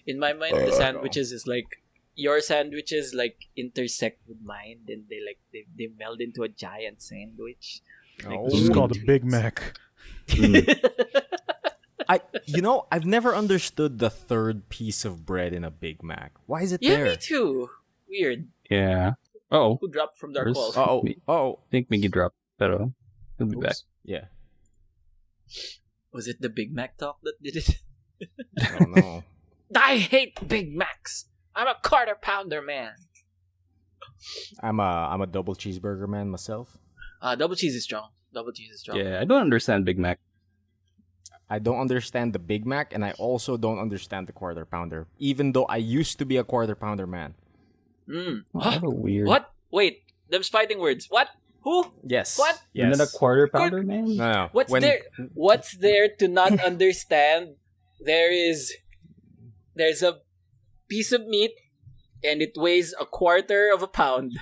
In my mind, the sandwiches is like your sandwiches like intersect with mine, then they meld into a giant sandwich. Like, This is called a Big Mac. I've never understood the third piece of bread in a Big Mac. Why is it yeah, there? me too. Weird. Yeah. Oh, Who dropped from Dark Walls? Oh. I think Miggy dropped. Pero he'll be Oops. back. Yeah. Was it the Big Mac talk that did it? I don't know. I hate Big Macs. I'm a quarter pounder man. I'm a double cheeseburger man myself. Double cheese is strong. Yeah, I don't understand Big Mac. I don't understand the Big Mac, and I also don't understand the quarter pounder, even though I used to be a quarter pounder man. Huh? Weird. What? Wait, them's fighting words. What? Who? Yes. What? You're not a quarter pounder, man? No. What's there to not understand? There's a piece of meat and it weighs a quarter of a pound.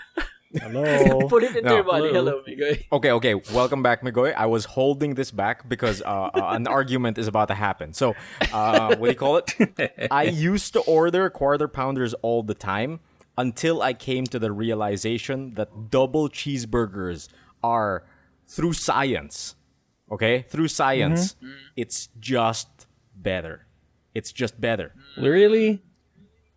Hello. Put it into your body. Hello. Hello, Migoy. Okay. Welcome back, Migoy. I was holding this back because an argument is about to happen. So, what do you call it? I used to order quarter pounders all the time until I came to the realization that double cheeseburgers are, through science, it's just better. It's just better. Really?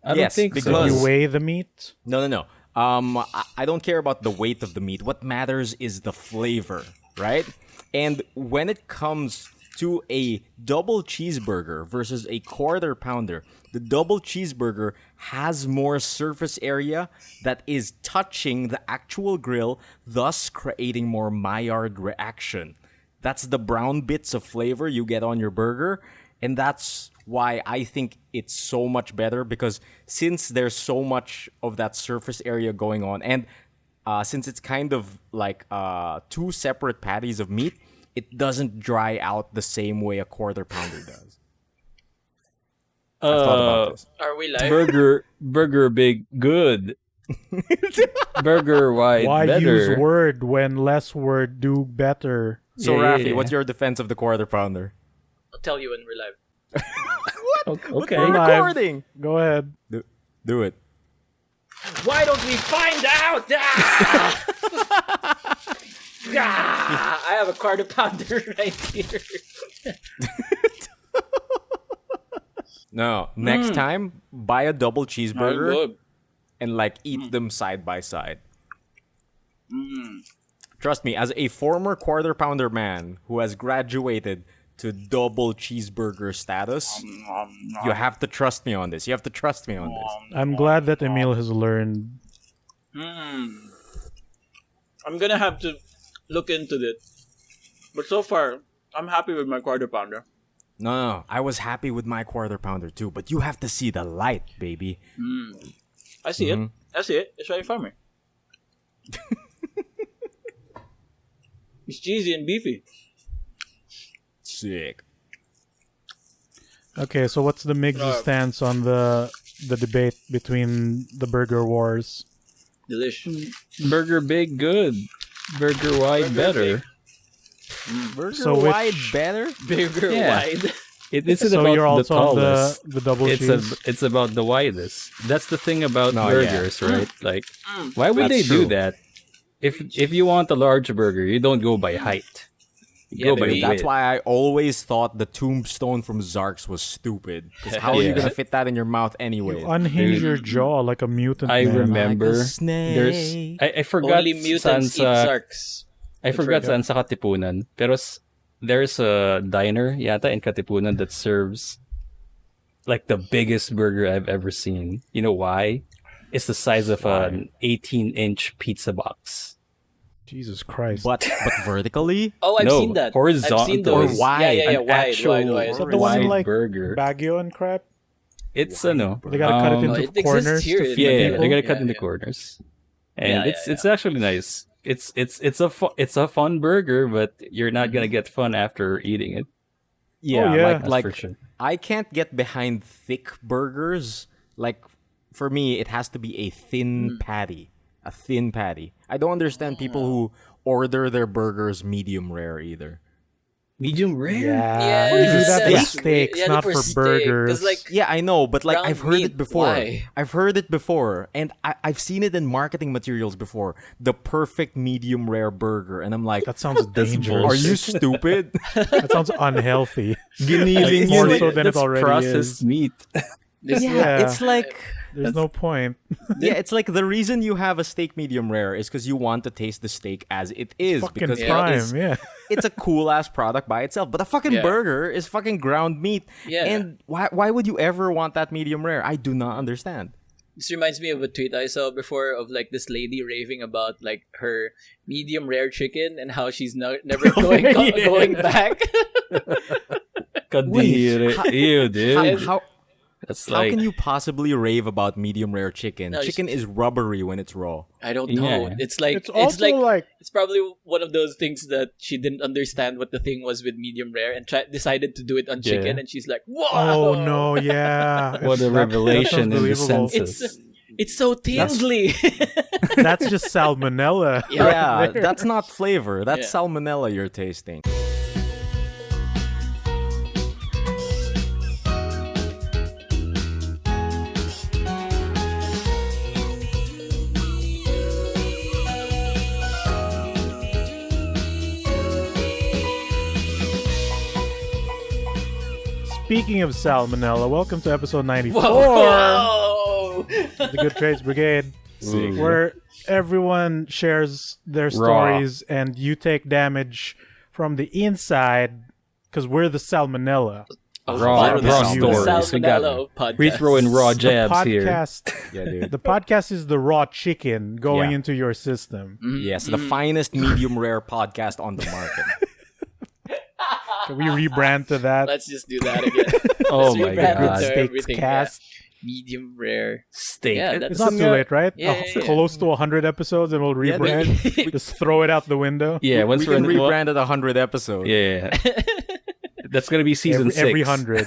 I don't think because so. You weigh the meat? No. I don't care about the weight of the meat. What matters is the flavor, right? And when it comes to a double cheeseburger versus a quarter pounder, the double cheeseburger has more surface area that is touching the actual grill, thus creating more Maillard reaction. That's the brown bits of flavor you get on your burger, and that's why I think it's so much better, because since there's so much of that surface area going on, and since it's kind of like two separate patties of meat, it doesn't dry out the same way a quarter pounder does. I've thought about this. Are we live? Burger big good. Burger wide Why better. use word when less word do better? So, Yeah. Raffy, what's your defense of the quarter pounder? I'll tell you when we're live. Okay. We're Live. recording. Go ahead. Do it. Why don't we find out? I have a quarter pounder right here. No, next time, buy a double cheeseburger Good. and eat them side by side. Trust me, as a former quarter pounder man who has graduated to double cheeseburger status, you have to trust me on this. I'm glad that Emile has learned. I'm gonna have to look into it. But so far, I'm happy with my quarter pounder. No, I was happy with my quarter pounder too, but you have to see the light, baby. I see it. It's right in front of me. It's cheesy and beefy. Sick. Okay, so what's the Migs' stance on the debate between the burger wars? Delicious. Burger big good. Burger wide better. Burger So which- wide better? Bigger, Yeah. wide. It isn't So about you're the also on tallest. the double It's cheese? it's about the widest. That's the thing about No, burgers, right? Like, why would they That's do true. that? If you want a large burger, you don't go by height. You Yeah, go by baby. width. That's why I always thought the tombstone from Zark's was stupid. 'Cause how are you Yeah. gonna fit that in your mouth anyway? Unhinge Dude. your jaw like a mutant I man. remember Like a snake. there's I forgot Only mutants eat saan sa Sarks. I forgot saan sa Katipunan. Pero there's a diner yata in Katipunan that serves like the biggest burger I've ever seen. You know why? It's the size of an 18-inch pizza box. Jesus Christ. But vertically? Oh, I've No, seen that. horizontal. I've seen those. Or wide. Yeah, An wide, actual wide. Is that the one in, wide like, burger. Baguio and crap? It's They gotta cut it No, into it exists corners here to in feed yeah, people? they gotta cut Yeah, into yeah. corners, and Yeah, it's actually nice. It's a fun burger, but you're not gonna get fun after eating it. Yeah, Oh, yeah. That's like for sure. I can't get behind thick burgers. Like for me, it has to be a thin patty. A thin patty. I don't understand people who order their burgers medium rare either. Medium rare. Yeah, Yeah, you do that yeah. for steaks, Yeah, not for for steak, 'cause, burgers. like, Yeah, I know, but like ground I've heard meat, it before. why? I've heard it before, and I've seen it in marketing materials before. The perfect medium rare burger, and I'm like, That sounds dangerous. are you stupid? That sounds unhealthy. Giniling More yun, so than it that's already processed is. meat. This, Yeah. It's like There's no point. yeah, it's like the reason you have a steak medium rare is because you want to taste the steak as it is Fucking because prime, yeah. it's a cool ass product by itself. But a fucking Yeah. burger is fucking ground meat. Yeah. And why would you ever want that medium rare? I do not understand. this reminds me of a tweet I saw before of like this lady raving about like her medium rare chicken and how she's never going back. Kadiri. Ew, dude. How That's how like can you possibly rave about medium rare chicken? No, Chicken is rubbery when it's raw. I don't know. Yeah. It's like It's also like it's probably one of those things that she didn't understand what the thing was with medium rare and decided to do it on chicken, Yeah. and she's like, "Whoa! oh no, yeah. what a revelation in the believable. senses. It's so tingly." That's just salmonella. Yeah, there. that's not flavor. That's Yeah. salmonella you're tasting. Speaking of salmonella, welcome to episode 94 Whoa! of the Good Trades Brigade, Ooh. where everyone shares their stories and you take damage from the inside because we're the salmonella. Raw Podcast. stories. We got Salmonella podcast. we throw in raw The jabs here. podcast, Yeah, dude. the podcast is the raw chicken going Yeah. into your system. Yes, the finest medium rare podcast on the market. Can we rebrand to that? Let's just do that again. Oh Let's my rebrand it Good to god. Steaks everything, Cast. Medium rare. Steak. Yeah, that's It's not too late, right? Yeah, yeah. Close to 100 episodes and we'll Yeah, rebrand. dude. Just throw it out the window. Yeah, once We we're can in rebrand it 100 episodes. Yeah. That's gonna be season Every, 6. every 100.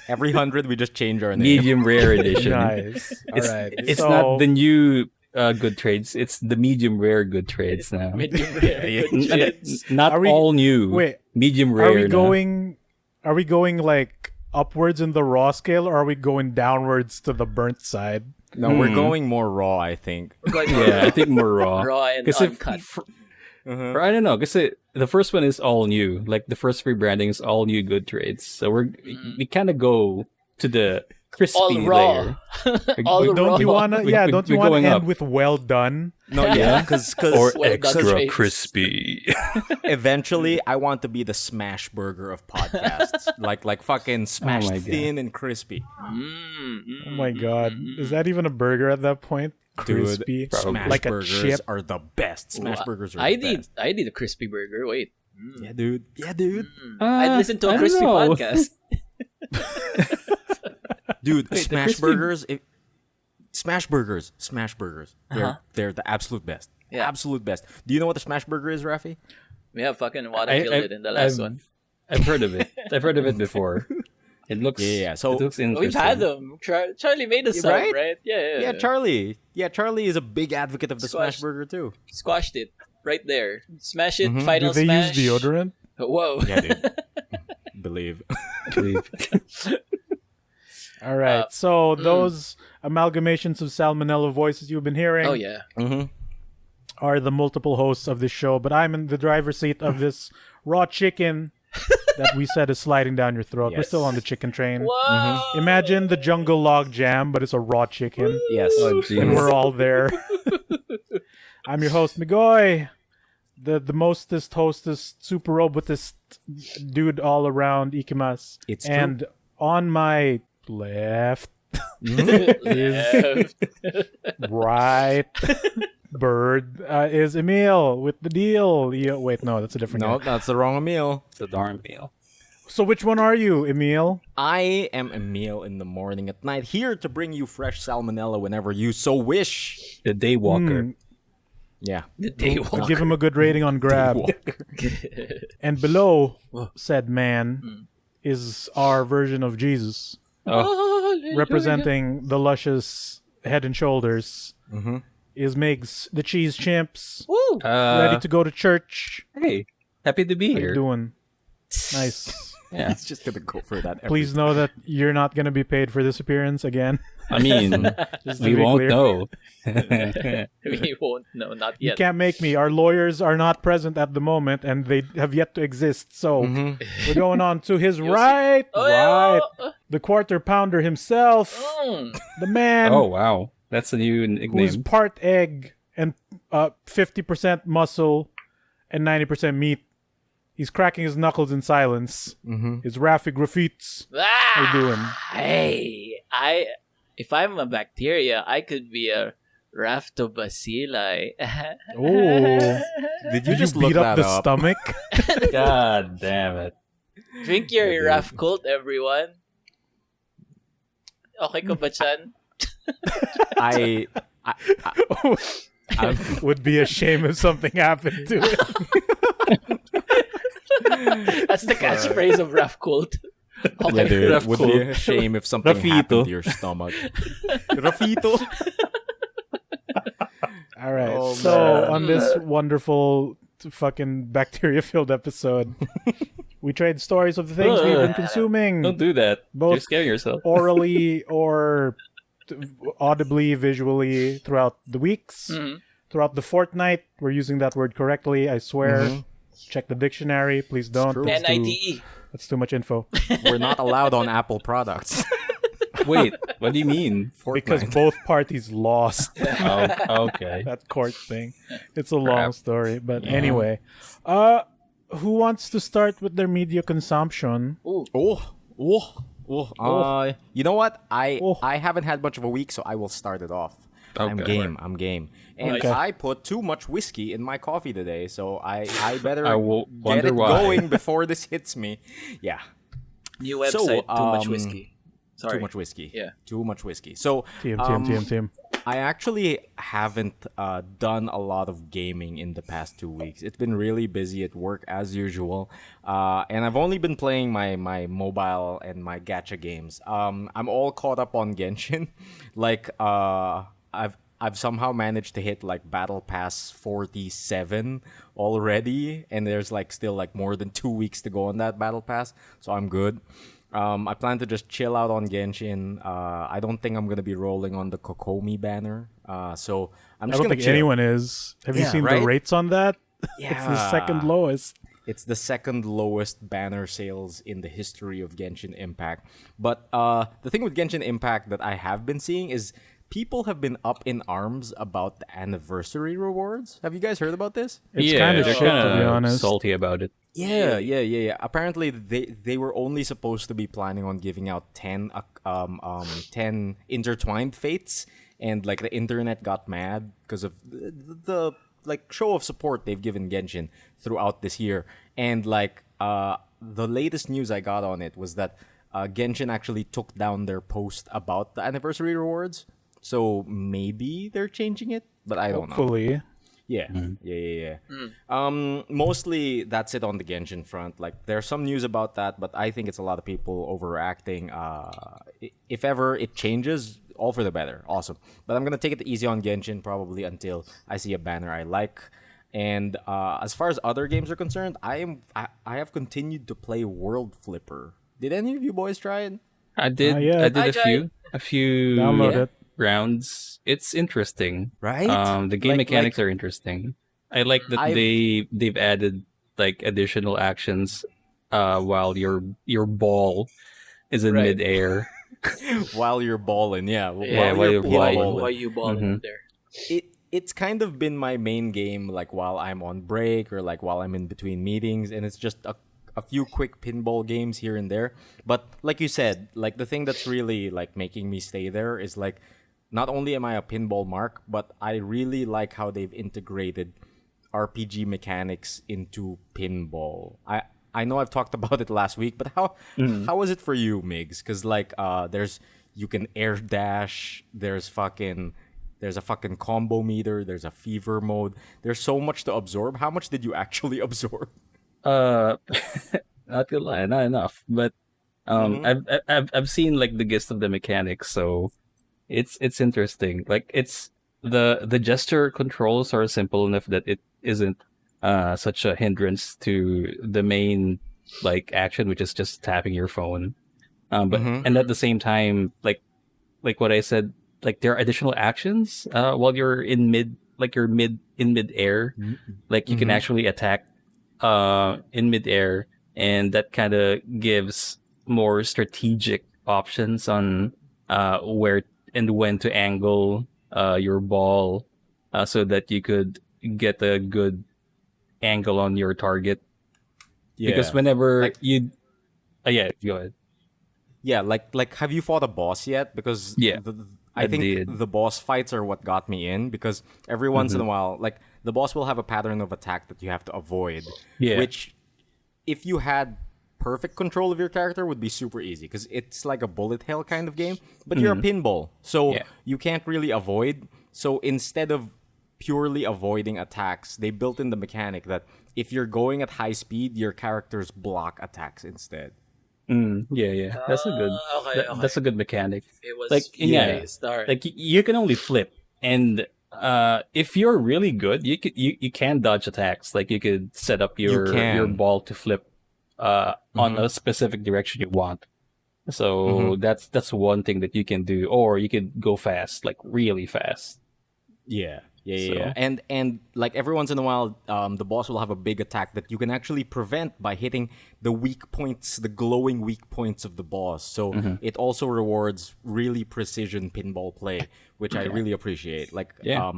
Every 100, we just change our name. Medium rare edition. Nice. All It's, right. it's So- not the new good trades. It's the medium rare good trades now. Medium rare. Yeah. Good trades. Not Are we- all new. Wait, medium rare. Are we now. going? Are we going like upwards in the raw scale, or are we going downwards to the burnt side? No, we're going more raw, I think. Going Yeah, I think more raw. raw and 'Cause if- uncut. Or I don't know, because the first one is all new. Like the first rebranding is all new good trades. So we kind of go to the crispy All raw. layer. All we- raw. Don't you wanna? We- Yeah, we- don't you we're want to going end up. with well done? No, yeah, because Well done trades. crispy. eventually I want to be the smash burger of podcasts. like fucking smashed my God. thin and crispy. Oh my god, is that even a burger at that point? Crispy, Dude, smash like a burgers chip. are the best. Smash burgers are I the need best. I need a crispy burger. Wait. Yeah, dude. Yeah, dude. I'd listen to I a don't crispy know. podcast. Dude, Wait, the smash crispy- burgers. Smash burgers. Smash burgers. They're the absolute best. Yeah. Absolute best. Do you know what a smash burger is, Raffy? We have fucking water killed it in the last one. I've heard of it. I've heard of it before. It looks. Yeah. So it looks interesting. We've had them. Charlie made us some, Right? right? Yeah. yeah, Charlie. Yeah, Charlie is a big advocate of the Squash. smash burger too. Squashed it right there. Smash it. Mhm. Do Final they smash. use deodorant? Whoa. Yeah, dude. Believe. All right. So those amalgamations of salmonella voices you've been hearing Oh yeah. Mm-hmm. are the multiple hosts of this show, but I'm in the driver's seat of this raw chicken that we said is sliding down your throat. We're Yes. still on the chicken train. Whoa. Imagine the jungle log jam, but it's a raw chicken, Yes. Oh, and jeez. we're all there. I'm your host, Migoy, the mostest, hostess, super robotist dude all around, Ikimas. It's true. and on my left, Left. right, bird is Emile with the deal. Yeah, wait, no, that's a different No, guy. that's the wrong meal. It's a darn meal. So which one are you, Emile? I am Emile in the morning at night, here to bring you fresh salmonella whenever you so wish. The Daywalker. Hmm. Yeah. The day I'll walk. give him a good rating on Grab. And below said man Hmm. is our version of Jesus, representing the luscious head and shoulders. Mm-hmm. Is Migs, the cheese chimps, Woo. ready to go to church? Hey, happy to be How you here. doing? Nice. Yeah. He's just gonna go for that. Please know that you're not going to be paid for this appearance again. I mean, Just to we be won't clear. know. We won't know, not You yet. can't make me. Our lawyers are not present at the moment, and they have yet to exist. So we're going on to his right. Right. The quarter pounder himself. The man Oh wow, that's a new who's nickname. part egg and 50% muscle and 90% meat. He's cracking his knuckles in silence. His Raffy graffites. How you doing? Hey, if I'm a bacteria, I could be a Raftobacilli. Oh, Did you just beat look up that the up? stomach? God damn it! Drink your Raff Cult, everyone. Okay ka ba, Chan? I Would be a shame if something happened to it. That's the catchphrase of Raff Cult. Okay. yeah, dude, Rough would cold. be a shame if something Rafito. happened to your stomach. Rafito. All right. Oh, so man. on this wonderful fucking bacteria-filled episode, we trade stories of the things we've been consuming, Don't do that. Both- You're scaring yourself. orally or audibly, visually throughout the weeks, throughout the fortnight. We're using that word correctly, I swear. Check the dictionary. Please don't. true. NITE. That's too much info. We're not allowed on Apple products. Wait, what do you mean? Because Fortnite. both parties lost Oh, okay. that court thing. It's a long story. But anyway, who wants to start with their media consumption? You know what? Oh. I haven't had much of a week, so I will start it off. I'm Okay. game. I'm game. And Okay. I put too much whiskey in my coffee today, so I better I will get wonder it why. going before this hits me. Yeah. New website, too much um, whiskey. Sorry. Too much whiskey. Yeah. Too much whiskey. So TM. I actually haven't done a lot of gaming in the past 2 weeks. It's been really busy at work as usual, and I've only been playing my mobile and my gacha games. I'm all caught up on Genshin. Like I've somehow managed to hit like Battle Pass 47 already, and there's like still like more than 2 weeks to go on that Battle Pass, so I'm good. I plan to just chill out on Genshin. I don't think I'm gonna be rolling on the Kokomi banner. So I'm I just don't gonna think chill. anyone is. Have you Yeah, seen right? the rates on that? It's the second Yeah. lowest. It's the second lowest banner sales in the history of Genshin Impact. But the thing with Genshin Impact that I have been seeing is people have been up in arms about the anniversary rewards. Have you guys heard about this? It's yeah, kind of they're shit, to be kinda honest. salty about it. Yeah. Apparently, they were only supposed to be planning on giving out 10 intertwined fates, and like the internet got mad because of the like show of support they've given Genshin throughout this year. And like the latest news I got on it was that Genshin actually took down their post about the anniversary rewards. So maybe they're changing it, but I don't know. Hopefully. Yeah. Mostly that's it on the Genshin front. Like there's some news about that, but I think it's a lot of people overreacting. If ever it changes, all for the better. Awesome. But I'm gonna take it easy on Genshin probably until I see a banner I like. And as far as other games are concerned, I have continued to play World Flipper. Did any of you boys try it? I did. yeah. I did I a few Download it. rounds. It's interesting. Right? The game Like- mechanics are interesting. I like that they've added like additional actions while your ball is in Right. midair. While you're balling, yeah. while you're balling. balling. Why you balling up there? It's kind of been my main game, like while I'm on break or like while I'm in between meetings, and it's just a few quick pinball games here and there. But like you said, like the thing that's really like making me stay there is like not only am I a pinball mark, but I really like how they've integrated RPG mechanics into pinball. I know I've talked about it last week, but how was it for you, Migs? Because like you can air dash. There's a fucking combo meter. There's a fever mode. There's so much to absorb. How much did you actually absorb? Not gonna lie, not enough. But I've seen like the gist of the mechanics, so it's interesting. Like it's the gesture controls are simple enough that it isn't such a hindrance to the main like action, which is just tapping your phone. But and at the same time, like what I said, like there are additional actions while you're in mid air, like you can actually attack in mid air, and that kind of gives more strategic options on where and when to angle your ball so that you could get a good angle on your target. Yeah. Because whenever Like- you yeah, go ahead. Yeah, like have you fought a boss yet? Because Yeah, I I think did. the boss fights are what got me in, because every once in a while, like the boss will have a pattern of attack that you have to avoid, Yeah. which if you had perfect control of your character would be super easy, because it's like a bullet hell kind of game, but you're a pinball, so Yeah. you can't really avoid. So instead of purely avoiding attacks, they built in the mechanic that if you're going at high speed, your characters block attacks instead. Yeah. That's a good. Okay, That's a good mechanic. It was Like yeah, based. All right. like you can only flip, and if you're really good, you can dodge attacks. Like you could set up your can. ball to flip on a specific direction you want. So that's one thing that you can do, or you could go fast, like really fast. Yeah. So- And like every once in a while, the boss will have a big attack that you can actually prevent by hitting the weak points, the glowing weak points of the boss. So it also rewards really precision pinball play, which I really appreciate. Like, Yeah.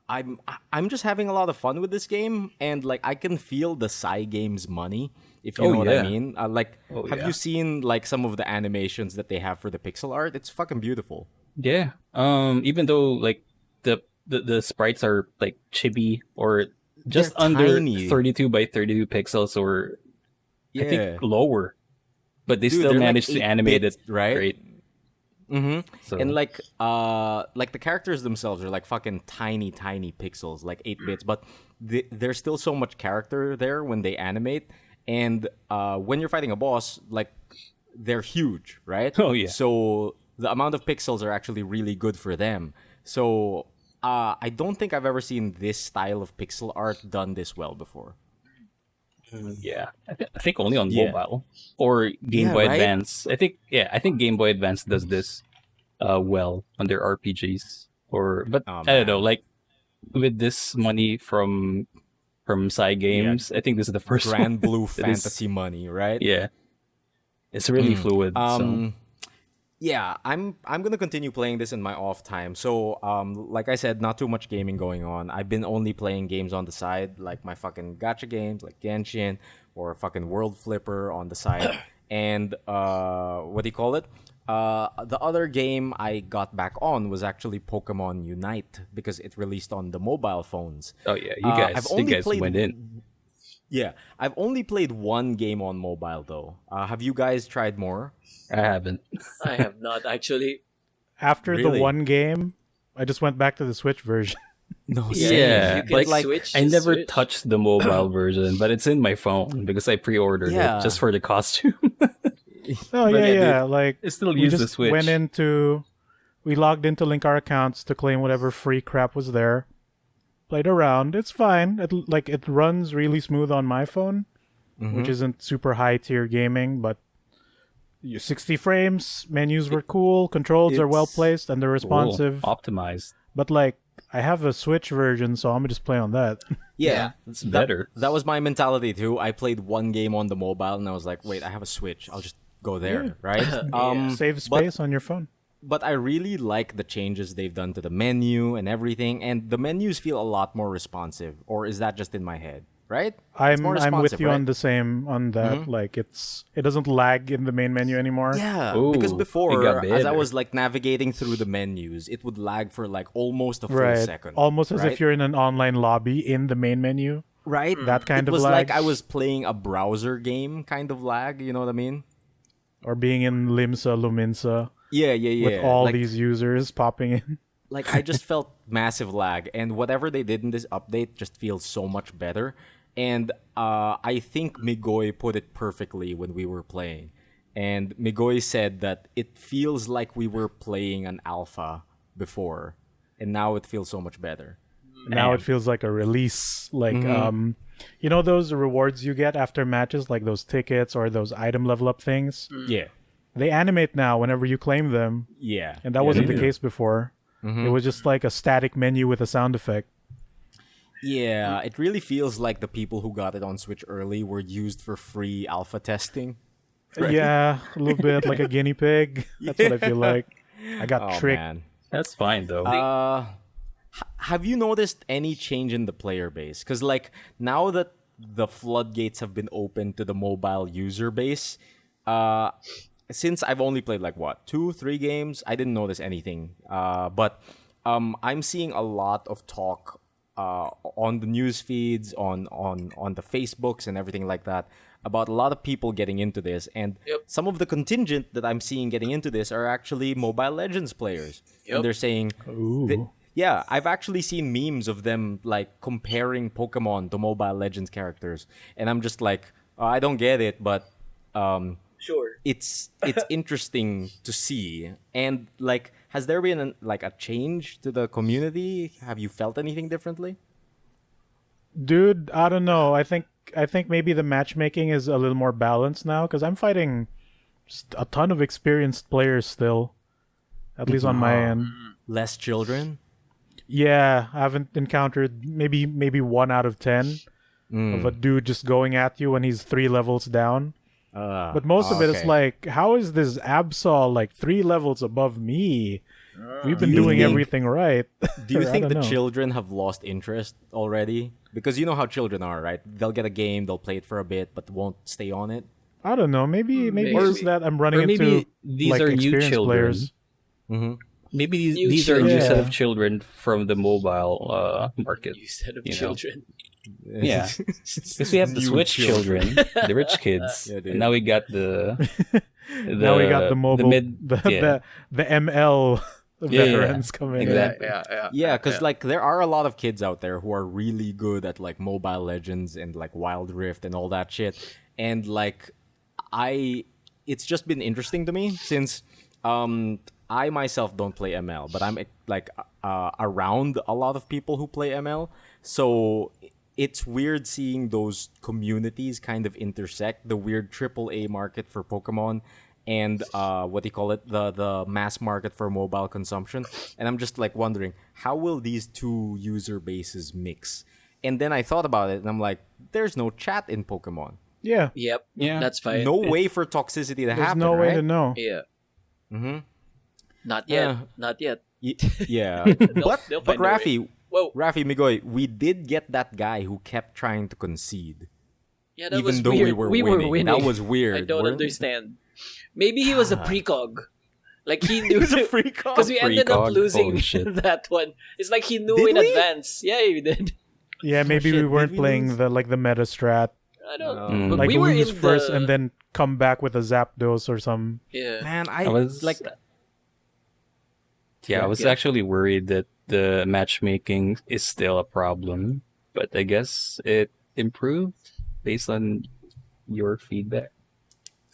I'm just having a lot of fun with this game, and like I can feel the Cygames money, if you Oh, know what I yeah. mean. Like, have yeah. you seen like some of the animations that they have for the pixel art? It's fucking beautiful. Yeah. Even though like the sprites are like chibi or just They're under tiny. 32 by 32 pixels, or I Yeah. think lower, but they Dude, still they're like managed to 8 animate bits, it right? great. So And like the characters themselves are like fucking tiny pixels, like 8 bits, but there's still so much character there when they animate. And when you're fighting a boss, like they're huge, right? Oh, yeah. So the amount of pixels are actually really good for them. So I don't think I've ever seen this style of pixel art done this well before. yeah, I think only on Yeah. mobile or Game Yeah, Boy right? Advance. I think Game Boy Advance does this well on their RPGs. But Oh, I don't know, man. like with this money from Cygames, I think this is the first Grand one Blue that is- Fantasy money, right? Yeah, it's really fluid. So. Yeah, I'm gonna continue playing this in my off time. So, like I said, not too much gaming going on. I've been only playing games on the side, like my fucking gacha games, like Genshin or fucking World Flipper on the side. And what do you call it? The other game I got back on was actually Pokemon Unite, because it released on the mobile phones. Oh yeah, I've you only guys played- went in. Yeah, I've only played one game on mobile though. Have you guys tried more? I haven't. I have not actually. After Really? the one game, I just went back to the Switch version. No, Yeah, if you can like, switch. I just never switch. touched the mobile version, but it's in my phone because I pre-ordered Yeah. it just for the costume. Oh But yeah, yeah, yeah. Like I still we use the just Switch. we logged in to link our accounts to claim whatever free crap was there. Played around. It's fine. It runs really smooth on my phone, which isn't super high tier gaming, but 60 frames, menus were cool, controls are well It's- placed, and they're responsive. Cool. Optimized. But like, I have a Switch version, so I'm gonna just play on that. Yeah, It's better. That was my mentality too. I played one game on the mobile, and I was like, "Wait, I have a Switch. I'll just go there." Right? Save space on your phone. But I really like the changes they've done to the menu and everything, and the menus feel a lot more responsive. Or is that just in my head? Right? It's I'm more with responsive, you right? on the same on that. Like it doesn't lag in the main menu anymore. Yeah, Ooh, because it before, got as I better. was like navigating through the menus, it would lag for like almost a full Right. second. Almost as right? if you're in an online lobby in the main menu. right. That kind it of was lag. like I was playing a browser game kind of lag. You know what I mean? Or being in Limsa, Luminsa Yeah. with all like, these users popping in. Like I just felt massive lag, and whatever they did in this update just feels so much better. And I think Migoy put it perfectly when we were playing. And Migoy said that it feels like we were playing an alpha before, and now it feels so much better. Now it feels like a release. Like You know those rewards you get after matches, like those tickets or those item level up things? Yeah. They animate now whenever you claim them, Yeah. and that Yeah, wasn't they the do. case before. It was just like a static menu with a sound effect. Yeah, it really feels like the people who got it on Switch early were used for free alpha testing. Right? Yeah, a little bit like a guinea pig. That's what I feel like. I got Oh tricked. man. That's fine though. Have you noticed any change in the player base? Because like now that the floodgates have been opened to the mobile user base, since I've only played like what 2-3 games, I didn't notice anything. But I'm seeing a lot of talk on the news feeds, on the Facebooks and everything like that, about a lot of people getting into this, and some of the contingent that I'm seeing getting into this are actually Mobile Legends players, and they're saying, yeah, I've actually seen memes of them like comparing Pokemon to Mobile Legends characters, and I'm just like, I don't get it, but Sure. it's interesting to see. And like, has there been a change to the community? Have you felt anything differently? Dude, I don't know. I think maybe the matchmaking is a little more balanced now because I'm fighting a ton of experienced players still, at least on my end. Less children? Yeah, I haven't encountered maybe 1 out of 10 of a dude just going at you when he's 3 levels down. But most of it is okay. like, how is this Absol like 3 levels above me? We've been Do you doing think- everything right. Do you Or I think don't the know. children have lost interest already? Because you know how children are, right? They'll get a game, they'll play it for a bit, but won't stay on it. I don't know. Maybe Maybe. it's just that I'm running Or maybe into these like are new experienced children. players. Maybe New these are a new children. set Yeah. of children from the mobile market. You said of You know. children. Yeah, because we have the New Switch children, the rich kids, Yeah, dude. and now we got the Now we got the mobile, yeah. the ML Yeah, veterans coming. exactly. Yeah, because like there are a lot of kids out there who are really good at like Mobile Legends and like Wild Rift and all that shit. And like it's just been interesting to me since I myself don't play ML, but I'm like around a lot of people who play ML. So it's weird seeing those communities kind of intersect, the weird AAA market for Pokemon and what do you call it, the mass market for mobile consumption. And I'm just like wondering, how will these two user bases mix? And then I thought about it and I'm like, there's no chat in Pokemon. Yeah, Yep. Yeah. That's fine. No way for toxicity to there's happen, no way right? to know. Yeah. Mhm. Not yet. Yeah. Not yet. Yeah. They'll but find a way. Raffy, Whoa. Raffy Migoy, we did get that guy who kept trying to concede. Yeah, that even was though weird. we were winning. That was I weird. don't weren't- understand. Maybe he was a precog. Like he knew He's a precog. because we ended up Precog? losing Holy shit. that one. It's like he knew Did in we? advance. Yeah, he did. Yeah, maybe shit, we weren't did we playing lose? the meta strat. I don't. Mm. But Like we were lose in first the, and then come back with a Zapdos or some. yeah. Man, I was like I was Yeah. actually worried that the matchmaking is still a problem, but I guess it improved based on your feedback.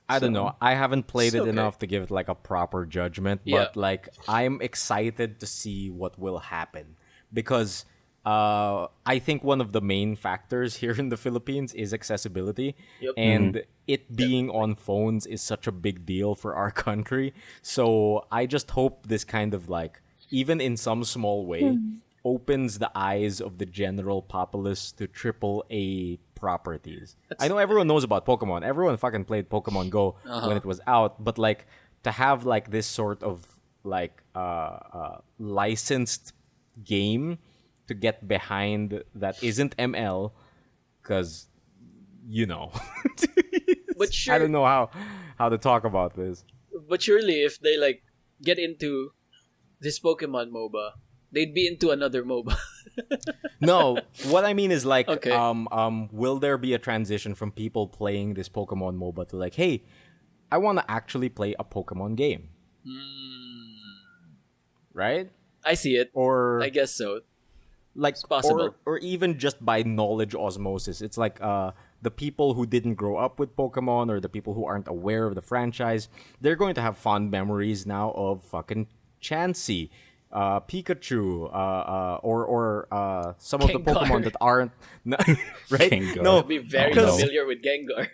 I don't know. I haven't played It's it okay. enough to give it like a proper judgment, Yeah. but like I'm excited to see what will happen because I think one of the main factors here in the Philippines is accessibility, Yep. and it being on phones is such a big deal for our country. So I just hope this kind of like, even in some small way, opens the eyes of the general populace to AAA properties. I know everyone knows about Pokemon. Everyone fucking played Pokemon Go when it was out, but like to have like this sort of like licensed game to get behind that isn't ML, because you know, But sure, I don't know how to talk about this. But surely, if they like get into this Pokemon MOBA, they'd be into another MOBA. No, what I mean is like, Okay. will there be a transition from people playing this Pokemon MOBA to like, hey, I want to actually play a Pokemon game, right? I see it. Or I guess so. like, it's possible. or even just by knowledge osmosis. It's like the people who didn't grow up with Pokemon or the people who aren't aware of the franchise, they're going to have fond memories now of fucking Chansey Pikachu, or some of the Gengar. Pokemon that aren't right. Gengar. No, I'll be very Oh, no. familiar with Gengar.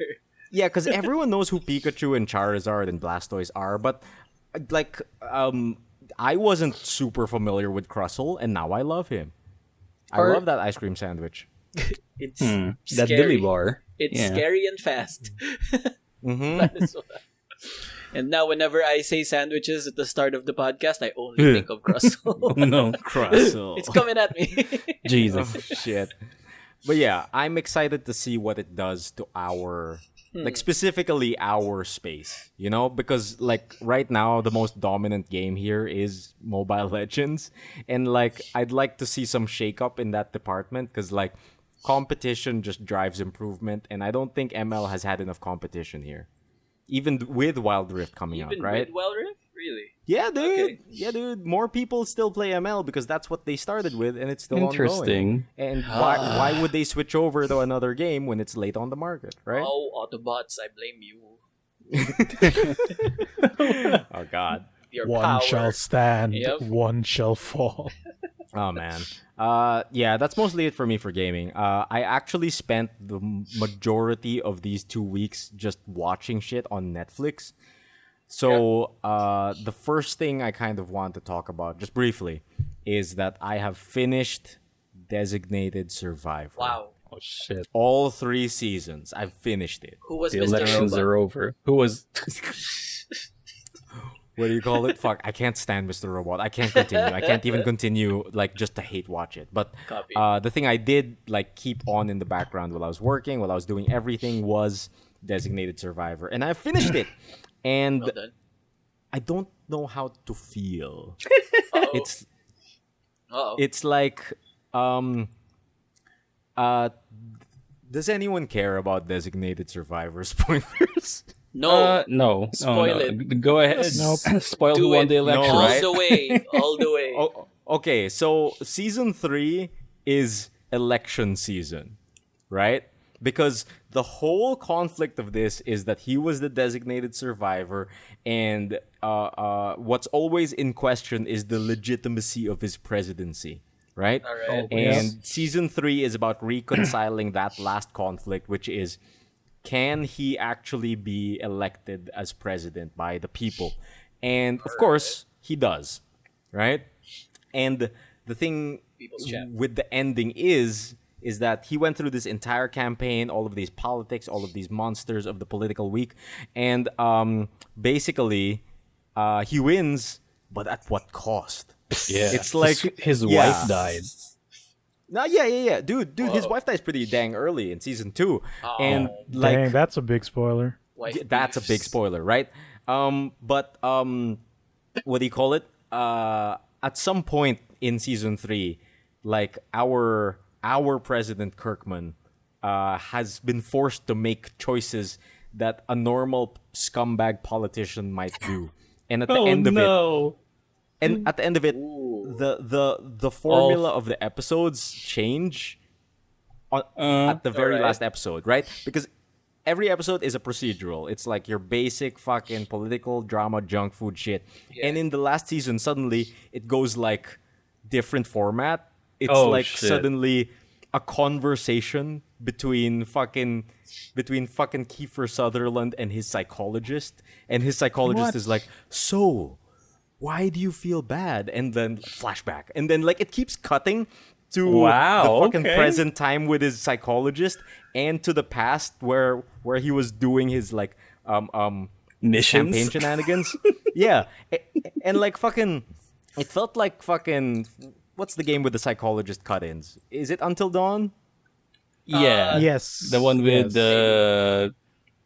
yeah, because everyone knows who Pikachu and Charizard and Blastoise are, but like I wasn't super familiar with Crustle, and now I love him. I Or- love that ice cream sandwich. It's That scary. dilly bar. It's Yeah. scary and fast. Mm-hmm. That is why. And now, whenever I say sandwiches at the start of the podcast, I only think of Crustle. Oh no. Crustle. It's coming at me. Jesus. Oh, shit. But yeah, I'm excited to see what it does to our, like specifically our space, you know? Because like right now, the most dominant game here is Mobile Legends. And like, I'd like to see some shakeup in that department because like competition just drives improvement. And I don't think ML has had enough competition here. Even with Wild Rift coming Even out, right? with Wild Rift? Really? Yeah, dude. Okay. Yeah, dude. More people still play ML because that's what they started with, and it's still ongoing. Interesting. And why would they switch over to another game when it's late on the market, right? Oh, Autobots, I blame you. Oh God. Your One power. shall stand, Yep. one shall fall. Oh man. Yeah, that's mostly it for me for gaming. I actually spent the majority of these 2 weeks just watching shit on Netflix. So the first thing I kind of want to talk about, just briefly, is that I have finished Designated Survivor. Wow. Oh shit. All 3 seasons. I've finished it. Who was The Mr. elections Robot? are over. Who was What do you call it? Fuck, I can't stand Mr. Robot. I can't continue. I can't even continue, like, just to hate watch it. But Copy. the thing I did, like, keep on in the background while I was working, while I was doing everything, was Designated Survivor. And I finished it. And Well done. I don't know how to feel. Uh-oh. It's Uh-oh. it's like, does anyone care about Designated Survivor spoilers? No. no. Spoil no. it. Go ahead. Nope. Spoil Do who won it. the election, all right? the way. All the way. Oh, okay, so season 3 is election season, right? Because the whole conflict of this is that he was the designated survivor, and what's always in question is the legitimacy of his presidency, right? All right. And season 3 is about reconciling that last conflict, which is, can he actually be elected as president by the people? And of course, he does, right? And the thing People's champ. with the ending is that he went through this entire campaign, all of these politics, all of these monsters of the political week, and basically he wins, but at what cost? Yeah. It's like his yeah. wife died. No, yeah. Dude, his Whoa. wife dies pretty dang early in season 2. Oh. And like Dang, that's a big spoiler. White that's a big beefs. spoiler, right? But what do you call it? At some point in season 3, like our president Kirkman has been forced to make choices that a normal scumbag politician might do. And at the end of it, and at the end of it, the formula of the episodes change at the very alright. last episode, right? Because every episode is a procedural. It's like your basic fucking political drama junk food shit. Yeah. And in the last season, suddenly it goes like different format. It's Oh, like shit. suddenly a conversation between fucking Kiefer Sutherland and his psychologist. And his psychologist What? is like, so why do you feel bad? And then flashback. And then like it keeps cutting to Wow, the fucking okay. present time with his psychologist and to the past where he was doing his like Missions. campaign shenanigans. Yeah. And like fucking it felt like fucking what's the game with the psychologist cut-ins? Is it Until Dawn? Yeah. Yes. The one with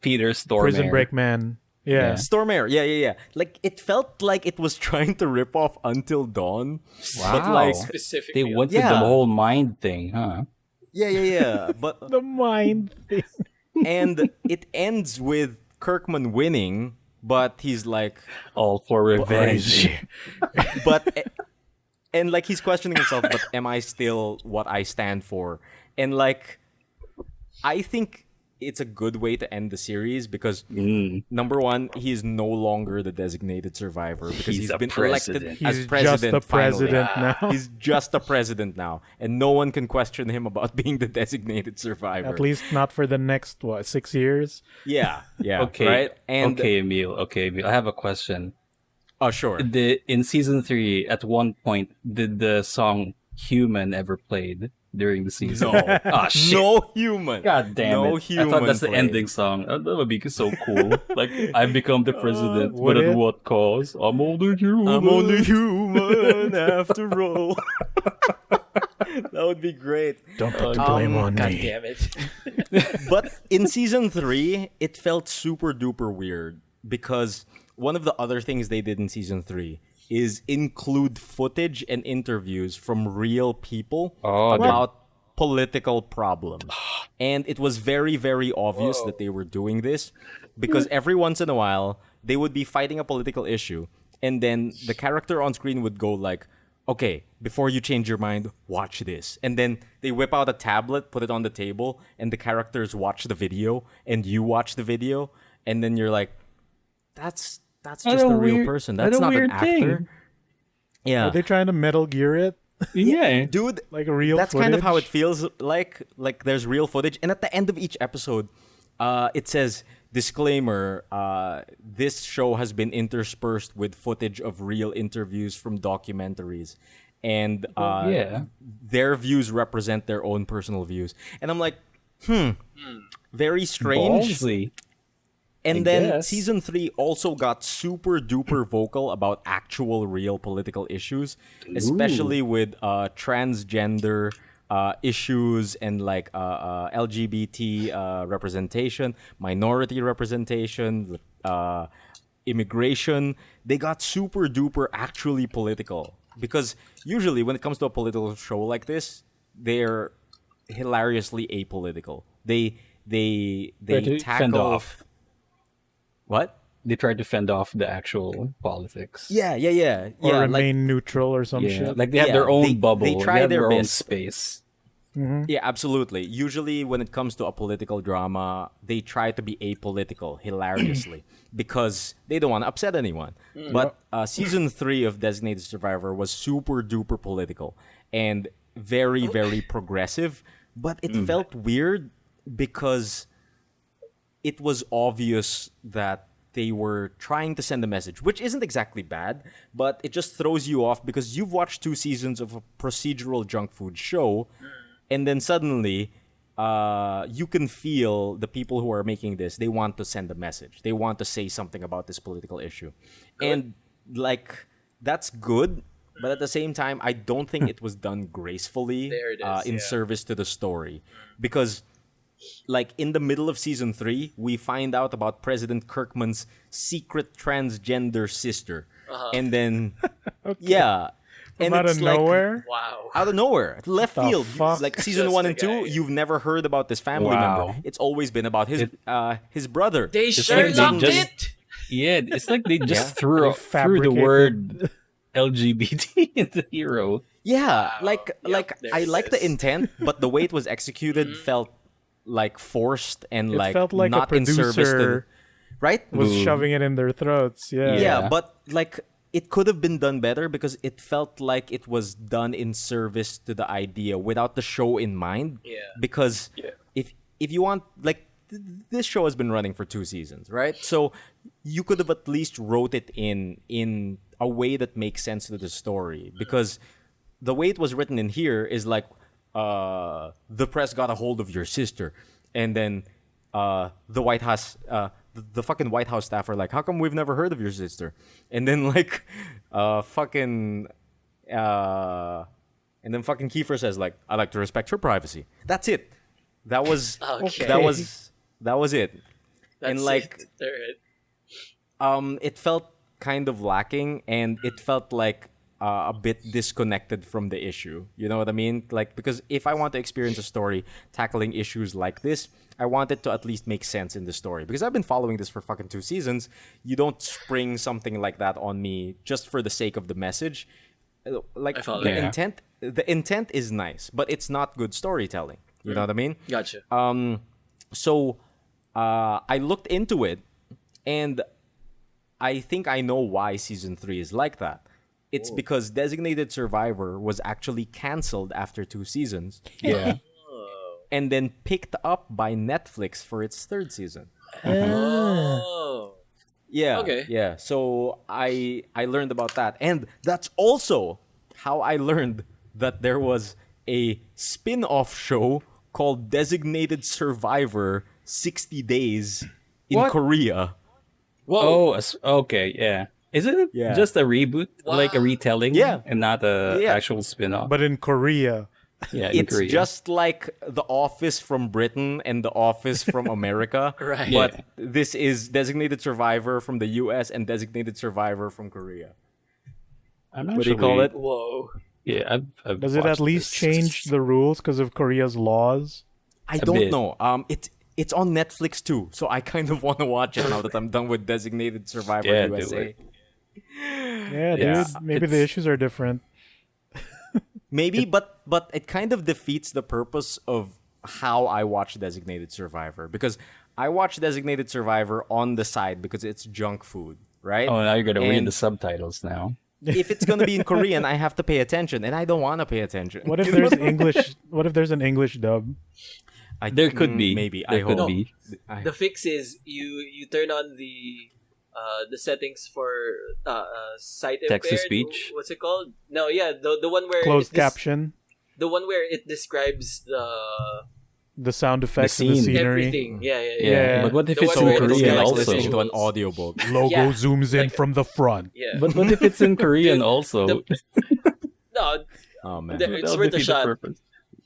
Peter Stormare. Prison Break Man. Yeah. Yeah. Stormare. Yeah. Like it felt like it was trying to rip off Until Dawn. Wow. But like Specifically. They went with Yeah. the whole mind thing, huh? yeah. But The mind thing. and it ends with Kirkman winning, but he's like, All for revenge. but and like he's questioning himself, but am I still what I stand for? And like I think it's a good way to end the series because number one, he is no longer the designated survivor because he's been elected as president. Just the president now. He's just a president now, and no one can question him about being the designated survivor. At least not for the next 6 years. Yeah. Okay. Right. And okay, Emile. I have a question. Oh, sure. In season 3, at one point, did the song "Human" ever played during the season? No. Ah, shit. No human. God damn no it. Human I thought that's the played. ending song. That would be so cool. Like, I've become the president, but would at it? what cost? I'm only human. I'm only human after all. That would be great. Don't put the blame on God me. damn it. But in season 3, it felt super duper weird because one of the other things they did in season 3 is include footage and interviews from real people about political problems. And it was very, very obvious that they were doing this because every once in a while, they would be fighting a political issue. And then the character on screen would go like, okay, before you change your mind, watch this. And then they whip out a tablet, put it on the table, and the characters watch the video, and you watch the video. And then you're like, that's just a real person. That's not an actor. Thing. Yeah. Are they trying to Metal Gear it? Yeah. Dude, Like a real that's footage? kind of how it feels like there's real footage. And at the end of each episode, it says, disclaimer, this show has been interspersed with footage of real interviews from documentaries. And their views represent their own personal views. And I'm like, very strange. Ballsy. And I then guess. season 3 also got super duper vocal about actual real political issues, especially with transgender issues and like LGBT representation, minority representation, immigration. They got super duper actually political because usually when it comes to a political show like this, they're hilariously apolitical. They to tackle fend off. What? They tried to fend off the actual politics. Yeah. Or like, remain neutral or some Yeah, shit. like they have their own bubble. They try have their own best. space. Yeah, absolutely. Usually when it comes to a political drama, they try to be apolitical hilariously because they don't want to upset anyone. But season 3 of Designated Survivor was super duper political and very, very progressive. But it felt weird because it was obvious that they were trying to send a message, which isn't exactly bad, but it just throws you off because you've watched 2 seasons of a procedural junk food show, and then suddenly you can feel the people who are making this, they want to send a message. They want to say something about this political issue. And, like, that's good, but at the same time, I don't think it was done gracefully There it is, in service to the story. Because like in the middle of season 3, we find out about President Kirkman's secret transgender sister, and then and out it's of like nowhere? Wow. out of nowhere, left the field. fuck? Like season Just 1 the and 2, guy. you've never heard about this family member. It's always been about his brother. They like Sherlocked they just- it. Yeah, it's like they just They threw the fabricated- word LGBT in the hero. Yeah, Wow. like There I it like the is. intent, but the way it was executed felt like forced and It like felt like a not in service to producer right? was shoving it in their throats. Yeah. Yeah, but like it could have been done better because it felt like it was done in service to the idea without the show in mind. Yeah. Because if you want like this show has been running for 2 seasons, right? So you could have at least wrote it in a way that makes sense to the story because the way it was written in here is like the press got a hold of your sister and then the White House the fucking White House staff are like, how come we've never heard of your sister? And then like fucking and then fucking Kiefer says like, I like to respect her privacy. That's it. That was Okay. that was it. And That's like it. Alright. it felt kind of lacking and it felt like a bit disconnected from the issue. You know what I mean? Like, because if I want to experience a story tackling issues like this, I want it to at least make sense in the story. Because I've been following this for fucking 2 seasons. You don't spring something like that on me just for the sake of the message. Like, I follow the you. intent is nice, but it's not good storytelling. You know what I mean? Gotcha. So I looked into it, and I think I know why season 3 is like that. It's because Designated Survivor was actually canceled after 2 seasons. Yeah. And then picked up by Netflix for its 3rd season. Oh. Yeah. Okay. Yeah. So I learned about that. And that's also how I learned that there was a spin-off show called Designated Survivor 60 Days in What? Korea. Whoa. Okay, yeah. Isn't it Yeah. just a reboot, like a Wow. retelling, Yeah. and not a Yeah. actual spin-off? But in Korea, yeah, in It's Korea. just like The Office from Britain and The Office from America. Right. But Yeah. this is Designated Survivor from the US and Designated Survivor from Korea. I'm not What do you sure call we- it? Whoa. Yeah, I've does it at watched least this. change the rules because of Korea's laws? I A don't bit. know. It's on Netflix too, so I kind of want to watch it now that I'm done with Designated Survivor Yeah, do USA. it. Yeah, Yeah, dude. Maybe the it's- issues are different. Maybe, but it kind of defeats the purpose of how I watch Designated Survivor, because I watch Designated Survivor on the side because it's junk food, right? Oh, now you're gonna read And the subtitles now. if it's gonna be in Korean, I have to pay attention, and I don't want to pay attention. What if there's English? What if there's an English dub? There could be. Maybe. There I could hope. be. The fix is you turn on the settings for sight impaired. Text-to-speech? What's it called? No, yeah, the one where Closed it des- caption, the one where it describes the sound effects, and the scene. scenery. everything. Yeah. Yeah. But what if The it's one in where it It's Korean like describes also? listening to an visuals. audiobook. Logo Yeah. zooms in Like- from the front. Yeah. But what if it's in Korean also? No, Oh man. There- it's worth a shot. Purpose.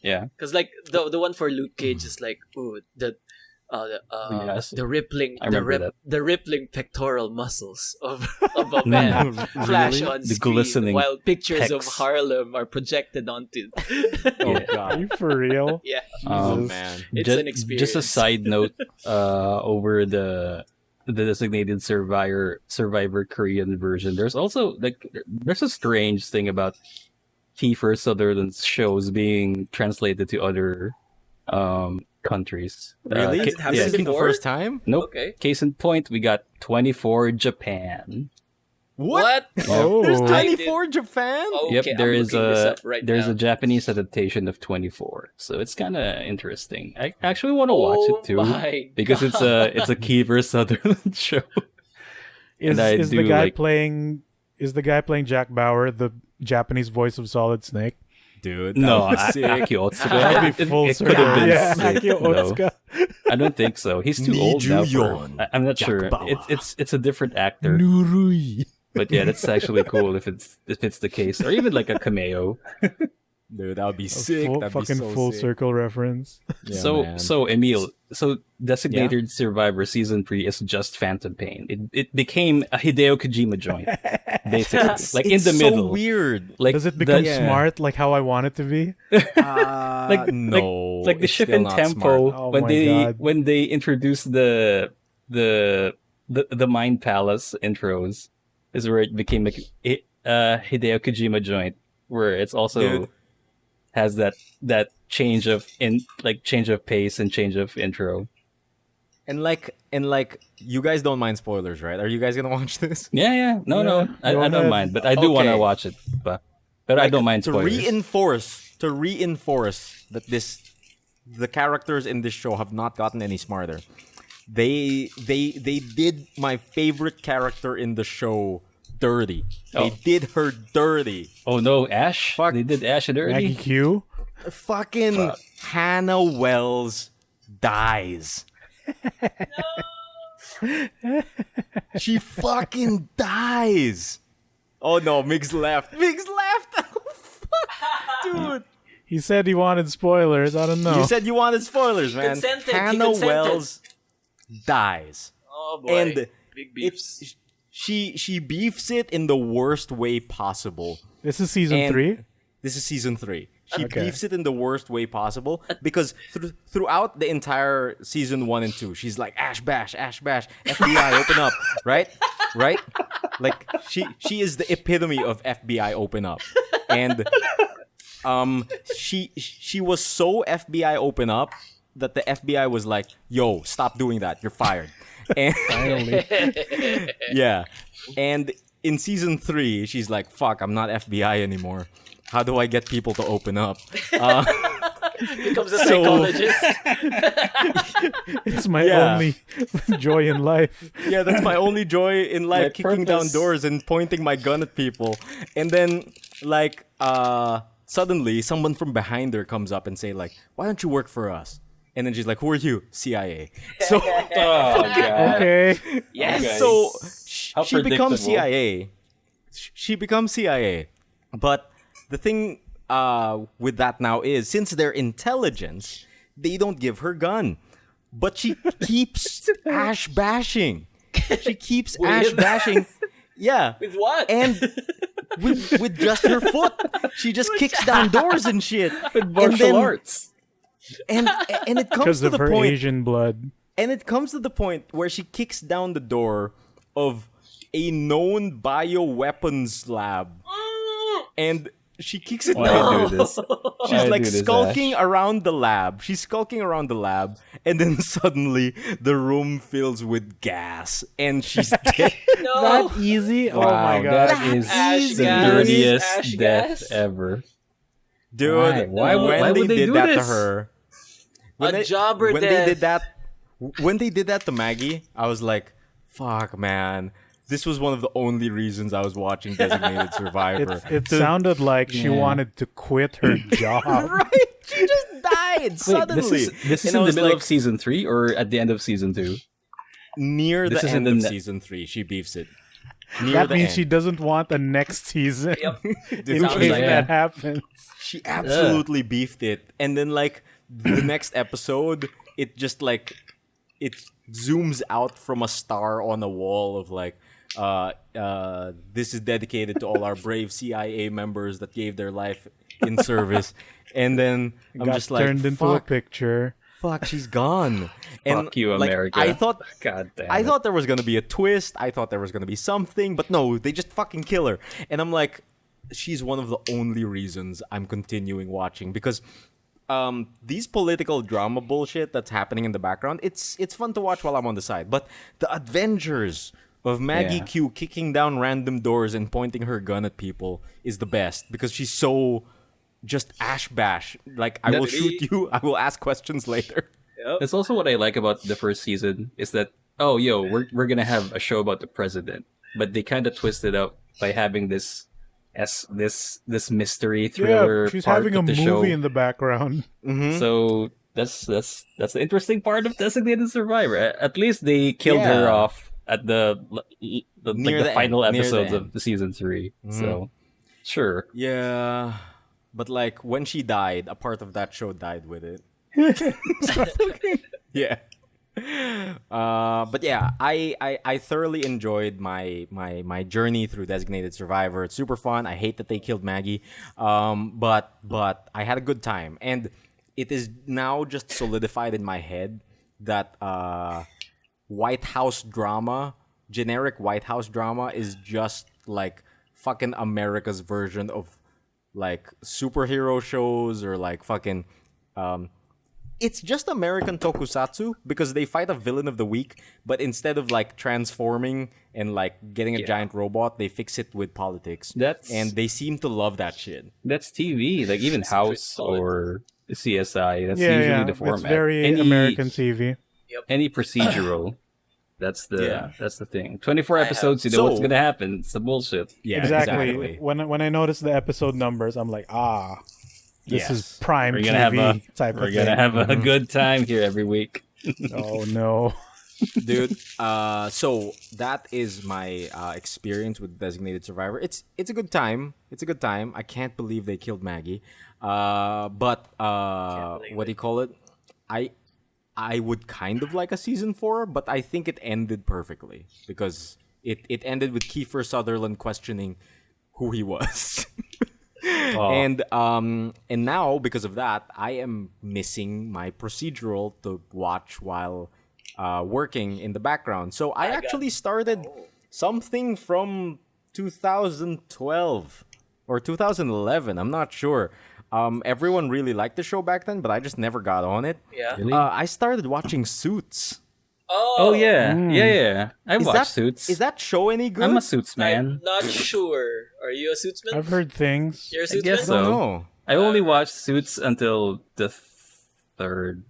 Yeah. because like the one for Luke Cage is like Yes. the rippling I remember that. the rippling pectoral muscles of a man flash on The screen glistening while pictures of pecs. Harlem are projected onto. Oh Yeah. Are god. you for real? Yeah, Oh Jesus. man. it's just, an experience. Just a side note, over the Designated Survivor Korean version. There's also there's a strange thing about Kiefer Sutherland's shows being translated to other countries. Really? Has it happened This isn't the before? first time? Nope. Okay. Case in point, we got 24 Japan. What? Oh, There's I 24 Japan? Okay, Yep, I'm there is looking this a up right there's now. a Japanese adaptation of 24, so it's kind of interesting. I actually want to watch Oh it too my because it's a Kiefer Sutherland show. Is And I is the do, guy like- playing? Is the guy playing Jack Bauer the Japanese voice of Solid Snake? Dude, No, that was sick. Akio Otsuka. That'd be full it could circle. have been Yeah, sick, Akio though. Otsuka. I don't think so. He's too old now. Nijuyon, I'm not Jack sure. Bauer. It's a different actor, Nurui. but yeah, that's actually cool if it's the case, or even like a cameo. Dude, that would be A sick. full, That'd be fucking so full sick. circle reference. Yeah, so man. so Emile, so Designated Survivor season 3 is just Phantom Pain. It became a Hideo Kojima joint, basically, like in It's the so middle. weird. Like Does it become yeah. smart like how I want it to be? No, like the it's shift still in not tempo smart. Oh when my they God. when they introduced the Mind Palace intros is where it became like Hideo Kojima joint, where it's also Dude. has that change of change of pace and change of intro. And you guys don't mind spoilers, right? Are you guys gonna watch this? Yeah. No, Yeah, I go don't ahead. mind, but I do want to Okay. watch it. But I don't mind to spoilers. reinforce that the characters in this show have not gotten any smarter. They did my favorite character in the show dirty. They Oh. did her dirty. Oh no, Ash! Fuck. They did Ash Maggie dirty. Q. Fucking Hannah Wells dies. She fucking dies. Oh no, Migs left. Migs left. Dude, He said he wanted spoilers. I don't know. you said you wanted spoilers, man. consented, he Hannah consented. Wells dies. Oh boy. And big beefs. it's she beefs it in the worst way possible. This is season And 3. This is season 3. She Okay. beefs it in the worst way possible because throughout the entire season 1 and 2, she's like Ash bash, FBI open up, right? Like she is the epitome of FBI open up, and she was so FBI open up that the FBI was like, "Yo, stop doing that. You're fired." And Finally. yeah. And in season 3, she's like, "Fuck, I'm not FBI anymore. How do I get people to open up?" Becomes a psychologist. It's my Yeah. only joy in life. Yeah, that's my only joy in life, My kicking down purpose. doors and pointing my gun at people. And then, like, suddenly someone from behind her comes up and say, like, "Why don't you work for us?" And then she's like, "Who are you?" "CIA." So, Oh, God. Okay. Yes. Okay. so How she becomes predictable. CIA. She becomes CIA. But the thing with that now is, since they're intelligence, they don't give her gun. But she keeps ash bashing. She keeps ash bashing. Yeah. With what? And with just her foot. She just kicks down doors and shit. With martial arts. And it comes Because to of the her point. Asian blood. And it comes to the point where she kicks down the door of a known bioweapons lab. And she kicks it Why down. do this? She's Why like do this, skulking Ash? around the lab. She's skulking around the lab. And then suddenly the room fills with gas. And she's dead. No. That easy? Oh my Wow, god. that is Ash the gas. dirtiest Ash death gas. ever. Dude, Why would- when why would they did do that to this? her. A jobber when death. they did that when they did that to Maggie, I was like, fuck, man. This was one of the only reasons I was watching Designated Survivor. It sounded like she Yeah. wanted to quit her job. Right? She just died Wait, suddenly. this is And I in the was middle like, of season 3 or at the end of season 2? near this the is in end the of ne- season 3. She beefs it. Near That the means end. she doesn't want the next season. Yep. In Sounds case like that it. happens. She absolutely beefed it. And then, like, the next episode, it just, like, it zooms out from a star on a wall of, like, this is dedicated to all our brave CIA members that gave their life in service. And then I'm Got just like, turned into a fuck, picture. she's gone. And, Fuck you, like, America. I thought God damn I it. thought there was gonna be a twist. I thought there was gonna be something, but no, they just fucking kill her. And I'm like, she's one of the only reasons I'm continuing watching, because these political drama bullshit that's happening in the background, it's fun to watch while I'm on the side. But the adventures of Maggie Yeah. Q kicking down random doors and pointing her gun at people is the best, because she's so just ash bash. Like, I No, will shoot you. I will ask questions later. That's also what I like about the first season is that, oh, yo, we're gonna have a show about the president, but they kind of twist it up by having this mystery thriller Yeah, she's part having a of the movie show. in the background. So that's the interesting part of Designated Survivor. At least they killed her Yeah. off at the Near the final end, near the episodes end. of the season 3. So sure. Yeah, but like when she died, a part of that show died with it. Yeah. But yeah, I thoroughly enjoyed my journey through Designated Survivor. It's super fun. I hate that they killed Maggie, but I had a good time, and it is now just solidified in my head that White House drama, generic White House drama, is just like fucking America's version of like superhero shows or like fucking it's just American tokusatsu, because they fight a villain of the week, but instead of like transforming and like getting a giant robot, they fix it with politics. And they seem to love that shit. That's TV. Like even House solid. or CSI. That's Yeah, usually yeah. the format. It's very American TV. Any procedural. That's the thing. 24 I have- episodes, you know So- what's gonna happen. It's the bullshit. Yeah, Exactly. When I noticed the episode numbers, I'm like, this is prime We're TV gonna have a type of we're thing. gonna have a good time here every week. Oh no. Dude. So that is my experience with Designated Survivor. It's a good time. It's a good time. I can't believe they killed Maggie. But what do you call it? I would kind of like a season 4, but I think it ended perfectly, because it ended with Kiefer Sutherland questioning who he was. And now, because of that, I am missing my procedural to watch while working in the background. So I actually started something from 2012 or 2011. I'm not sure. Everyone really liked the show back then, but I just never got on it. Yeah. Really? I started watching Suits. Oh yeah, yeah. I Is watched that Suits. Is that show any good? I'm a Suits man. I'm not sure. Are you a suitsman? I've heard things. You're a I suitsman? guess I don't so. know. I only watched Suits until the third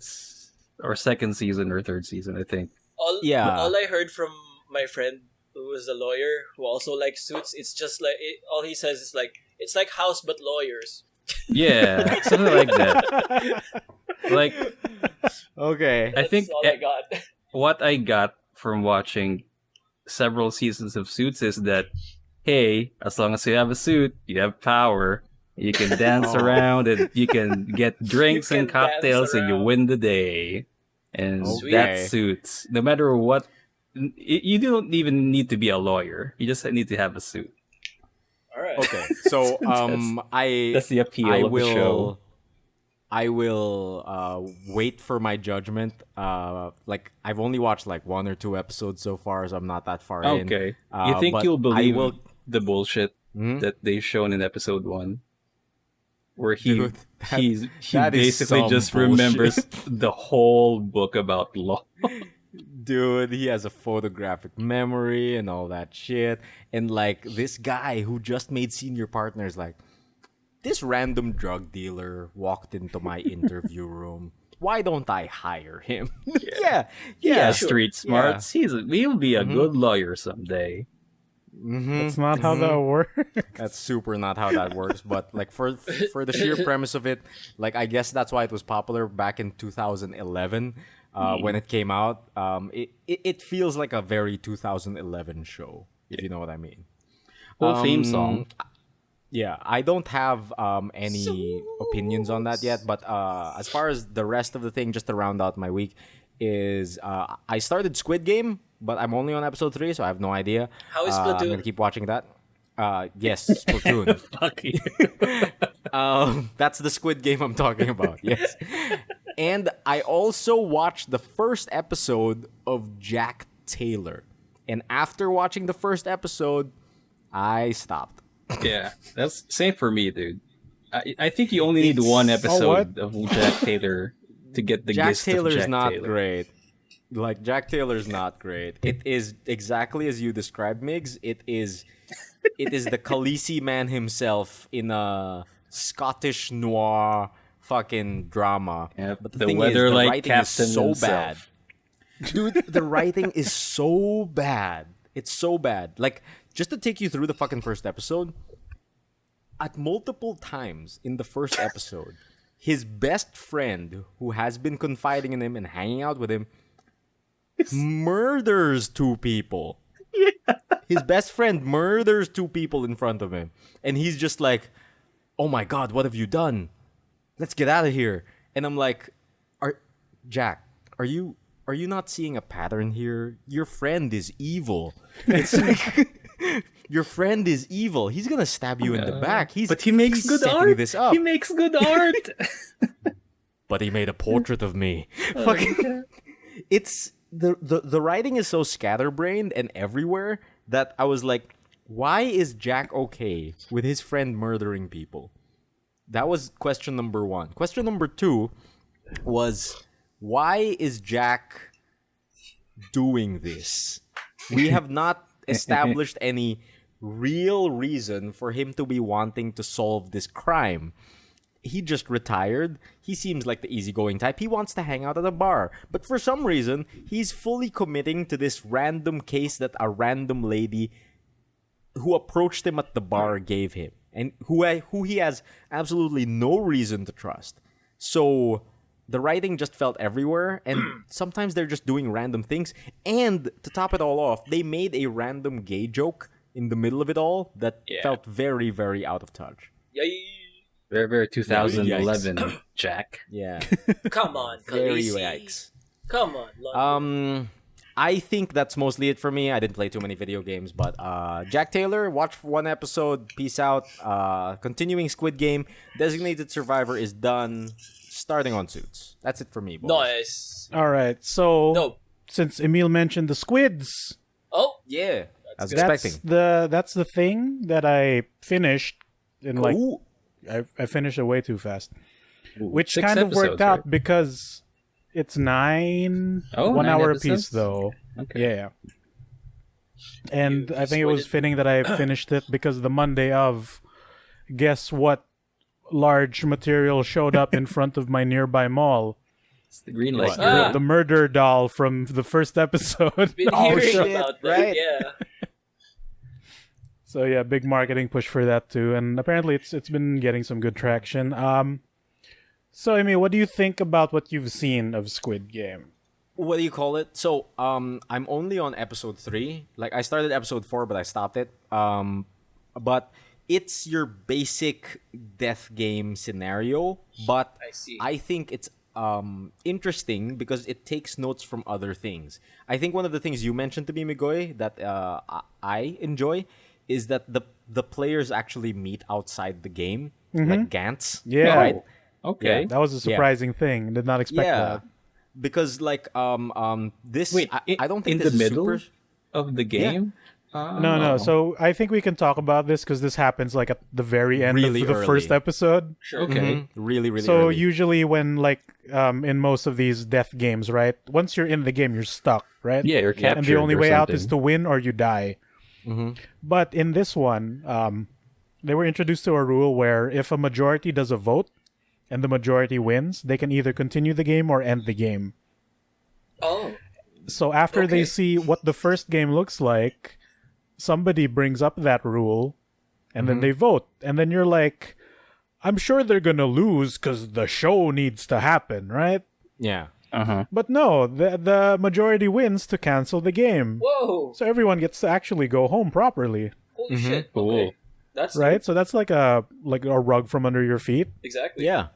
or second season or third season, I think. All I heard from my friend who was a lawyer who also likes Suits, it's just like all he says is like it's like House but lawyers. Yeah, something like that. Like, Okay. I think That's all I got. what I got from watching several seasons of Suits is that, hey, as long as you have a suit, you have power. You can dance around and you can get drinks You and can dance cocktails and you around. win the day. And Sweet. that Suits. No matter what, you don't even need to be a lawyer. You just need to have a suit. All right. Okay. So That's the appeal I of the show. I will wait for my judgment. Like I've only watched like 1 or 2 episodes so far, so I'm not that far in. Okay. You think but you'll believe I will... the bullshit Hmm? that they've shown in episode 1? Where Dude, he that is basically some just bullshit. remembers the whole book about law. Dude, he has a photographic memory and all that shit. And like this guy who just made senior partners, like this random drug dealer walked into my interview room. Why don't I hire him? Yeah, He has sure. street smarts. He'll be a good lawyer someday. That's not how that works. That's super not how that works. But like for the sheer premise of it, like I guess that's why it was popular back in 2011 when it came out. It feels like a very 2011 show, if you know what I mean. Whole theme song. Yeah, I don't have any opinions on that yet. But as far as the rest of the thing, just to round out my week, is I started Squid Game, but I'm only on episode 3, so I have no idea. How is I'm Splatoon? gonna keep watching that. Yes, Splatoon. Fuck you. That's the Squid Game I'm talking about. Yes, and I also watched the first episode of Jack Taylor, and after watching the first episode, I stopped. Yeah, that's same for me, dude. I think you only need It's- one what? episode of Jack Taylor to get the Jack gist Taylor's of Jack not Taylor. great. Like Jack Taylor's not great. It is exactly as you described, Migs. It is the Khaleesi man himself in a Scottish noir fucking drama. Yeah, But the thing weather is, the like writing captain is so himself. bad. Dude, the writing is so bad. It's so bad. Like, just to take you through the fucking first episode, at multiple times in the first episode, his best friend, who has been confiding in him and hanging out with him, murders 2 people. His best friend murders 2 people in front of him. And he's just like, oh my god, what have you done? Let's get out of here. And I'm like, Jack, are you not seeing a pattern here? Your friend is evil. It's like your friend is evil. He's gonna stab you in the back. But he makes he's good setting art. this up. He makes good art. But he made a portrait of me. Fucking, it's the writing is so scatterbrained and everywhere that I was like, why is Jack okay with his friend murdering people? That was question number 1. Question number 2 was, why is Jack doing this? We have not established any real reason for him to be wanting to solve this crime. He just retired. He seems like the easygoing type. He wants to hang out at a bar. But for some reason, he's fully committing to this random case that a random lady who approached him at the bar gave him. And who he has absolutely no reason to trust. So the writing just felt everywhere. And sometimes they're just doing random things. And to top it all off, they made a random gay joke in the middle of it all that felt very, very out of touch. Yay. Very, very 2011, Jack. Yeah. Come on, Very Khaleesi. yikes. Come on, London. I think that's mostly it for me. I didn't play too many video games, but Jack Taylor, watch 1 episode. Peace out. Continuing Squid Game. Designated Survivor is done. Starting on Suits. That's it for me, boys. Nice. All right. So No. since Emile mentioned the squids, Oh, Yeah. I was good. expecting. that's the thing that I finished in like Ooh. I finished it way too fast. Ooh, Which 6 kind of worked episodes, out right? because it's 9 Oh, 1 9 hour episodes? apiece though. Okay. Yeah. And You I think it was spoiled it. fitting that I finished it because the Monday of, guess what large material showed up in front of my nearby mall? It's the green What? light. Ah. The murder doll from the first episode. Been Oh, hearing shit, about that. right? Yeah. So yeah, big marketing push for that too, and apparently it's been getting some good traction. So I mean, what do you think about what you've seen of Squid Game? What do you call it? So, I'm only on episode 3. Like, I started episode 4, but I stopped it. But it's your basic death game scenario, but I see. I think it's interesting because it takes notes from other things. I think one of the things you mentioned to me, Migoy, that I enjoy is that the players actually meet outside the game, like Gantz. Yeah. Right? Okay. Yeah. That was a surprising thing. Did not expect that. Because like this Wait, I don't think in this the is middle super of the game? No. So I think we can talk about this because this happens like at the very end Really of the early. first episode. Sure. Okay. really So early. usually when like in most of these death games, right? Once you're in the game, you're stuck, right? Yeah, you're captured. And the only or way out something. is to win or you die. But in this one, they were introduced to a rule where if a majority does a vote and the majority wins, they can either continue the game or end the game. Oh. So after Okay. they see what the first game looks like, somebody brings up that rule and then they vote. And then you're like, I'm sure they're going to lose because the show needs to happen, right? Yeah. But no, the majority wins to cancel the game. Whoa. So everyone gets to actually go home properly, Holy shit. Cool. Okay. That's right? So that's like a rug from under your feet. Exactly. Yeah.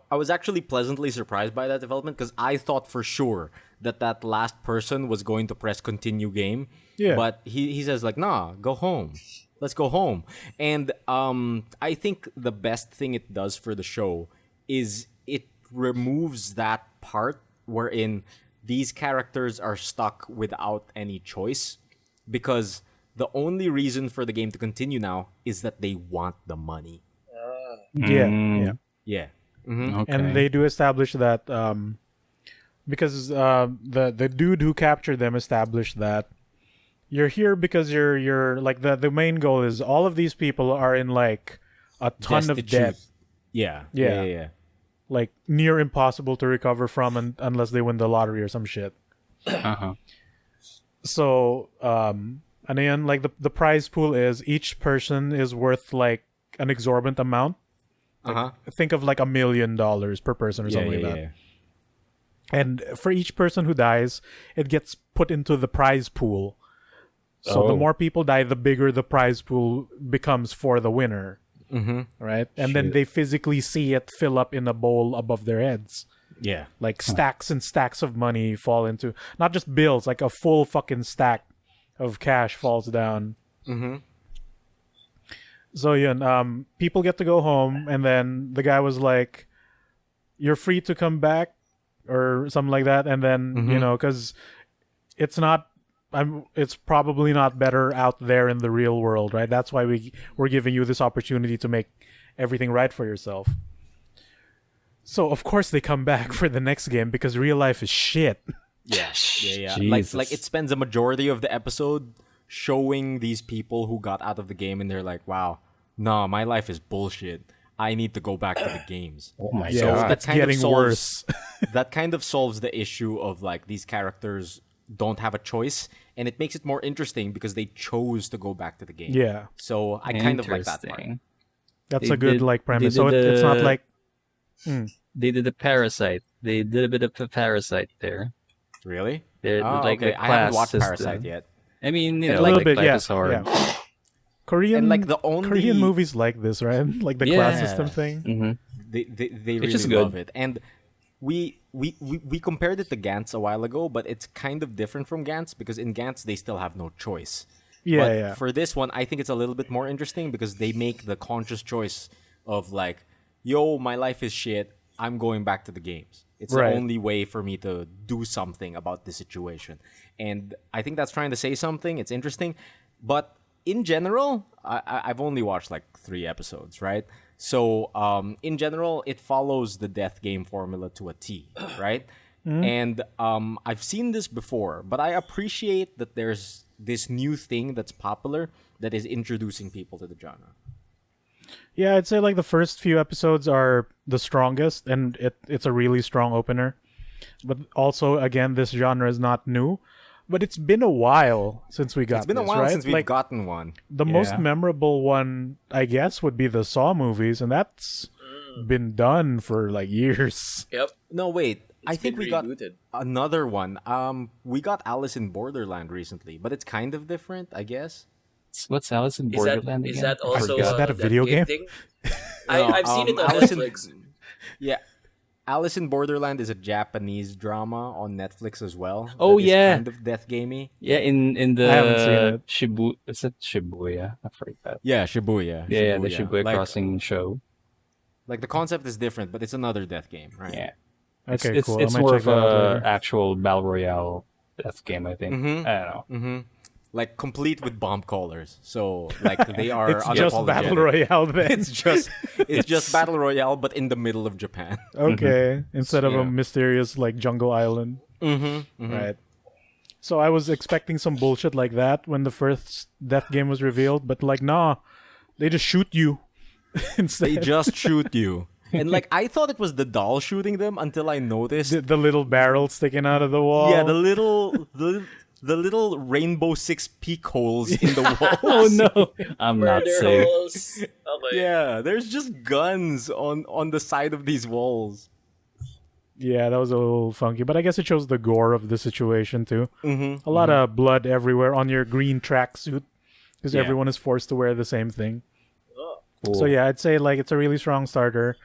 I was actually pleasantly surprised by that development because I thought for sure that last person was going to press continue game. Yeah. But he says like, nah, go home. Let's go home. And I think the best thing it does for the show is it removes that part wherein these characters are stuck without any choice because the only reason for the game to continue now is that they want the money. Yeah. Yeah. Okay. And they do establish that because the dude who captured them established that you're here because you're like the main goal is all of these people are in like a ton of Destitute. debt, Yeah. Yeah. like near impossible to recover from unless they win the lottery or some shit. So and then like the prize pool is each person is worth like an exorbitant amount. Think of like $1 million per person or something like that. And for each person who dies, it gets put into the prize pool. So the more people die, the bigger the prize pool becomes for the winner. Right? And then they physically see it fill up in a bowl above their heads. Yeah. Like stacks and stacks of money fall into, not just bills, like a full fucking stack of cash falls down. So yeah, people get to go home, and then the guy was like, "You're free to come back," or something like that. And then because it's not, it's probably not better out there in the real world, right? That's why we're giving you this opportunity to make everything right for yourself. So of course they come back for the next game because real life is shit. Yeah. Jesus. Like it spends a majority of the episode showing these people who got out of the game and they're like, wow, nah, my life is bullshit. I need to go back to the games. Oh my Yeah, god. it's getting worse. That kind of solves the issue of like these characters don't have a choice, and it makes it more interesting because they chose to go back to the game. Yeah, So I kind of like that part. Interesting. that's They a good did- like premise. they So did it's not the- like They did a parasite. They did a bit of a parasite there. Really? They're Oh, like okay. the I haven't class watched system. Parasite yet. I mean, you a know, little like bit, life yeah. is hard. Yeah. Korean, And like the only Korean movies like this, right? Like the class Yeah. system thing. Mm-hmm. They really just good. love it. And we compared it to Gantz a while ago, but it's kind of different from Gantz because in Gantz they still have no choice. Yeah, But yeah. for this one, I think it's a little bit more interesting because they make the conscious choice of like, yo, my life is shit. I'm going back to the games. It's Right. the only way for me to do something about the situation. And I think that's trying to say something. It's interesting. But in general, I've only watched like 3 episodes, right? So, in general, it follows the death game formula to a T, right? And I've seen this before, but I appreciate that there's this new thing that's popular that is introducing people to the genre. Yeah, I'd say like the first few episodes are the strongest, and it's a really strong opener. But also, again, this genre is not new. But it's been a while since we got It's been a this, while right? since we've Like, gotten one. the most memorable one, I guess, would be the Saw movies, and that's been done for like years. Yep. No, wait. I think been we got rebooted. another one. We got Alice in Borderland recently, but it's kind of different, I guess. What's Alice in Is that Borderland is again? that also Is that a Death video game? thing? No, I've seen it on Alice in- Netflix. Yeah. Alice in Borderland is a Japanese drama on Netflix as well. Oh, that is yeah. kind of death gamey. Yeah, in I haven't seen the it. Is it Shibuya? I forgot. Yeah, Shibuya. Yeah, the Shibuya like, Crossing show. Like the concept is different, but it's another death game, right? Yeah. Okay, It's cool. it's I might more check of that out a later. actual battle royale death game, I think. Mhm. I don't know. Mm-hmm. Like complete with bomb callers. So like they are It's just unapologetic. Battle Royale then. It's just battle royale, but in the middle of Japan. Okay, instead of Yeah. a mysterious like jungle island. Mm-hmm. Right. So I was expecting some bullshit like that when the first death game was revealed, but like, nah, they just shoot you instead. They just shoot you. And like I thought it was the doll shooting them until I noticed. the little barrel sticking out of the wall. Yeah, the little rainbow 6 peak holes in the wall. Oh no, I'm not Murder safe. holes. Okay. Yeah, there's just guns on the side of these walls. Yeah, that was a little funky, but I guess it shows the gore of the situation too. Mm-hmm. A lot of blood everywhere on your green tracksuit because Yeah. everyone is forced to wear the same thing. Cool. So yeah, I'd say like it's a really strong starter.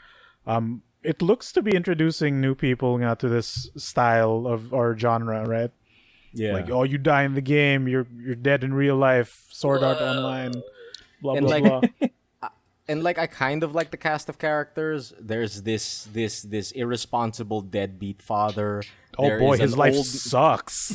It looks to be introducing new people now to this style of or genre, right? Yeah. Like, oh, you die in the game, you're dead in real life. Sword Art Whoa. Online, blah And blah like- blah. And like I kind of like the cast of characters. There's this irresponsible deadbeat father. Oh There boy, is his an life old- sucks.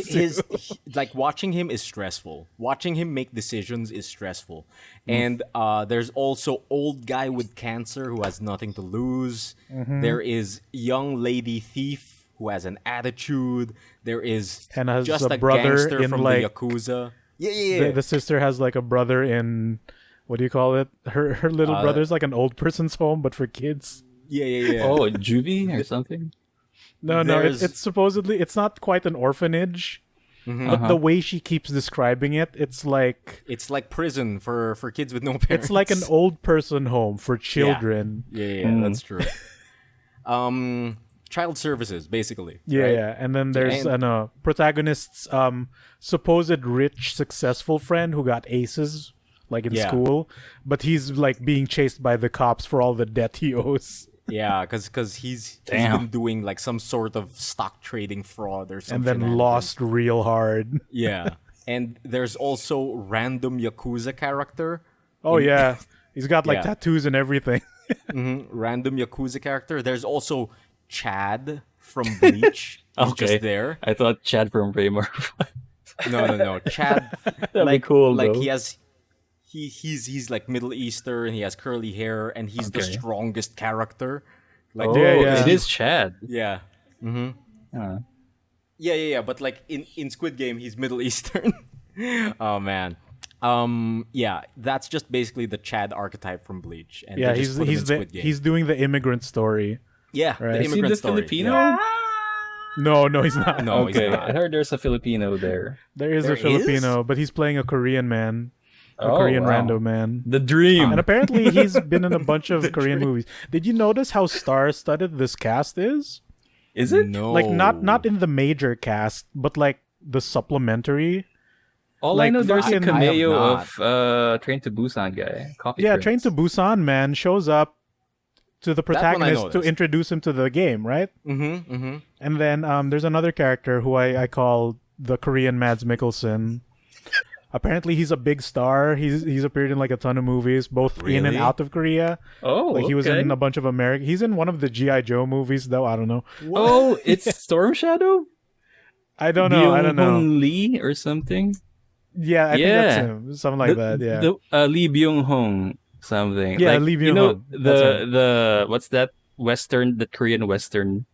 like watching him is stressful. Watching him make decisions is stressful. And there's also old guy with cancer who has nothing to lose. There is young lady thief who has an attitude. There is And has just a a brother gangster in, from like- the Yakuza. Yeah. The sister has like a brother in what do you call it? Her little brother's like an old person's home, but for kids. Yeah. Oh, juvie or something? No, There's- it's supposedly it's not quite an orphanage, but the way she keeps describing it, it's like It's like prison for kids with no parents. it's like an old person home for children. Yeah, that's true. Child services, basically. Yeah, right? yeah. And then there's And- an protagonist's supposed rich, successful friend who got aces like in Yeah. school, but he's like being chased by the cops for all the debt he owes. Yeah, because he's Damn. been doing like some sort of stock trading fraud or And something. then lost real hard. Yeah, and there's also random Yakuza character. Oh yeah. He's got like Yeah. tattoos and everything. Random Yakuza character. There's also Chad from Bleach. He's Okay. just there. I thought Chad from Raymore. No. Chad, That'd like be cool. like though. he's like Middle Eastern. He has curly hair, and he's the Okay. strongest character. Like Oh, Yeah. it is Chad. yeah. Yeah. But like in Squid Game, he's Middle Eastern. Oh man. Yeah, that's just basically the Chad archetype from Bleach. And Yeah, they just put him in Squid Game. he's doing the immigrant story. yeah, right. the Is Is he immigrant the story. Filipino? Yeah. No, he's not. No, Okay, he's not. I heard there's a Filipino there. There is There a Filipino, but he's playing a Korean man. A Oh, Korean wow. rando man. The dream. And apparently he's been in a bunch of Korean movies. Did you notice how star-studded this cast is? Is it? No. Like not in the major cast, but like the supplementary. All I like, know, there's a fucking- cameo I of Train to Busan guy. Coffee Yeah, Prince. Train to Busan man shows up to the one I protagonist to noticed. introduce him to the game, right? Mm-hmm. And then there's another character who I call the Korean Mads Mikkelsen. Apparently he's a big star. He's appeared in like a ton of movies, both in and Really? out of Korea. Oh, Like he was okay. in a bunch of American. He's in one of the G.I. Joe movies, though. I don't know. Oh, it's Storm Shadow? I don't know. Byung-hun Lee or something? Yeah, I think that's him. Something like that. Yeah. Lee Byung Hong something. Yeah, like, Lee you Byung know Hong. That's him. the what's that Western, the Korean Western,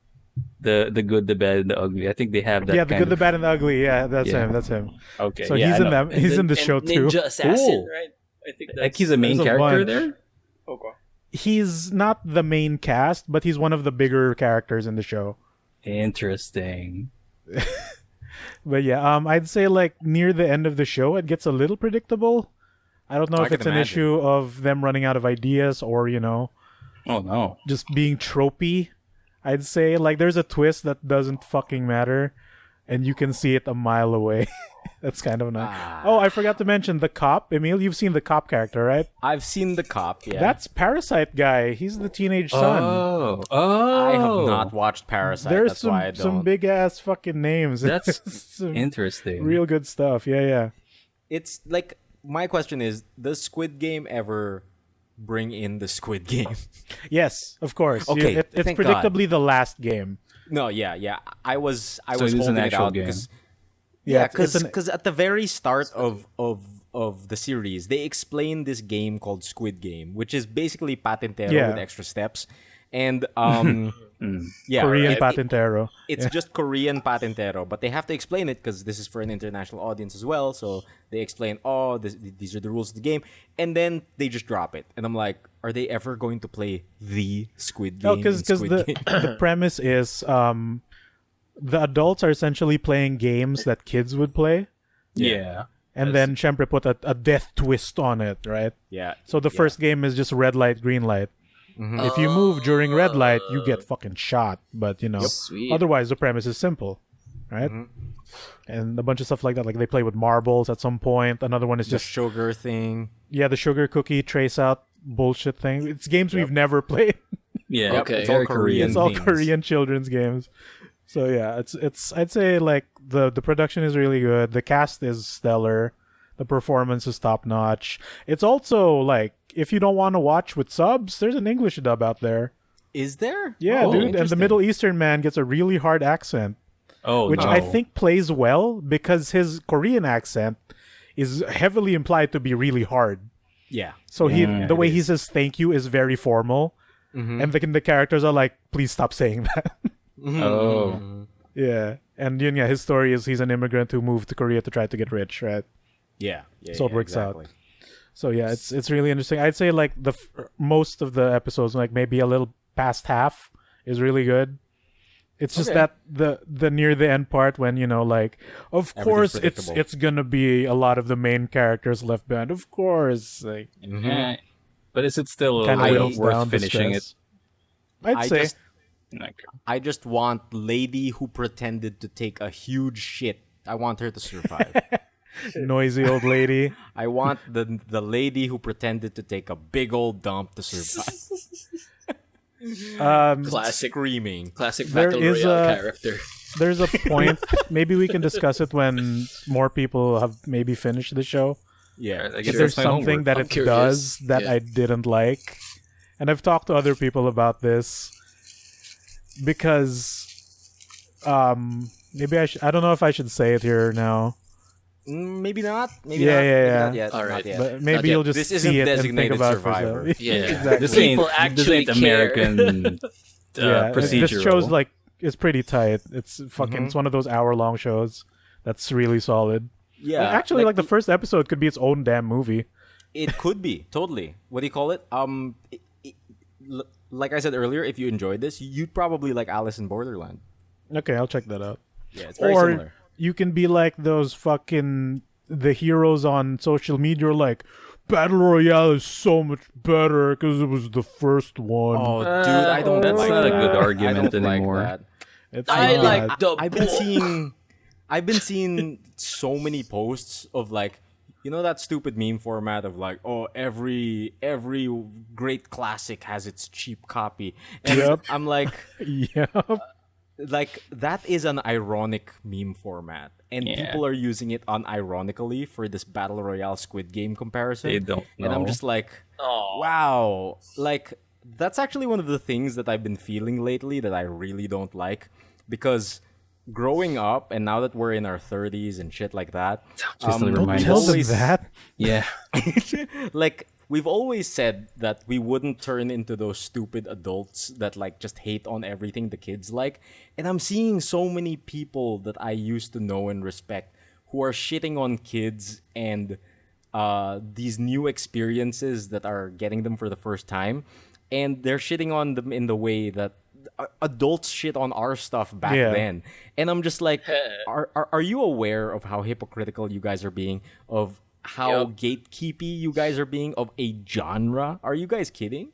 the good, the bad, and the ugly. I think they have that. Yeah, the kind good, the of, bad, and the ugly. Yeah, that's Yeah. him. That's him. Okay, So yeah, he's I in know. them. He's in the And show too. Ninja Assassin, Cool. right? I think Like he's a main There's a character bunch. there. Okay. He's not the main cast, but he's one of the bigger characters in the show. Interesting. But yeah, I'd say like near the end of the show, it gets a little predictable. I don't know I if can it's an imagine. issue of them running out of ideas or Oh no. just being tropey. I'd say like there's a twist that doesn't fucking matter, and you can see it a mile away. That's kind of nice. Oh, I forgot to mention the cop. Emile, you've seen the cop character, right? I've seen the cop. Yeah, That's Parasite guy. He's the teenage son. Oh. I have not watched Parasite. There's That's why I don't. some big ass fucking names. That's Some interesting. real good stuff. Yeah. It's like my question is: does Squid Game ever bring in the Squid Game? Yes, of course. Okay, It's thank predictably the last game. No, yeah. I was So it is an holding it actual out game. because Yeah, it's an- because at the very start of the series, they explain this game called Squid Game, which is basically Patintero Yeah. with extra steps, and yeah, Korean it- Patintero. It's just Korean Patintero, but they have to explain it because this is for an international audience as well. So they explain, these are the rules of the game, and then they just drop it. And I'm like, are they ever going to play the Squid Game? No, because the premise is the adults are essentially playing games that kids would play, Yeah. and then Shempre put a death twist on it, right? yeah. So the first game is just red light, green light. If you move during red light, you get fucking shot. But Sweet. otherwise the premise is simple, right? And a bunch of stuff like that. Like they play with marbles at some point. Another one is the just sugar thing. the sugar cookie trace out bullshit thing. It's games we've never played. Yeah. Okay. It's all Very Korean. It's all themes. Korean children's games. So yeah, it's I'd say like the production is really good. The cast is stellar. The performance is top notch. It's also like if you don't want to watch with subs, there's an English dub out there. Is there? Yeah, Oh, dude, and the interesting. Middle Eastern man gets a really hard accent, Oh which no. I think plays well because his Korean accent is heavily implied to be really hard. Yeah. So Yeah, the way it he is. says thank you is very formal, and the characters are like, please stop saying that. Oh. Yeah, and his story is he's an immigrant who moved to Korea to try to get rich, right? Yeah. So it works out. exactly. So yeah, it's really interesting. I'd say like most of the episodes, like maybe a little past half, is really good. It's just Okay. that the near the end part when like of Everything's course predictable. it's gonna be a lot of the main characters left behind. Of course, like Yeah. But is it still kind of whittles worth down the finishing it? stress. I'd I say just Like, I just want lady who pretended to take a huge shit. I want her to survive. noisy old lady. I want the lady who pretended to take a big old dump to survive. Classic Screaming. There battle is royale a- character. There's a point. Maybe we can discuss it when more people have maybe finished the show. Yeah. I If guess there's that's my something homework. that I'm it curious. does that Yeah. I didn't like, and I've talked to other people about this because maybe I don't know if I should say it here now, Maybe not. Maybe Yeah, not. yeah, Maybe yeah. not yet. All Not right. yet. but Not maybe yet. you'll just This see isn't it and think Designated about Survivor. it for yourself. Yeah. Exactly. This ain't People actually American Yeah, procedural. this show's like it's pretty tight. It's fucking. It's one of those hour-long shows that's really solid. Yeah. Actually, like the first episode could be its own damn movie. It could be totally. What do you call it? Like I said earlier, if you enjoyed this, you'd probably like Alice in Borderland. Okay, I'll check that out. Yeah, it's very Or similar. you can be like those fucking the heroes on social media, like Battle Royale is so much better because it was the first one. Oh, dude, I don't that's like not a that. good argument I don't anymore. Like that. It's I not. like the I've been seeing so many posts of like, you know, that stupid meme format of like, oh, every great classic has its cheap copy. And Yep. I'm like, Yep. like that is an ironic meme format, and Yeah. people are using it unironically for this battle royale Squid Game comparison. They don't And I'm know. just like, Oh. wow, like that's actually one of the things that I've been feeling lately that I really don't like, because growing up, and now that we're in our 30s and shit like that, Just to Don't remind tell us. them that. Yeah. like we've always said that we wouldn't turn into those stupid adults that like just hate on everything the kids like. And I'm seeing so many people that I used to know and respect who are shitting on kids and these new experiences that are getting them for the first time. And they're shitting on them in the way that adults shit on our stuff back then. And I'm just like, are you aware of how hypocritical you guys are being, of how gatekeepy you guys are being of a genre? Are you guys kidding?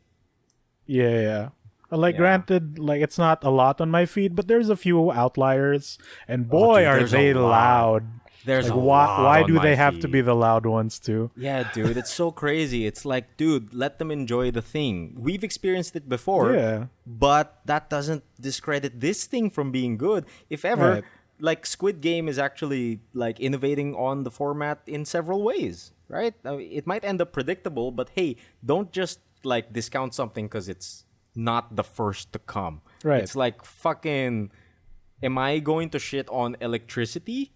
Yeah. Like, granted, like, it's not a lot on my feed, but there's a few outliers, and boy, dude, are there's they a lot. loud. There's Like, a lot why on do my they have to feed. be the loud ones too? Yeah, dude, it's so crazy. It's like, dude, let them enjoy the thing. We've experienced it before, Yeah. but that doesn't discredit this thing from being good. If ever, Right. like Squid Game is actually like innovating on the format in several ways, right? It might end up predictable, but hey, don't just like discount something because it's not the first to come. Right. It's like fucking, am I going to shit on electricity?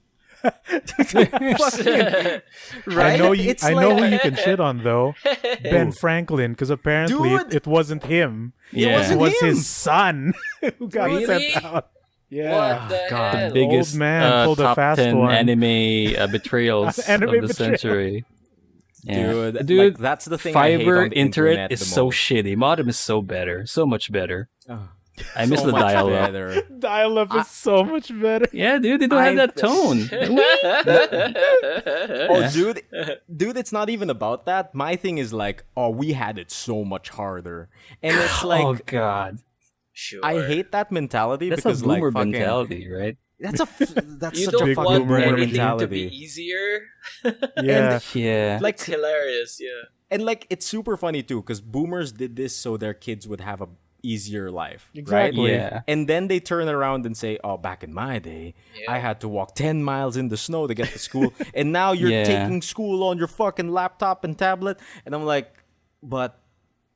Fucking, right? I know It's I know like- who you can shit on though. Ben Franklin, because apparently Dude! it wasn't him. Yeah. wasn't It was him. his son who got Really? sent out. Yeah. What the God. hell? Biggest man pulled a top fast 10 one. anime betrayals Anime of the betrayal. century. Yeah. Dude, like, that's the thing I hate Fiber on the internet is the so most. shitty. Modem is so better. So much better. Oh, I miss so the much dial-up. better. Dial-up is so much better. Yeah, dude, they don't have that tone. Oh, dude, it's not even about that. My thing is like, oh, we had it so much harder, and it's Oh like, god. Sure. I hate that mentality That's because a boomer like fucking, mentality, right? that's that's You such a don't big fucking want boomer boomer everything to mentality. be easier. Yeah. Yeah. Like, It's hilarious, yeah. and like, it's super funny too because boomers did this so their kids would have a easier life, Exactly. right? Yeah. And then they turn around and say, "Oh, back in my day, I had to walk 10 miles in the snow to get to school, and now you're Yeah. taking school on your fucking laptop and tablet." And I'm like, "But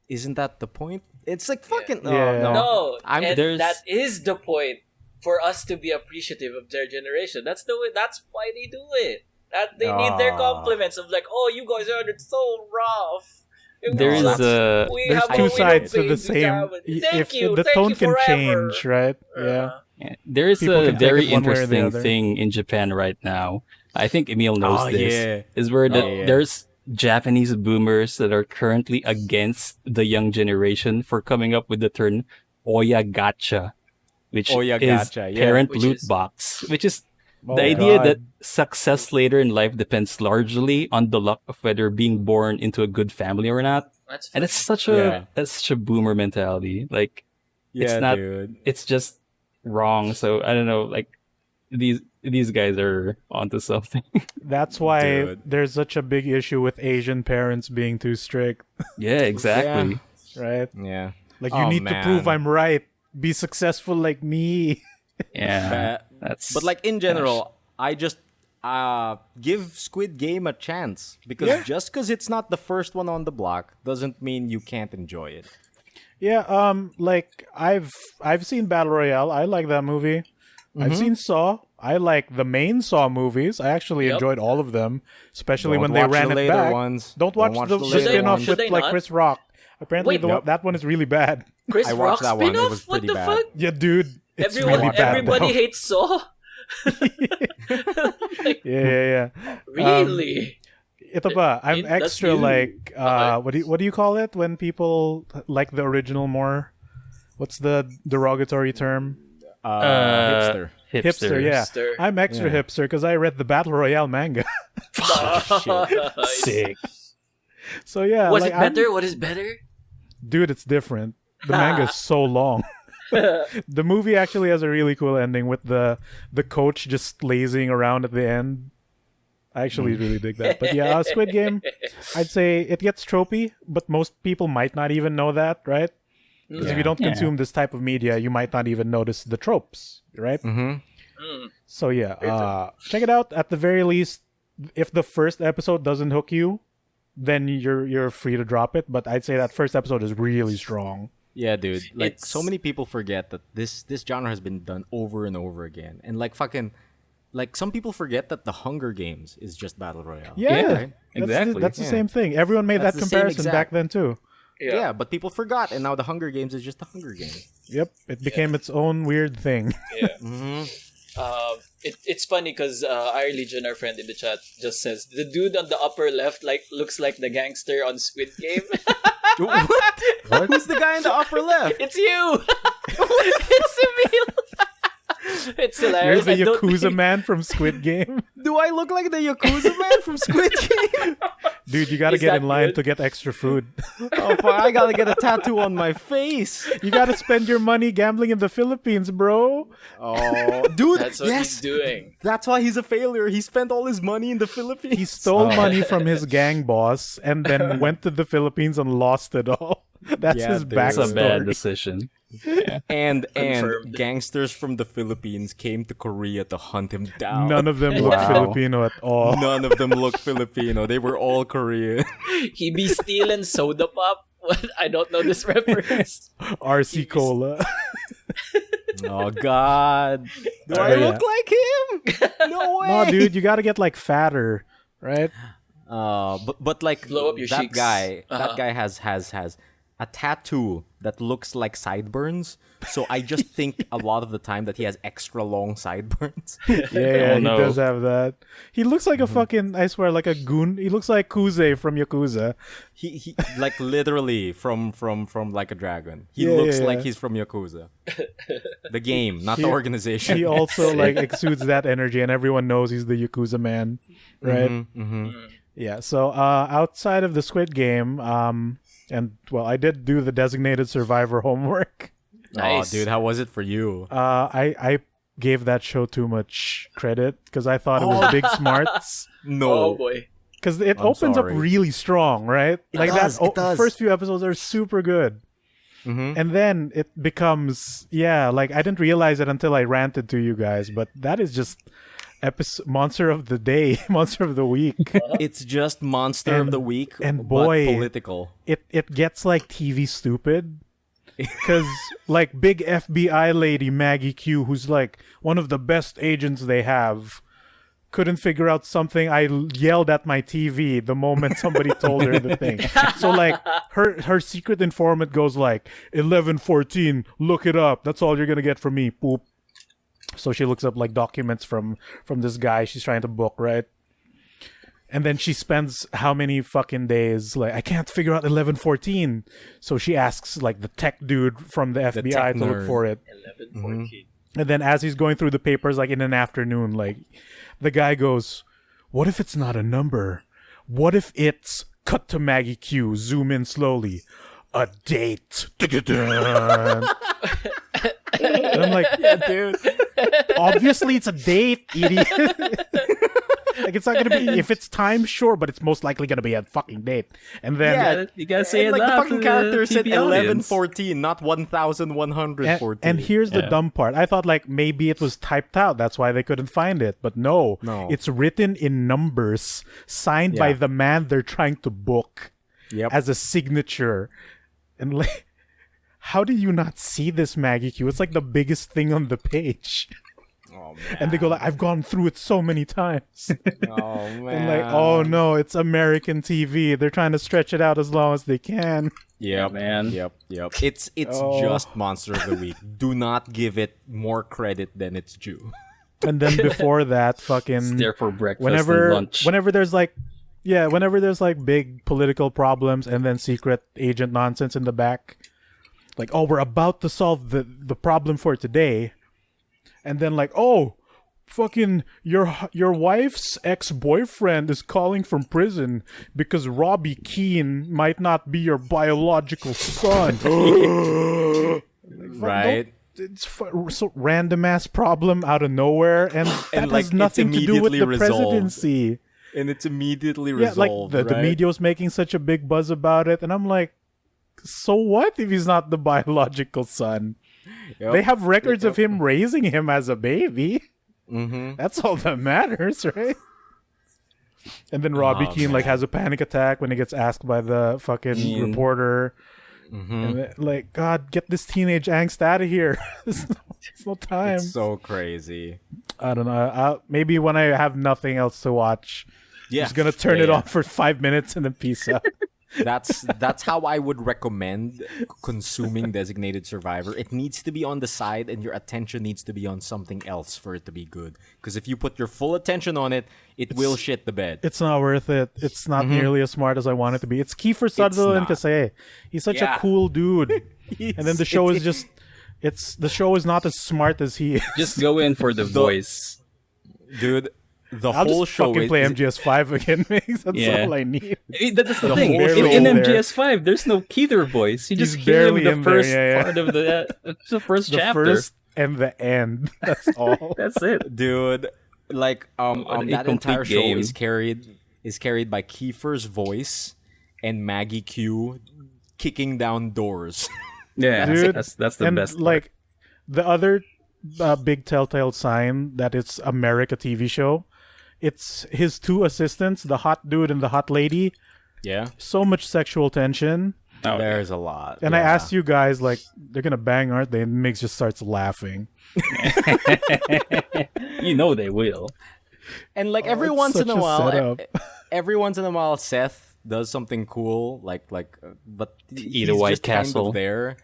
isn't that the point?" It's like fucking Yeah. no. No, I'm- and there's- that is the point for us to be appreciative of their generation. That's the way. That's why they do it. That they need their compliments of like, oh, you guys are so rough. There is that's- We There's have two a sides to baby the same. tablet. Thank you. The Thank tone you can forever. change, right? Yeah. Yeah. There is People a can take very it one way or the interesting other. thing in Japan right now. I think Emile knows Oh, this. yeah. Is where Yeah. there's Japanese boomers that are currently against the young generation for coming up with the term Oya Gacha, which Oya is gacha, yeah. parent Which loot is- box, which is Oh, the idea God. that success later in life depends largely on the luck of whether being born into a good family or not. That's And it's such Yeah. that's such a boomer mentality. Like Yeah, it's not dude. it's just wrong. So I don't know, like these guys are onto something. That's why Dude. there's such a big issue with Asian parents being too strict, Yeah, exactly. right? Yeah. Like, you Oh, need to prove man. I'm right. Be successful like me. Yeah. But- That's But like in general, I just give Squid Game a chance because just because it's not the first one on the block doesn't mean you can't enjoy it. Yeah, like I've seen Battle Royale. I like that movie. I've seen Saw. I like the main Saw movies. I actually Yep. enjoyed all of them, especially Don't when they watch ran the it later back. ones. Don't watch Don't watch the, the later spin-off ones. with Should they like not? Chris Rock. Apparently, Wait, Yep. that one is really bad. Chris I Rock watched that one. It spin-off? was What pretty the bad. fuck? Yeah, dude, it's Everyone, really bad. everybody though. hates Saw. Like, Yeah. really? Ito ba? I'm That's extra you. like Okay. what do you call it when people like the original more? What's the derogatory term? Hipster. Hipster, yeah. Hipster. I'm extra Yeah. hipster because I read the Battle Royale manga. sick. So yeah, Was like, it better? What is better? Dude, it's different. The manga is so long. The movie actually has a really cool ending with the coach just lazing around at the end. I actually really dig that. But yeah, Squid Game, I'd say it gets tropey, but most people might not even know that, right? Because if you don't Yeah. consume this type of media, you might not even notice the tropes, right? So yeah, check it out. At the very least, if the first episode doesn't hook you, then you're free to drop it. But I'd say that first episode is really strong. Yeah, dude. Like It's- so many people forget that this genre has been done over and over again, and like fucking, like some people forget that the Hunger Games is just battle royale. Yeah, right? exactly. That's the Yeah. same thing. Everyone made That's that the same comparison back exact- then too. Yeah. But people forgot, and now the Hunger Games is just the Hunger Games. Yep, it became its own weird thing. Yeah. It's funny because our Legion, our friend in the chat, just says the dude on the upper left looks like the gangster on Squid Game. What? Who's the guy in the upper left? It's you. It's Emile. It's You're hilarious. the I don't Yakuza think- man from Squid Game. Do I look like the Yakuza man from Squid Game? Dude, you gotta Is get that in line good? to get extra food. Oh, fuck, I gotta get a tattoo on my face. You gotta spend your money gambling in the Philippines, bro. Oh, dude, That's what he's doing. That's why he's a failure. He spent all his money in the Philippines. He stole money from his gang boss and then went to the Philippines and lost it all. That's Yeah, his dude. That's a bad backstory. decision. and Confirmed. gangsters from the Philippines came to Korea to hunt him down. None of them look Wow. Filipino at all. None of them look Filipino. They were all Korean. He be stealing soda pop. What? I don't know this reference. RC Cola. Oh God! Do I Yeah. look like him? No way! No, dude, you gotta get like fatter, right? But like Blow up your that cheeks. guy, Uh-huh. that guy has a tattoo that looks like sideburns. So I just think a lot of the time that he has extra long sideburns. Yeah, Oh, no. he does have that. He looks like a fucking, I swear, like a goon. He looks like Kuze from Yakuza. he like literally from Like a Dragon. He Yeah, looks yeah, like yeah. he's from Yakuza. The game, not the He- organization. He also like exudes that energy, and everyone knows he's the Yakuza man, right? Yeah. So outside of the Squid Game, and well, I did do the designated survivor homework. Nice. Oh, dude, how was it for you? I gave that show too much credit because I thought it was big smarts. No. Oh boy. Because it I'm opens sorry. up really strong, right? It does. First few episodes are super good. And then it becomes, like I didn't realize it until I ranted to you guys, but that is just monster of the day, monster of the week. It's just monster of the week, and boy, but political. It gets like TV stupid. Because like big FBI lady Maggie Q, who's like one of the best agents they have, couldn't figure out something. I yelled at my TV the moment somebody told her the thing. So like her secret informant goes like 1114, look it up. That's all you're gonna get from me. Poop. So she looks up like documents from this guy she's trying to book, right? And then she spends how many fucking days like I can't figure out 1114. So she asks like the tech dude from the FBI tech to look nerd. for it. 11-14. And then as he's going through the papers, like in an afternoon, like the guy goes, "What if it's not a number? What if it's cut to Maggie Q, zoom in slowly, a date?" And I'm like, Yeah, dude. obviously it's a date, idiot. Like it's not gonna be if it's time, sure, but it's most likely gonna be a fucking date. And then Yeah, You gotta say and it like the loud fucking to character said TV audience. 1114, not 1114. And here's the Yeah. dumb part. I thought like maybe it was typed out. That's why they couldn't find it. But no. No. It's written in numbers, signed by Yeah. the man they're trying to book Yep. as a signature. And like, how do you not see this, Maggie Q? It's like the biggest thing on the page. Oh man. And they go like, I've gone through it so many times. Oh man. And like, oh no, it's American TV. They're trying to stretch it out as long as they can. Yep, man. Yep. It's Oh. just monster of the week. Do not give it more credit than it's due. And then before that, It's fucking there for breakfast whenever and lunch. whenever there's like big political problems and then secret agent nonsense in the back, like, oh, we're about to solve the problem for today, and then like, oh, fucking your wife's ex-boyfriend is calling from prison because Robbie Keane might not be your biological son. Right? It's so random ass problem out of nowhere, and that like, has it's nothing to do with immediately the resolved. presidency. And it's immediately Yeah, resolved. like the right? media was making such a big buzz about it, and I'm like, so what if he's not the biological son? Yep. They have records of him raising him as a baby. Mm-hmm. That's all that matters, right? And then Robbie Oh, Keane like man. has a panic attack when he gets asked by the fucking reporter. And like, God, get this teenage angst out of here. There's no time. It's so crazy. I don't know. Maybe when I have nothing else to watch, Yeah. I'm just gonna turn it on for 5 minutes and then peace out. That's how I would recommend consuming Designated Survivor. It needs to be on the side, and your attention needs to be on something else for it to be good. Because if you put your full attention on it, it will shit the bed. It's not worth it. It's not nearly as smart as I want it to be. It's Kiefer Sutherland kasi. He's such a cool dude. And then the show is just... the show is not as smart as he is. Just go in for the voice. Dude, the I'll whole just show fucking play MGS5 again, Migs. That's Yeah. all I need. That's the thing. whole In show there. MGS5, there's no Keither voice. You just He's hear him barely the in there, first yeah. part of the first The chapter. first and the end. That's all. That's it. dude, like What a that entire complete game. show is carried by Kiefer's voice and Maggie Q kicking down doors. Yeah, Dude, that's the and best. part. like the other big telltale sign that it's America TV show, it's his two assistants, the hot dude and the hot lady. Yeah, So much sexual tension. Oh, there's a lot. And I asked you guys, like, they're gonna bang, aren't they? And Migs just starts laughing. you know they will. And like every it's once in such a a while, setup. every once in a while, Seth does something cool, but he's Eat a White just kind Castle. of there.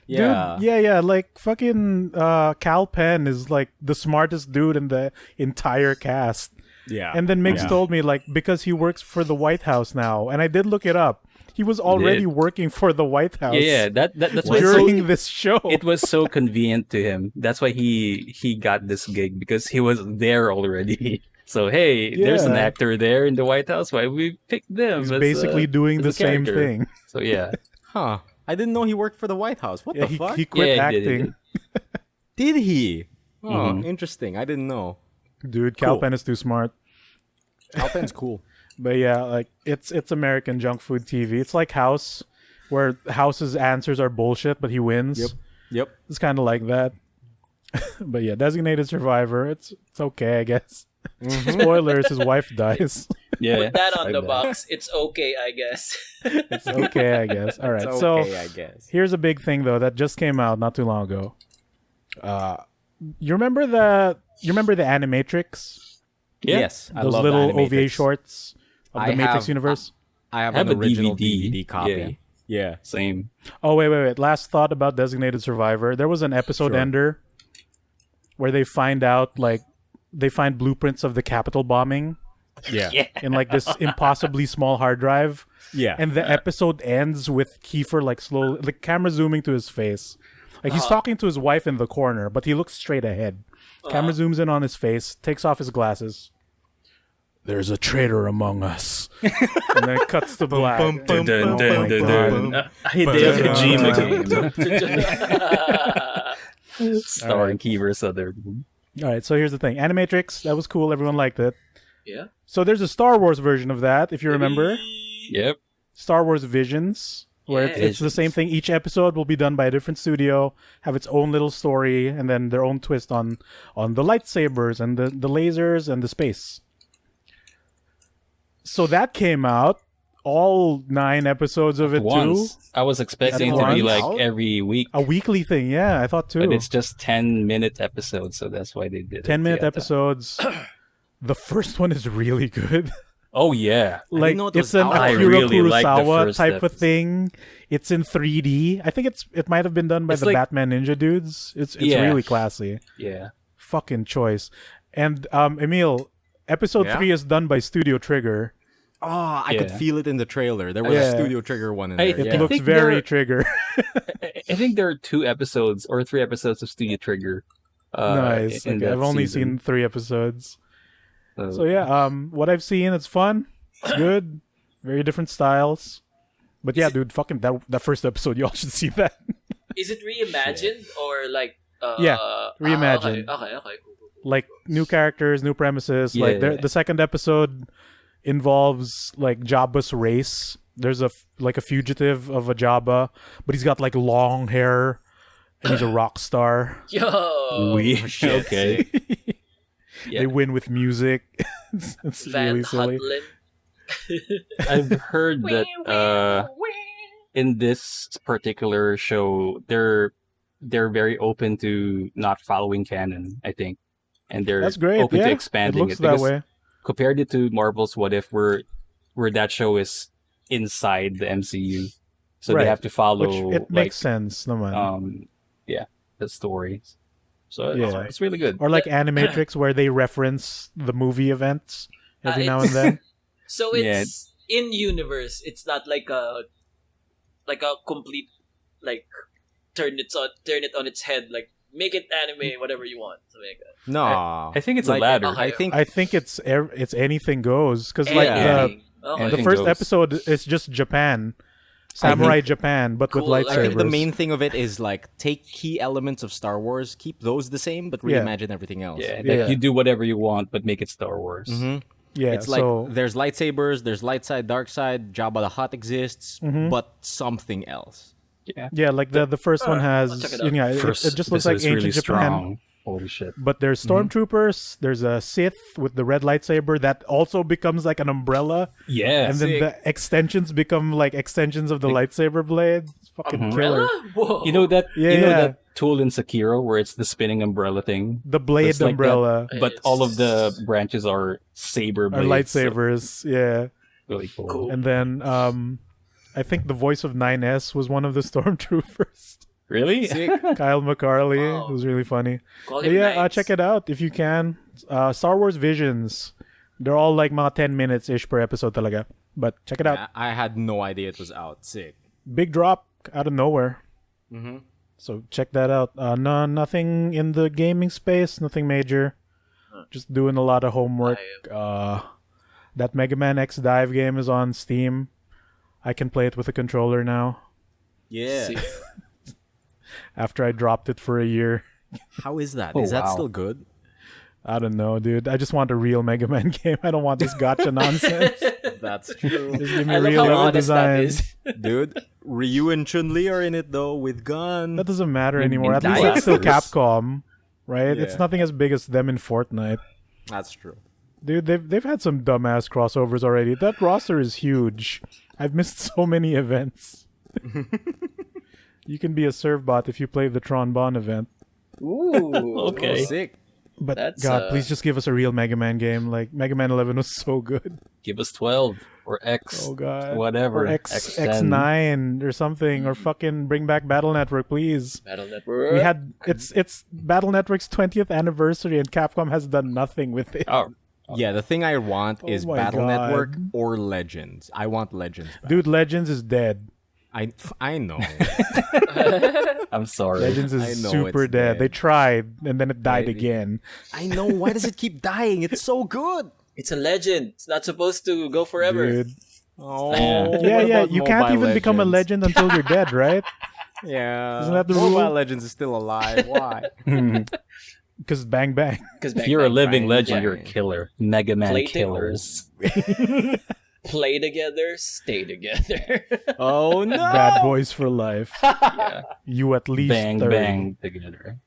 Yeah, Dude, yeah. Like, fucking Cal Penn is, like, the smartest dude in the entire cast. yeah. And then Migs Yeah. told me, like, because he works for the White House now. And I did look it up. He was already working for the White House Yeah, that's why it's during so, this show. it was so convenient to him. That's why he got this gig because he was there already. So hey, there's an Yeah. actor there in the White House. Why we picked them? He's as, basically doing as the a same character. thing. So yeah, Huh? I didn't know he worked for the White House. What Yeah, the fuck? he quit Yeah, he did, he acting. Did he? Oh, Mhm. interesting. I didn't know. Dude, Cal Cool. Penn is too smart. Alpen's cool. But yeah, like it's American junk food TV. It's like House, where House's answers are bullshit, but he wins. Yep. It's kind of like that. But yeah, Designated Survivor. It's okay, I guess. Spoilers: his wife dies. yeah. Put that on like the that. box. It's okay, I guess. It's okay, I guess. All right. It's So okay, I guess. here's a big thing though that just came out not too long ago. You remember the Animatrix? Yeah. Yes, I Those love little Animatrix. OVA shorts of the I Matrix have- universe. I have I have an a original DVD. DVD copy. Yeah. Same. Oh wait. Last thought about Designated Survivor. There was an episode Sure. ender where they find out they find blueprints of the Capitol bombing Yeah. in like this impossibly small hard drive. Yeah. And the episode ends with Kiefer like slowly, the camera zooming to his face. Like he's talking to his wife in the corner, but he looks straight ahead. Camera zooms in on his face, takes off his glasses. There's a traitor among us. And then it cuts to black. bum, bum, And- bum, oh my bum, God. Hideo Kojima game. Starring Kiefer Sutherland. All right, so here's the thing. Animatrix, that was cool. Everyone liked it. Yeah. So there's a Star Wars version of that, if you remember. Yep. Star Wars Visions, where it's the same thing. Each episode will be done by a different studio, have its own little story, and then their own twist on the lightsabers and the lasers and the space. So that came out, all 9 episodes of it Once. too. I was expecting At it to be once? like every week, A weekly thing, yeah, I thought too. but it's just 10-minute episodes, so that's why they did 10-minute it. episodes. The first one is really good. Oh yeah. Like know it was it's an out. I Akira really like the Kurosawa first type of episode. thing. It's in 3D. I think it might have been done by It's the like- Batman Ninja dudes. It's Yeah. really classy. Yeah. Fucking choice. And Emile, episode Yeah? 3 is done by Studio Trigger. Oh, I could Yeah. feel it in the trailer. There was Yeah. a Studio Trigger one in I- there. It yeah. looks think very they're- Trigger. I think there are 2 episodes or 3 episodes of Studio Trigger. Nice. in Okay, that I've only season. seen 3 episodes. So yeah, what I've seen, it's fun. It's good. Very different styles. But yeah, dude, fucking that first episode, y'all should see that. Is it reimagined or like? Yeah, reimagined. Okay. Cool. Like new characters, new premises. Like Yeah. the second episode involves like Jabba's race. There's a fugitive of a Jabba, but he's got like long hair and he's a rock star. Yo. Weird. Okay. Yeah. They win with music. it's Van really silly. Hudlin. I've heard that in this particular show, they're very open to not following canon, I think, and they're That's great. open Yeah, to it expanding looks it that because way. compared it to Marvel's What If, where that show is inside the MCU, so Right. they have to follow Which it makes sense, naman. yeah, the stories. So Yeah. it's really good. Or like Animatrix, where they reference the movie events every now and it's- then. So Yeah. it's in universe. It's not like a complete like turn it on its head, like make it anime, whatever you want. Something like that. No, I think it's like, a ladder. okay. I think I think it's anything goes because like Anything. the Okay. Anything first goes. episode is just Japan, Samurai Japan, but Cool. with I lightsabers. I think the main thing of it is like take key elements of Star Wars, keep those the same, but reimagine everything else. Yeah, Yeah. like you do whatever you want, but make it Star Wars. yeah, It's like so there's lightsabers, there's light side, dark side, Jabba the Hutt exists, but something else. yeah, like the first one has check it out. yeah, it just looks like is ancient really Japan. strong. Holy shit! But there's stormtroopers. There's a Sith with the red lightsaber that also becomes like an umbrella, Yeah, and then the extensions become like extensions of the lightsaber blade. It's fucking killer. Whoa. you know that Yeah, you know yeah. that tool in Sekiro where it's the spinning umbrella thing. The blade It's like that, umbrella but all of the branches are saber or blades. so lightsabers. Yeah, really cool. and then I think the voice of 9S was one of the stormtroopers. Really? Kyle McCarley. Wow. It was really funny. Call But him yeah, Knights. check it out if you can. Star Wars Visions. They're all like mga 10 minutes ish per episode talaga. But check it out. I had no idea it was out. Sick. Big drop out of nowhere. So check that out. Nothing in the gaming space, nothing major. Just doing a lot of homework. That Mega Man X Dive game is on Steam. I can play it with a controller now. Yeah. See. After I dropped it for a year. How is that? Oh, Is that wow. still good? I don't know, dude. I just want a real Mega Man game. I don't want this gotcha nonsense. That's true. Just give me I love real how level honest that designs. is. Dude, Ryu and Chun-Li are in it though with guns. That doesn't matter In- anymore. in At least it's still diapers. Capcom, right? It's Yeah. nothing as big as them in Fortnite. That's true. Dude, they've had some dumbass crossovers already. That roster is huge. I've missed so many events. You can be a serve bot if you play the Tron Bon event. Ooh. Okay. Sick. But That's, God, please just give us a real Mega Man game. Like Mega Man 11 was so good. Give us 12 or X. Oh God, Whatever. Or X10. X9 or something, or fucking bring back Battle Network, please. Battle Network. We had it's Battle Network's 20th anniversary, and Capcom has done nothing with it. Oh, Yeah, the thing I want is my Battle God. Network or Legends. I want Legends back. Dude, Legends is dead. I know. I'm sorry. Legends I is know super it's dead. dead. They tried, and then it died Right. again. I know. Why does it keep dying? It's so good. It's a legend. It's not supposed to go forever. Dude. Oh, Yeah, what yeah. about You can't Mobile even become a Legends? legend until you're dead, right? Yeah. Isn't that the Mobile rule? Legends is still alive. Why? Because bang bang. Because If you're a living bang, legend, bang. you're a killer. Mega Man Play killers. play together, stay together. Oh no. Bad boys for life. Yeah. You at least Bang 30. bang together.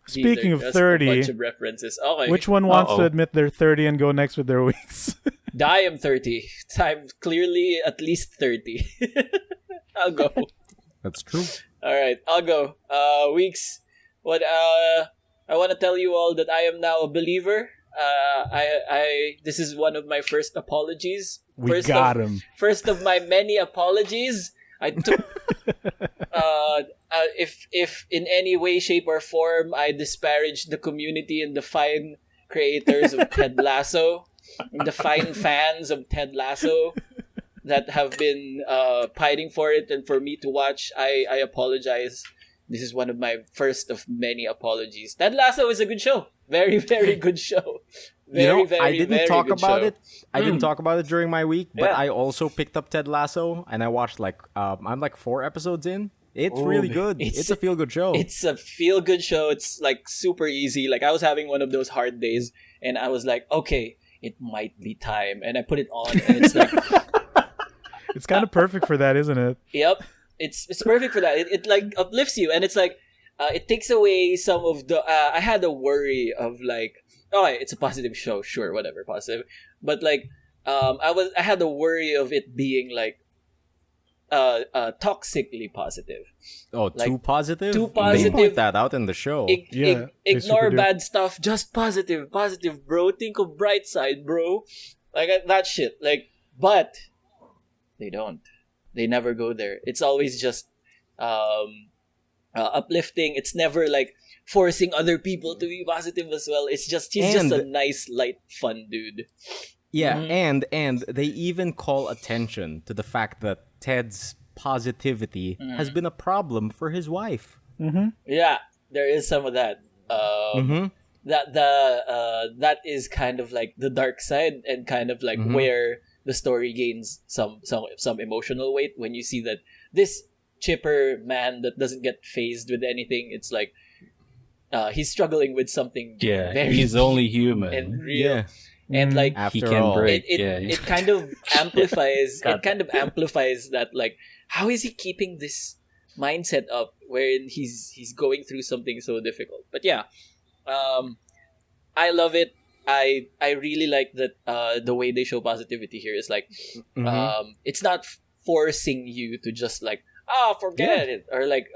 Speaking of That's 30, a bunch of references. Okay, which one wants to Uh-oh. admit they're 30 and go next with their weeks? I am 30. I'm clearly at least 30. I'll go. That's true. All right, I'll go. Weeks. What? I want to tell you all that I am now a believer. This is one of my first apologies. We got him. First of my many apologies. I took. If in any way, shape, or form I disparaged the community and the fine creators of Ted Lasso, the fine fans of Ted Lasso that have been fighting for it and for me to watch, I apologize. This is one of my first of many apologies. Ted Lasso is a good show. Very, very good show. Very, I didn't very talk good about show. it. I didn't talk about it during my week, but Yeah. I also picked up Ted Lasso and I watched I'm like 4 episodes in. It's really good. It's a feel good show. It's a feel good show. It's like super easy. Like I was having one of those hard days and I was like, okay, it might be time. And I put it on and it's like, It's kind of perfect for that, isn't it? yep, it's perfect for that. It like uplifts you and it's like, it takes away some of the, I had a worry of like, oh, it's a positive show. Sure, whatever, positive. But like, I had a worry of it being like, toxically positive. Oh, Like, too positive? too They positive. point that out in the show. Yeah, they Ignore super do. bad stuff. Just positive, bro. Think of bright side, bro. Like that shit. Like, but they don't. They never go there. It's always just uplifting. It's never like forcing other people to be positive as well. It's just he's just a And- nice, light, fun dude. Yeah, and they even call attention to the fact that Ted's positivity has been a problem for his wife. Yeah, there is some of that. That is kind of like the dark side and kind of like where the story gains some emotional weight when you see that this chipper man that doesn't get phased with anything. It's like he's struggling with something. Yeah, very he's only human. and real. Yeah. And like After he can all. break. it kind of amplifies Got it kind of amplifies that, like, how is he keeping this mindset up wherein he's going through something so difficult. But yeah, I love it. I really like that the way they show positivity here is like it's not forcing you to just like forget it, or like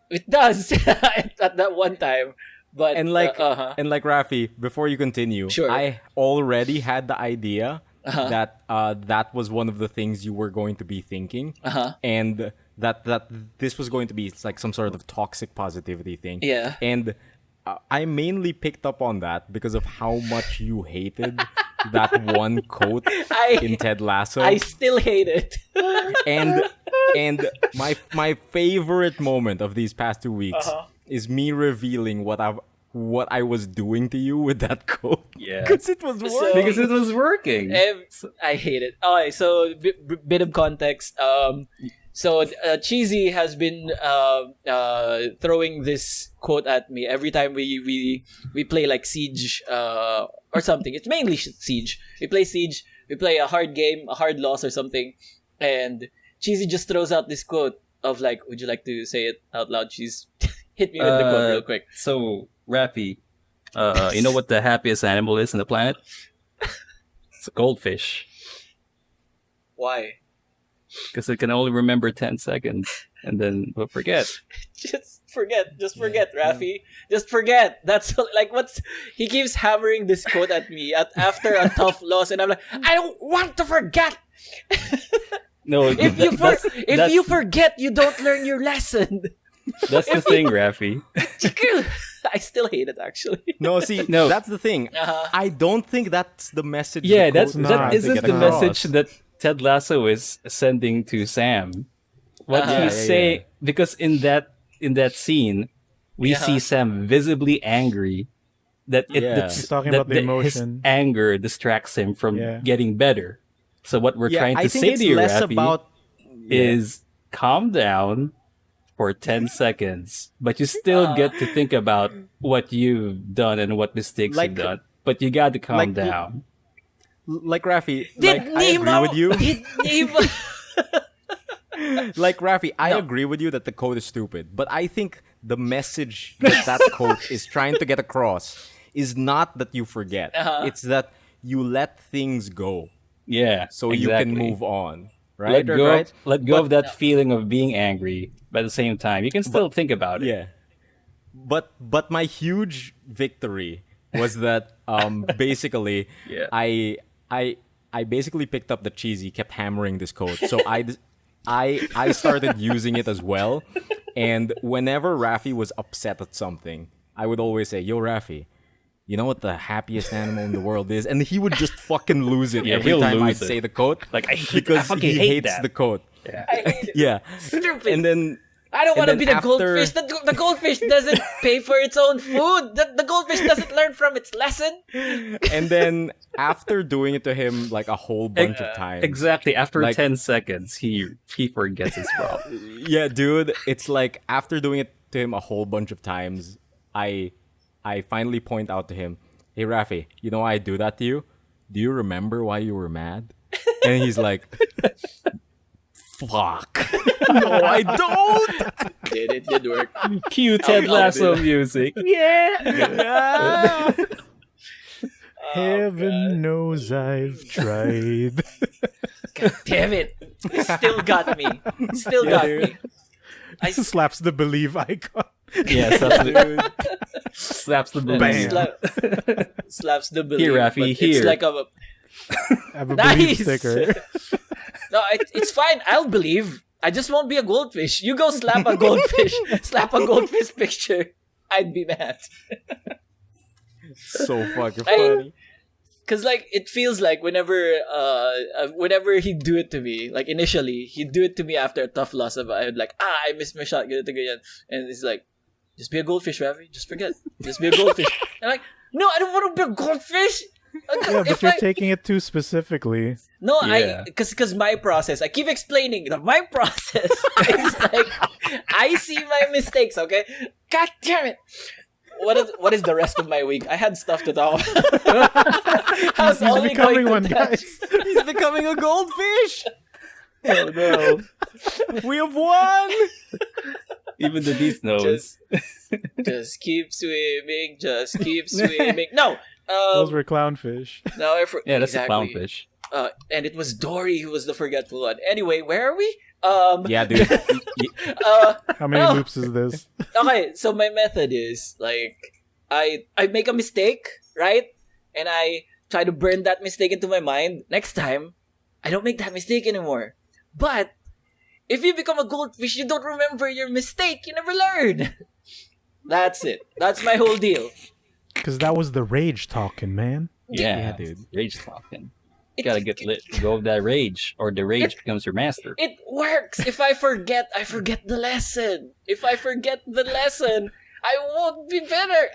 it does at that one time. But And like Raffy, before you continue, Sure. I already had the idea Uh-huh. that that was one of the things you were going to be thinking, and that this was going to be like some sort of toxic positivity thing. Yeah. And I mainly picked up on that because of how much you hated that one quote in Ted Lasso. I still hate it. and my favorite moment of these past 2 weeks is me revealing what I was doing to you with that quote. Yeah. Because it was working. Because it was working. I hate it. Alright, so bit of context. So Cheesy has been throwing this quote at me every time we play like Siege or something. It's mainly Siege. We play Siege. We play a hard game, a hard loss or something, and Cheesy just throws out this quote of like, "Would you like to say it out loud, Cheese?" Hit me with the quote real quick. So, Raffy, you know what the happiest animal is on the planet? It's a goldfish. Why? Because it can only remember 10 seconds and then will forget. Just forget, Raffy. Just forget. That's like he keeps hammering this quote at me after a tough loss, and I'm like, I don't want to forget. No, If you forget, you don't learn your lesson. that's the thing, Raffy. I still hate it, actually. No, see, No. that's the thing. I don't think that's the message. Yeah, the quote is not. trying that to isn't get the across. message that Ted Lasso is sending to Sam. What he's saying, because in that scene, we see Sam visibly angry. That He's talking about the his emotion. anger distracts him from Yeah. getting better. So what we're Yeah, trying I to think say it's to you, less Raffy, about is calm down for 10 seconds, but you still get to think about what you've done and what mistakes Like- you've done. But you got to calm like- down. like Raffy. Did Like, I agree with you. Did Nemo? Like Raffy, I agree with you that the quote is stupid, but I think the message that quote is trying to get across is not that you forget. It's that you let things go Yeah, so you exactly. can move on. Right? Let go, Right? let go of that feeling of being angry. But at the same time, you can still think about it. Yeah. But my huge victory was that basically Yeah. I basically picked up the Cheesy, kept hammering this quote. So I started using it as well. And whenever Raffy was upset at something, I would always say, "Yo, Raffy, you know what the happiest animal in the world is?" And he would just fucking lose it Yeah, every he'll time I'd lose it. say the quote. Like, I because fucking he hate hates that. the quote. I hate it. Yeah. Stupid. And then I don't want to and be then the goldfish. The goldfish doesn't pay for its own food. The goldfish doesn't learn from its lesson. and then after doing it to him like a whole bunch of times. Exactly. After Like- 10 seconds, he forgets his problem. Yeah, dude, it's like after doing it to him a whole bunch of times, I finally point out to him, "Hey Raffy, you know why I do that to you? Do you remember why you were mad?" And he's like, "Fuck." No, I don't. It did work. Cue Ted Lasso music. Yeah. Heaven knows I've tried. Damn it. Still got me. Still got me. I Slaps the believe icon. Yeah, slaps the Bam. balloon. slaps the belief. Here, Raffy, but here. It's like a I have a Nice! believe sticker. no. It's fine. I'll believe. I just won't be a goldfish. You go slap a goldfish. Slap a goldfish picture. I'd be mad. So fucking funny. Cause like it feels like whenever he'd do it to me, like initially he'd do it to me after a tough loss of I'd like I missed my shot, ganito ganyan, and it's like just be a goldfish, Raffy. Just forget. Just be a goldfish. And I'm like, no, I don't want to be a goldfish. Yeah, but you're taking it too specifically. No, Yeah. because my process. I keep explaining that my process is like I see my mistakes. Okay, God damn it. What is the rest of my week? I had stuff to talk about. He's becoming one, guys. He's becoming a goldfish. Oh no. We have won. Even the beast knows. Just keep swimming. Just keep swimming. No. Those were clownfish. No, Yeah, that's exactly. a clownfish. And it was Dory who was the forgetful one. Anyway, where are we? Yeah, dude. How many loops is this? Okay, so my method is like I make a mistake, right? And I try to burn that mistake into my mind. Next time, I don't make that mistake anymore. But if you become a goldfish, you don't remember your mistake. You never learn. That's it. That's my whole deal. Because that was the rage talking, man. Yeah, dude. Rage talking. You gotta get lit. Go of that rage, or the rage becomes your master. It works. If I forget the lesson. If I forget the lesson, I won't be better.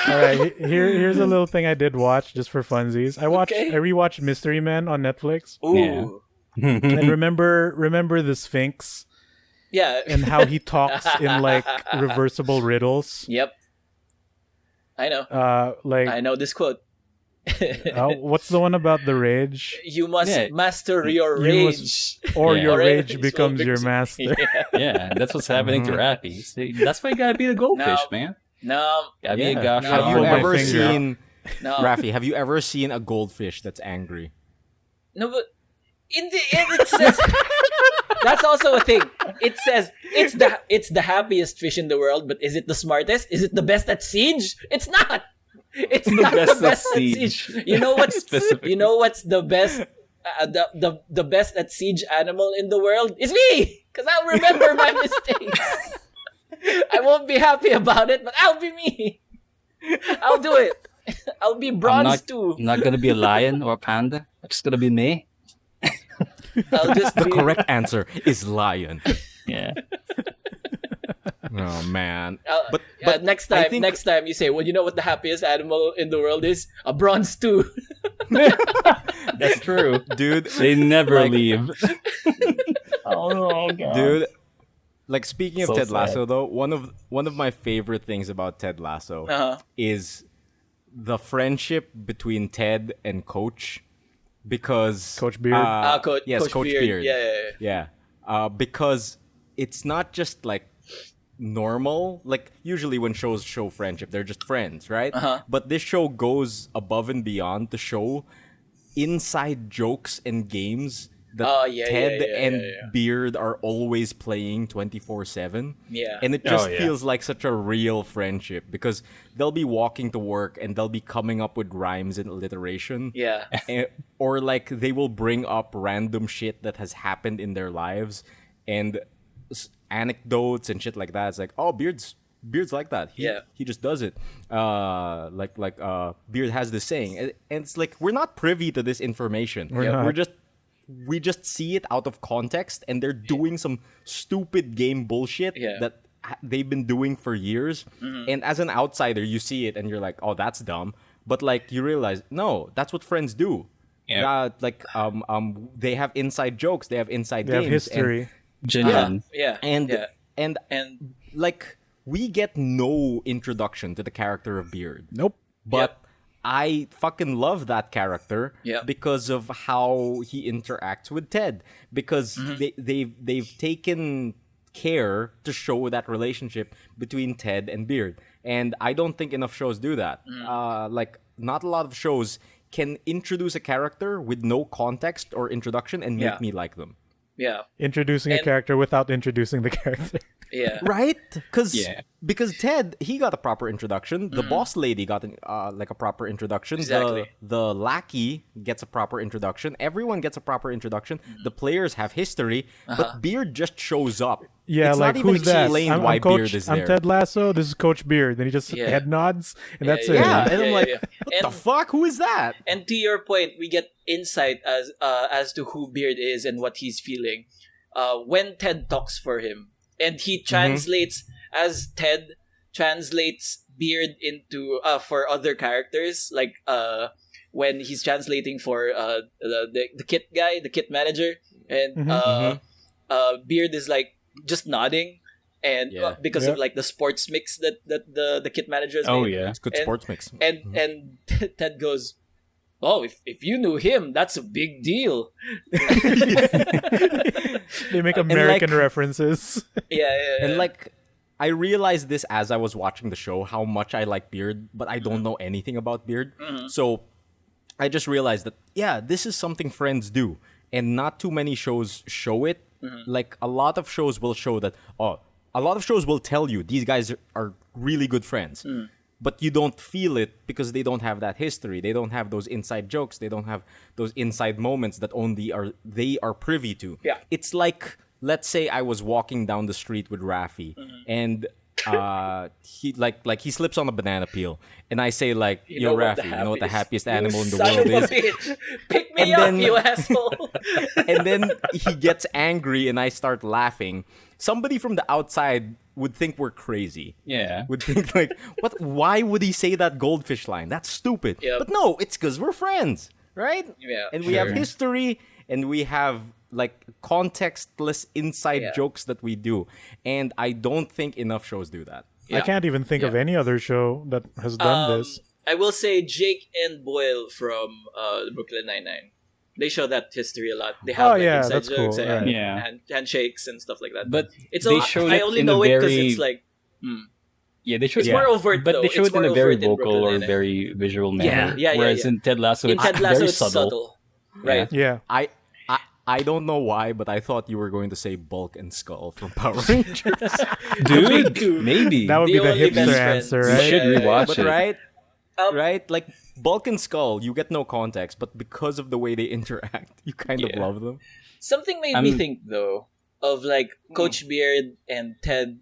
All right, here's a little thing I did watch just for funsies. I Okay. rewatched Mystery Men on Netflix, Ooh. and remember the Sphinx Yeah. and how he talks in like reversible riddles. Yep. I know. Like I know this quote. what's the one about the rage? You must Yeah. master your You rage. Or Yeah. your Or rage will becomes your master. Yeah. Yeah, that's what's happening to Raffy. See, that's why you gotta be the goldfish, man. No. Gotta be a Yeah. gosh. No. Have you Hold my ever finger. seen No. Raffy? Have you ever seen a goldfish that's angry? No, but in the end it says that's also a thing. It says it's the happiest fish in the world, but is it the smartest? Is it the best at siege? It's not. It's not the best at siege. You know what's Specifically. you know what's the best the best at siege animal in the world? It's me, because I'll remember my mistakes. I won't be happy about it, but I'll be me. I'll do it. I'll be bronze too. I'm not gonna be a lion or a panda. I'm just gonna be me. I'll just The be correct answer is lion. Yeah. Oh man. But But next I time, think- you say, well, you know what the happiest animal in the world is? A bronze too. That's true. Dude, They never Like- leave. Oh god. dude. Like speaking of So Ted sad. Lasso though, one of my favorite things about Ted Lasso Uh-huh. is the friendship between Ted and Coach, because Coach Beard? yes, Coach Beard. Yeah. Because it's not just like normal. Like usually when shows show friendship, they're just friends, right? Uh-huh. But this show goes above and beyond to show inside jokes and games that Oh, yeah, Ted yeah, and yeah. Beard are always playing 24/7. Yeah. And it just Oh, yeah. feels like such a real friendship, because they'll be walking to work and they'll be coming up with rhymes and alliteration. Yeah. Or like they will bring up random shit that has happened in their lives and anecdotes and shit like that. It's like, oh, Beard's like that. He just does it. Beard has this saying, and it's like we're not privy to this information. We're not. We just see it out of context, and they're doing some stupid game bullshit Yeah. that they've been doing for years. Mm-hmm. And as an outsider, you see it and you're like, oh, that's dumb. But like you realize, no, that's what friends do. Yeah. They have inside jokes, they have inside They have games. history. Genuine. Yeah. And and like we get no introduction to the character of Beard. Nope. But I fucking love that character Yeah. because of how he interacts with Ted. Because they've taken care to show that relationship between Ted and Beard. And I don't think enough shows do that. Like not a lot of shows can introduce a character with no context or introduction and make Yeah. me like them. Yeah. Introducing a And- character without introducing the character. Yeah. Right? Because Yeah. Ted, he got a proper introduction. The boss lady got like a proper introduction. Exactly. The lackey gets a proper introduction. Everyone gets a proper introduction. The players have history, but Beard just shows up. Yeah, it's like not even who's that? explained why Beard is there. I'm Ted Lasso. This is Coach Beard. Then he just Yeah. head nods, and that's it. Yeah, and I'm like, what And- the fuck? Who is that? And to your point, we get insight as to who Beard is and what he's feeling when Ted talks for him, and he translates as Ted translates Beard into for other characters, like when he's translating for the kit guy, the kit manager, and Beard is like just nodding. And Yeah. because of like the sports mix that the kit manager has Oh made. yeah. It's good And- sports mix. And Ted goes, "Oh, if you knew him, that's a big deal." They make American references. Yeah. And like, I realized this as I was watching the show, how much I like Beard, but I don't know anything about Beard. So I just realized that, yeah, this is something friends do. And not too many shows show it. Like, a lot of shows will show that, a lot of shows will tell you these guys are really good friends. But you don't feel it because they don't have that history. They don't have those inside jokes. They don't have those inside moments that only they are privy to. Yeah. It's like, let's say I was walking down the street with Raffy, and he he slips on a banana peel, and I say like, "Yo, Raffy, you know what the happiest animal in the Son world of a is?" bitch. Pick me And up, then- you asshole. And then he gets angry, and I start laughing. Somebody from the outside would think we're crazy. Yeah. Would think like, what? Why would he say that goldfish line? That's stupid. Yep. But no, it's because we're friends, right? Yeah, and we have sure. history, and we have like contextless inside Yeah. jokes that we do, and I don't think enough shows do that. I can't even think of any other show that has done this. I will say Jake and Boyle from Brooklyn Nine-Nine. They show that history a lot. They have inside that's jokes cool, and right. Yeah. handshakes and stuff like that. But it's they a, showed I it only in a know it because very- it's like Yeah, they showed It's more overt, but though. they showed It's it in more a very overt in vocal Brooklyn or Nine-Nine. very visual manner. Yeah, Whereas in Ted Lasso, in it's Ted Lasso very it's subtle. Right. Yeah. I don't know why, but I thought you were going to say Bulk and Skull from Power Rangers. Dude, maybe. That would The be the only best hipster friends. answer, You right? should rewatch But it. right, like Bulk and Skull, you get no context, but because of the way they interact, you kind of Yeah. love them. Something made me think though of like Coach Beard and Ted.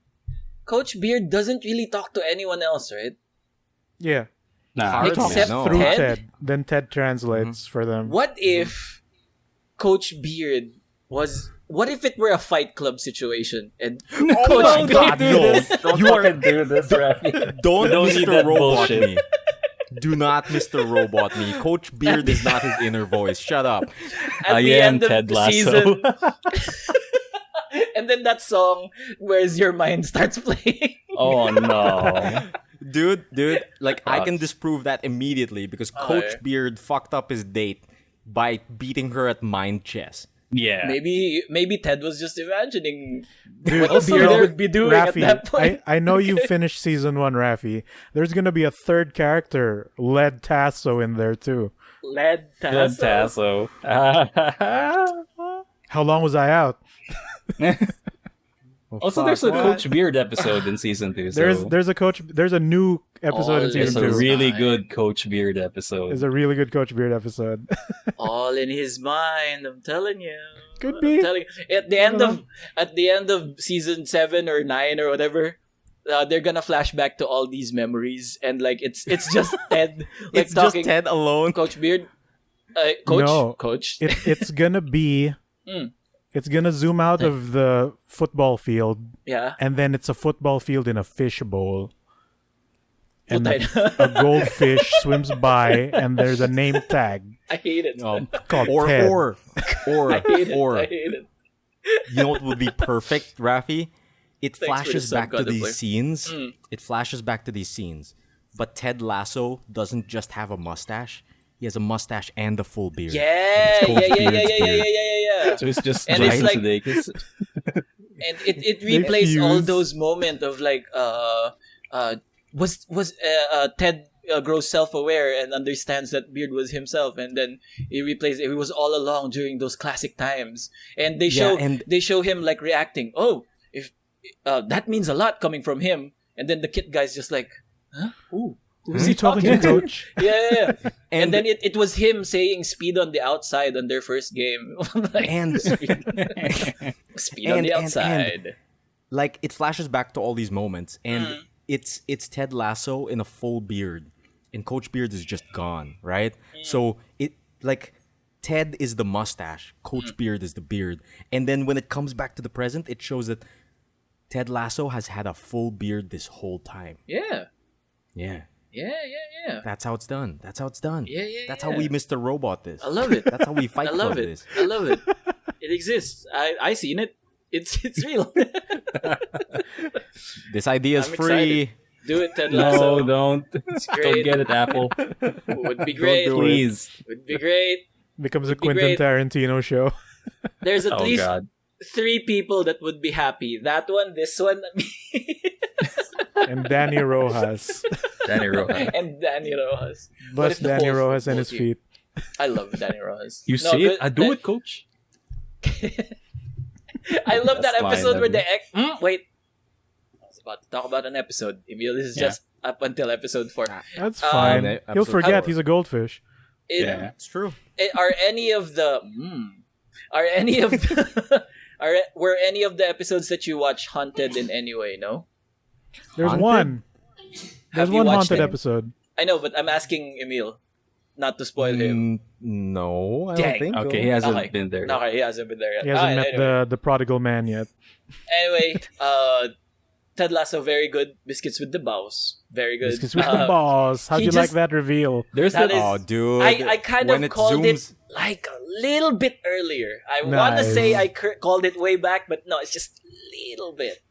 Coach Beard doesn't really talk to anyone else, right? Yeah. Nah, Hard, Except man, no. Through Ted? Ted. Then Ted translates for them. What if Coach Beard was? What if it were a Fight Club situation and Oh my God, no! You are do this, Raffy. don't don't need Mr. that Robot bullshit. me. Do not Mr. Robot me. Coach Beard is not his inner voice. Shut up. at I the am end of Ted the Lasso. season, and then that song "Where's Your Mind" starts playing. Oh no. Dude, like I can disprove that immediately because Coach yeah. Beard fucked up his date by beating her at mind chess. Yeah. Maybe Ted was just imagining Dude, what Beard would be doing Raffy, at that point. I know you finished season 1, Raffy. There's gonna be a third character, Led Tasso, in there too. Led Good Tasso. Tasso. How long was I out? Also, there's a Coach Beard episode in season 2. So There's a new episode in Oh, there's season a 2. really good Coach Beard episode. There's a really good Coach Beard episode. All in his mind, I'm telling you. Could I'm be. telling you. At the end of season 7 or 9 or whatever, they're gonna flash back to all these memories and like it's just Ted like It's talking just Ted alone. Coach Beard. Coach. No. Coach. It's gonna be. It's gonna zoom out of the football field, yeah. and then it's a football field in a fish bowl. And Putay. a goldfish swims by, and there's a name tag I hate it. called Or Ted. I hate it. You know what would be perfect, Raffy? It Thanks for flashes the back to sub, these Godplay. scenes. It flashes back to these scenes. But Ted Lasso doesn't just have a mustache. He has a mustache and a full beard. Yeah. Coach Beard's beard. Yeah. So it's just And Jason it's like- Sudeikis. And it replays all fuse. those moments of like Ted grows self-aware and understands that Beard was himself, and then he replays it. He was all along during those classic times, and they show him like reacting. Oh, if that means a lot coming from him, and then the kid guy's just like, huh? Ooh. Who's he talking to, Coach? Yeah. And then it was him saying speed on the outside on their first game. Like, and speed on the outside. And, like, it flashes back to all these moments, and it's Ted Lasso in a full beard, and Coach Beard is just gone, right? So it like Ted is the mustache, Coach Beard is the beard, and then when it comes back to the present, it shows that Ted Lasso has had a full beard this whole time. Yeah. That's how it's done. That's Yeah. how we Mr. Robot this. I love it. That's how we Fight Club this. I love it. It exists. I seen it. It's real. This idea is free. Excited. Do it, Ted Lasso. No, don't. It's great. Don't get it, Apple. Would be great. Please. Would be great. Becomes a Quentin Tarantino show. There's at least God. 3 people that would be happy. That one, this one, me. And Danny Rojas. And Danny Rojas. Bust Danny Rojas and his feet. I love Danny Rojas. You see it? I do it, Coach. I love that That's episode fine, where the wait. I was about to talk about an episode. Emile, this is just up until episode 4. That's fine. He'll forget he's a goldfish. It's true. Were any of the were any of the episodes that you watch haunted in any way? No. There's Haunted? one. There's one haunted it? episode. I know, but I'm asking Emile, not to spoil him. No, I Dang. don't think. Okay, he hasn't been there. Okay, he hasn't been there yet. He hasn't met anyway. the prodigal man yet. Anyway, Ted Lasso, very good. Biscuits with the Bows, very good. Biscuits with the boss. How'd you like that reveal? There's That the is- Oh, dude. I kind of called zooms, it like a little bit earlier. I want to Nice. say I called it way back, but no, it's just a little bit.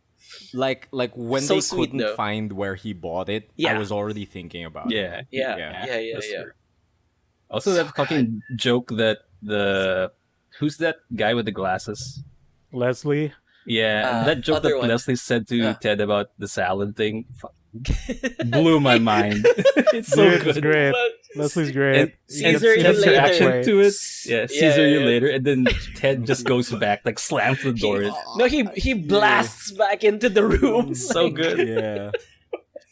like when So they sweet, couldn't though. find where he bought it. Yeah. I was already thinking about it. Yeah. Yeah. That's true. Also, that fucking joke that who's that guy with the glasses? Leslie. Yeah, that joke other that one. Leslie said to Ted about the salad thing blew my mind. It's so Dude, good. it's great. But- Leslie's great. And Caesar, you Ted's later. reaction to it. Yeah, Caesar, you yeah. later. And then Ted just goes back, like slams the door. No, he blasts back into the room. So good. Yeah.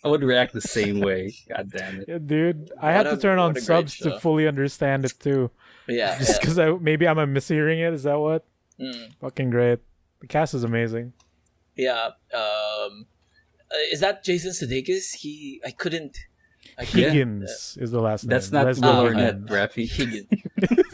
I would react the same way. God damn it. Yeah, dude, I had to turn on what a great subs to show. fully understand it too. Yeah. Just because maybe I'm mishearing it. Is that what? Fucking great. The cast is amazing. Yeah. Is that Jason Sudeikis? I couldn't. Higgins is the last name. That's not Leslie Will Higgins. Arnett, Raffy. Higgins.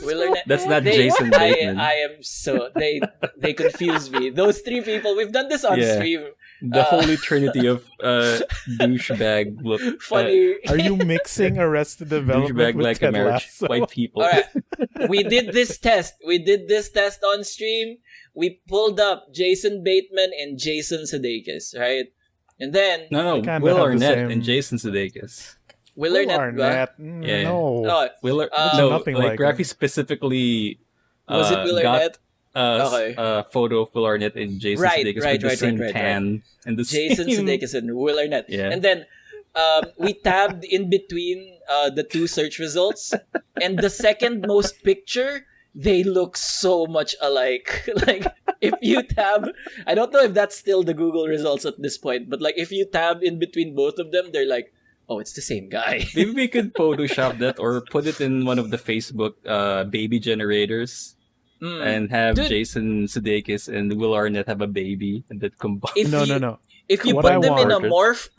Will Arnett. That's not Jason Bateman. I am so they confuse me. Those 3 people. We've done this on Yeah. stream. The holy trinity of douchebag look. Funny. Are you mixing Arrested Development Douchebag with like Ted American Lasso? white people. All right. We did this test. On stream. We pulled up Jason Bateman and Jason Sudeikis, right? And then No, kinda Will have the Arnett same- and Jason Sudeikis. Will Will Arnett. Arnett. Yeah. No. No, No, nothing like like Raffy specifically was it Will Arnett? got Okay. a photo of Will Arnett and Jason Right, Sudeikis right, with the right, same right, tan and the Jason same... Sudeikis and Will Arnett. Yeah. And then we tabbed in between the 2 search results, and the second most picture, they look so much alike. Like, if you tab, I don't know if that's still the Google results at this point, but like if you tab in between both of them, they're like, oh, it's the same guy. Maybe we could Photoshop that or put it in one of the Facebook baby generators and have Dude. Jason Sudeikis and Will Arnett have a baby and that combine. No. If you What put I them in a want- morph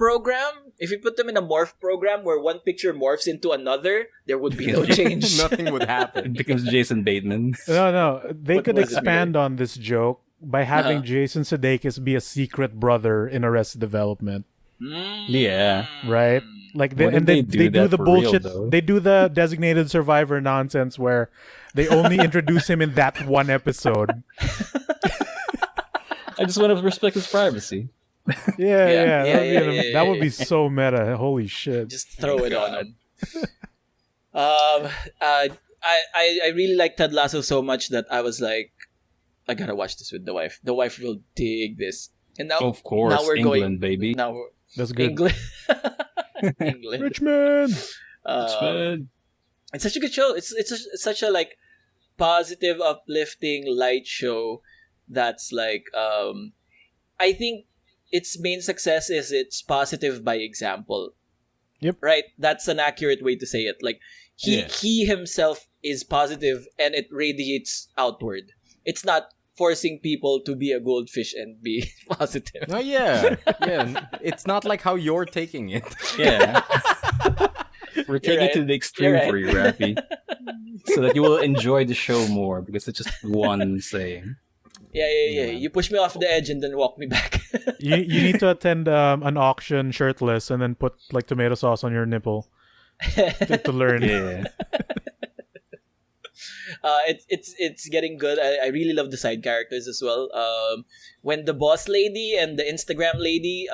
program where one picture morphs into another, there would be no change. Nothing would happen. It becomes Jason Bateman. No. They What could was it, expand on this joke by having Jason Sudeikis be a secret brother in Arrested Development, Yeah. right? Like they, Wouldn't and they, they do they do that the for real, bullshit. though? They do the designated survivor nonsense where they only introduce him in that one episode. I just want to respect his privacy. Yeah. Yeah, That would be so meta. Holy shit. Just throw it on him. I really like Ted Lasso so much that I was like, I gotta watch this with the wife. The wife will dig this. And now, Of course, now we're England, going, baby. Now we're That's good. England. England. Richmond. It's such a good show. It's such a like positive, uplifting, light show. That's like I think its main success is it's positive by example. Yep. Right. That's an accurate way to say it. Like he himself is positive and it radiates outward. It's not forcing people to be a goldfish and be positive. Oh yeah. It's not like how you're taking it. Yeah. We're taking it to the extreme for you, Raffy. So that you will enjoy the show more because it's just one saying. Yeah. You push me off the edge and then walk me back. You need to attend an auction shirtless and then put like tomato sauce on your nipple to learn. Yeah. It's getting good. I really love the side characters as well. When the boss lady and the Instagram lady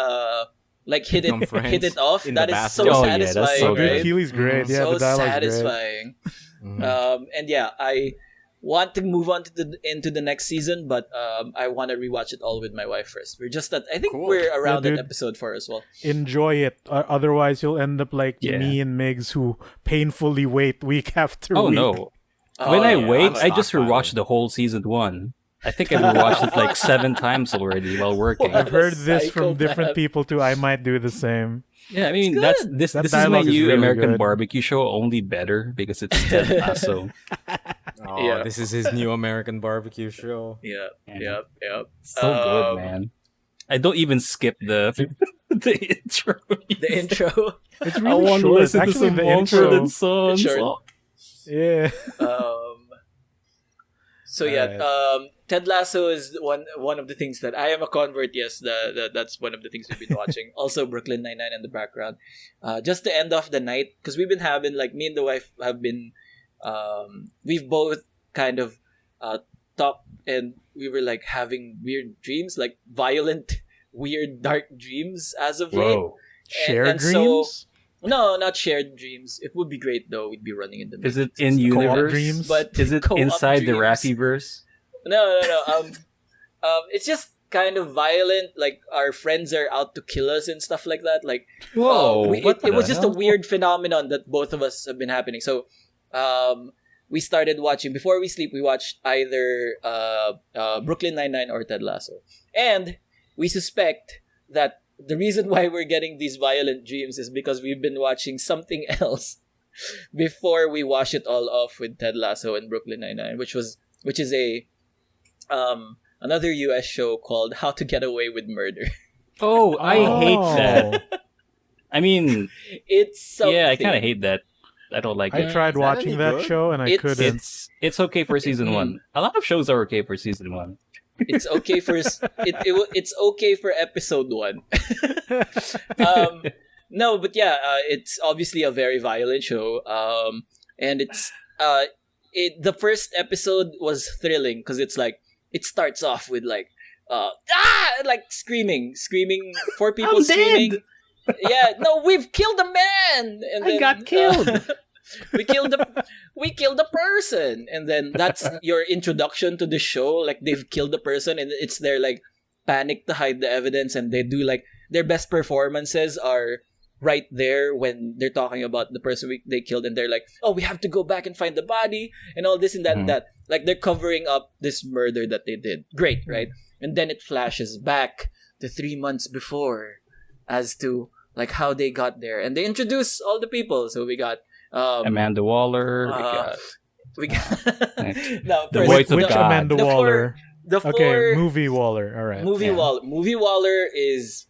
like hit it off, that is so satisfying. That's so right? Keely's great. Yeah, so the dialogue's satisfying. And yeah, I want to move on to into the next season, but I want to rewatch it all with my wife first. We're just I think we're around at episode 4 as well. Enjoy it. Otherwise, you'll end up like me and Migs, who painfully wait week after week. No. When I wait, I just rewatch the whole season 1. I think I've rewatched it like 7 times already while working. I've heard this from different people too. I might do the same. Yeah, I mean this is my dialogue is new really American good. barbecue show, only better because it's Ted Lasso. This is his new American barbecue show. Yep. So good, man. I don't even skip the intro. The intro. It's I really want to short. listen to Actually, some the Mumford intro. and Sons. Short. Yeah. So yeah, Ted Lasso is one of the things that I am a convert. Yes, that's one of the things we've been watching. Also, Brooklyn Nine-Nine in the background. Just to end off the night, because we've been having like me and the wife have been, we've both kind of talked and we were like having weird dreams, like violent, weird, dark dreams as of late. Whoa. Share and dreams? No, not shared dreams. It would be great though. We'd be running in the Is it midst in and stuff. universe? dreams? But Is it co-op inside the dreams. Raffyverse? No. It's just kind of violent. Like our friends are out to kill us and stuff like that. Like, Whoa! it was just a weird phenomenon that both of us have been happening. So, we started watching before we sleep. We watched either Brooklyn Nine-Nine or Ted Lasso, and we suspect that the reason why we're getting these violent dreams is because we've been watching something else before we wash it all off with Ted Lasso and Brooklyn Nine-Nine, which is a another US show called How to Get Away with Murder. Oh, I hate that. I mean, It's something. yeah, I kind of hate that. I don't like I it. tried Is that watching any that good? show and I It's- couldn't. It's okay for season 1. A lot of shows are okay for season 1. It's okay for it's okay for episode 1. No, but yeah, it's obviously a very violent show. And it's the first episode was thrilling because it's like it starts off with like like screaming, 4 people I'm screaming. dead! Yeah, no, we've killed a man, and I then, got killed. we killed a person, and then that's your introduction to the show. Like they've killed the person, and it's their like panic to hide the evidence, and they do like their best performances are right there when they're talking about the person they killed, and they're like, "Oh, we have to go back and find the body," and all this and that and that. Like they're covering up this murder that they did. Great, right? And then it flashes back to 3 months before, as to like how they got there, and they introduce all the people. So we got Amanda Waller. we got no, The first, voice of Which God. Amanda The four- Waller? the four Okay, movie Waller. All right. movie Waller. Movie Waller is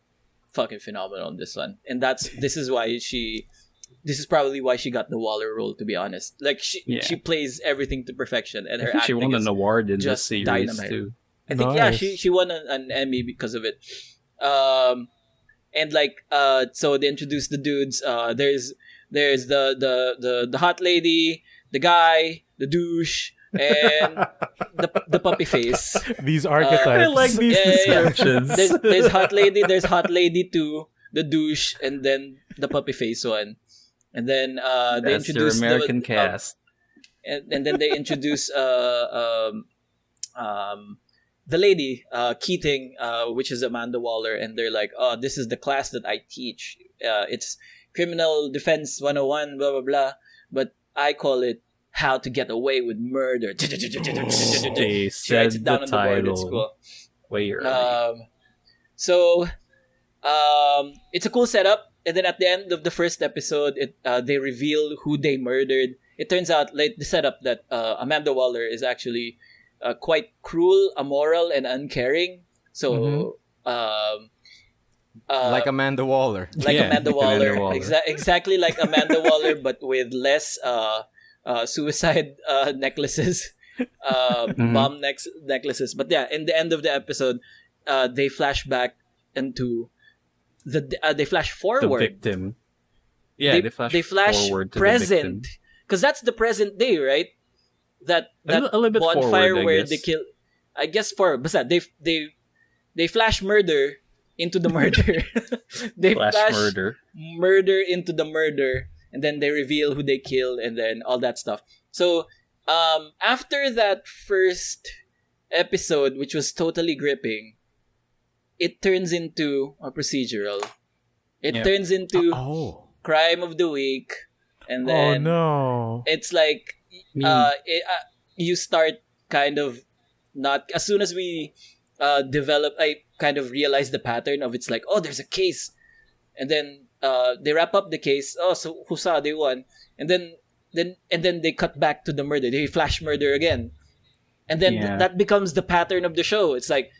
fucking phenomenal on this one, and this is probably why she got the Waller role. To be honest, like she plays everying to perfection, and I her think she acting won is an award in this just series dynamite. too. I think Nice. she won an Emmy because of it. And like so they introduced the dudes. There's the hot lady, the guy, the douche, and the puppy face. These archetypes. I like these Yeah. descriptions. There's hot lady 2, the douche, and then the puppy face one. And then they That's their introduce American cast. and then they introduce the lady, Keating, which is Amanda Waller, and they're like, "Oh, this is the class that I teach. it's criminal defense 101, blah blah blah. But I call it how to get away with murder. They She writes said it the down on the board. It's title cool. way early. So it's a cool setup. And then at the end of the first episode, they reveal who they murdered. It turns out, like the setup, that Amanda Waller is actually quite cruel, immoral, and uncaring. So, Like Amanda Waller. like Yeah, Amanda like Amanda Waller, Waller. exactly like Amanda Waller, but with less suicide necklaces, bomb necklaces. But yeah, in the end of the episode, they flash back into they flash The forward. victim. Yeah, they flash present forward to the victim. because that's the present day, right? That A little bit bonfire forward, I where guess. they kill. I guess for basta they flash murder into the murder. They Flash murder. murder into the murder, and then they reveal who they kill, and then all that stuff. So after that first episode, which was totally gripping, it turns into a procedural. It Yep. turns into Oh. crime of the week, and Oh then no. it's like you start kind of not as soon as we develop. I kind of realize the pattern of it's like, oh, there's a case, and then they wrap up the case. Oh, so Husa, they won, and then they cut back to the murder. They flash murder again, and then Yeah. that becomes the pattern of the show. It's like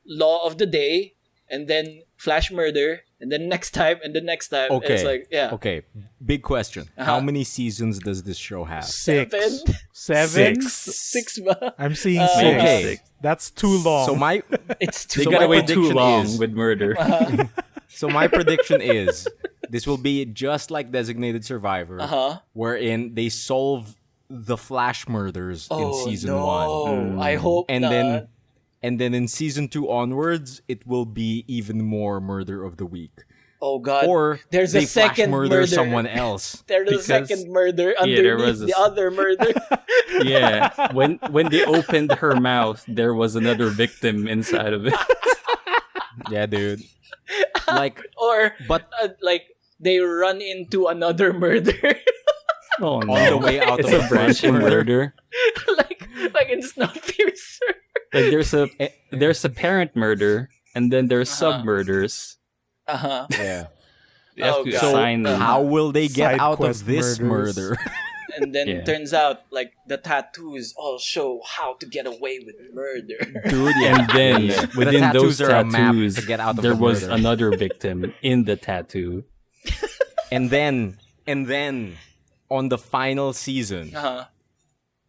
law of the day, and then flash murder, and then next time, and the next time. Okay. It's like, yeah. Okay. Big question. Uh-huh. How many seasons does this show have? Six. Seven? Seven? Six ba? I'm seeing Okay. six. Okay. That's too long. So my It's They too So got my away too prediction long is- with murder. prediction is this will be just like Designated Survivor, wherein they solve the flash murders in season one. I hope And not. then in season 2 onwards, it will be even more murder of the week. Oh god. Or there's they a second flash murder murder. someone else. There's a Because- second murder there underneath was a the s- other murder. Yeah, when they opened her mouth, there was another victim inside of it. Yeah, dude. Like, Or but like they run into another murder. Oh no! on the way out It's of a the first branching murder. murder. like in Snowpiercer. Like there's a parent murder, and then there's sub murders. Uh-huh. Yeah. You have Oh, to God. assign them. How will they get Side out of quest this murders. murder? And then Yeah. it turns out like the tattoos all show how to get away with murder. Dude, And then The within those tattoos are a map tattoos, to get out of there the was murder. another victim in the tattoo. And then on the final season, Uh-huh.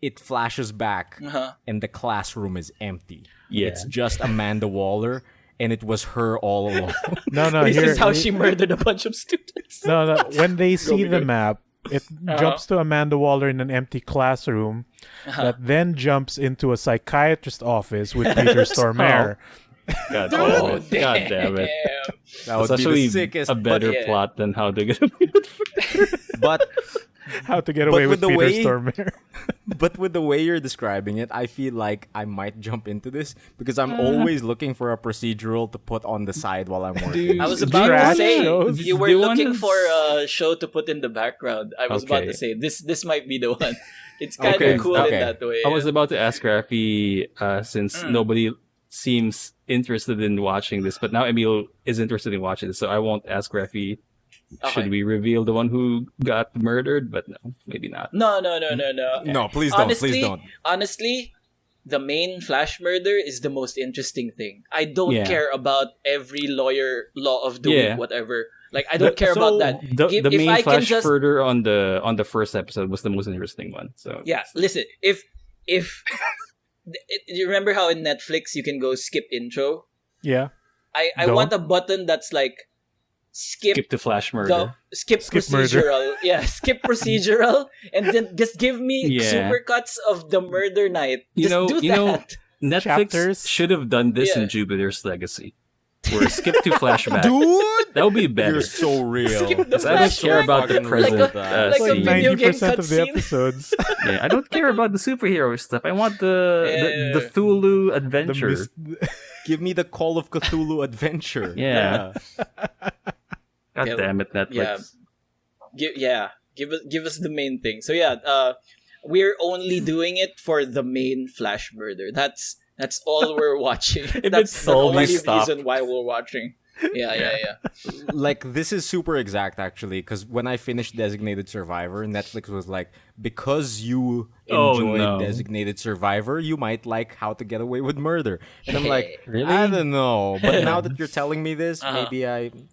it flashes back Uh-huh. and the classroom is empty. Yeah. It's just Amanda Waller, and it was her all along. no, This here, is how she murdered a bunch of students. No. When they see the Migoy. map, it jumps to Amanda Waller in an empty classroom that then jumps into a psychiatrist office with Peter Stormare. God, Oh, God damn it! That It's would be actually the sickest. a better yeah. plot than How to Get Away with Murder. But How to get away with with the Peter way- Stormare. but with the way you're describing it, I feel like I might jump into this because I'm always looking for a procedural to put on the side while I'm working. I was Do about to trash say shows? you were Do you looking wanna- for a show to put in the background. I was about Okay. to say this might be the one. It's kind Okay, of cool okay. in that way. I was about to ask Raffy, since nobody seems interested in watching this, but now Emile is interested in watching this, so I won't ask Raffy. Okay. Should we reveal the one who got murdered? But no, maybe not. No. No, please don't. Please don't. Honestly, the main flash murder is the most interesting thing. I don't Yeah. care about every law of the Yeah. week, whatever. Like I don't care about that. The If main I can flash just murder on the first episode was the most interesting one. So yeah, listen. If you remember how in Netflix you can go skip intro, Yeah. I Don't. want a button that's like skip skip to flash the murder. skip Skip murder. procedural. Yeah, skip procedural, and then just give me Yeah. supercuts of the murder night. You Just know- do you know- that. Netflix Chapters. should have done this Yeah. in Jupiter's Legacy, where skip to flashback. Dude, That would be better. you're so real. Skip the 'Cause I don't care flashback. about the Fucking present. real with that. like a scene. video game 90% of the cutscene. episodes. Yeah, I don't care about the superhero stuff. I want Yeah. the Cthulhu The adventure. mis- Give me the Call of Cthulhu adventure. Yeah. God Okay, damn it, Netflix. Give us the main thing. So we're only doing it for the main Flash murder. That's all we're watching. If That's it's the solved, we only stop. reason why we're watching. Yeah. Like, this is super exact, actually, because when I finished Designated Survivor, Netflix was like, because you Oh, enjoyed no. Designated Survivor, you might like How to Get Away with Murder. And I'm like, Really? I don't know. But now that you're telling me this, maybe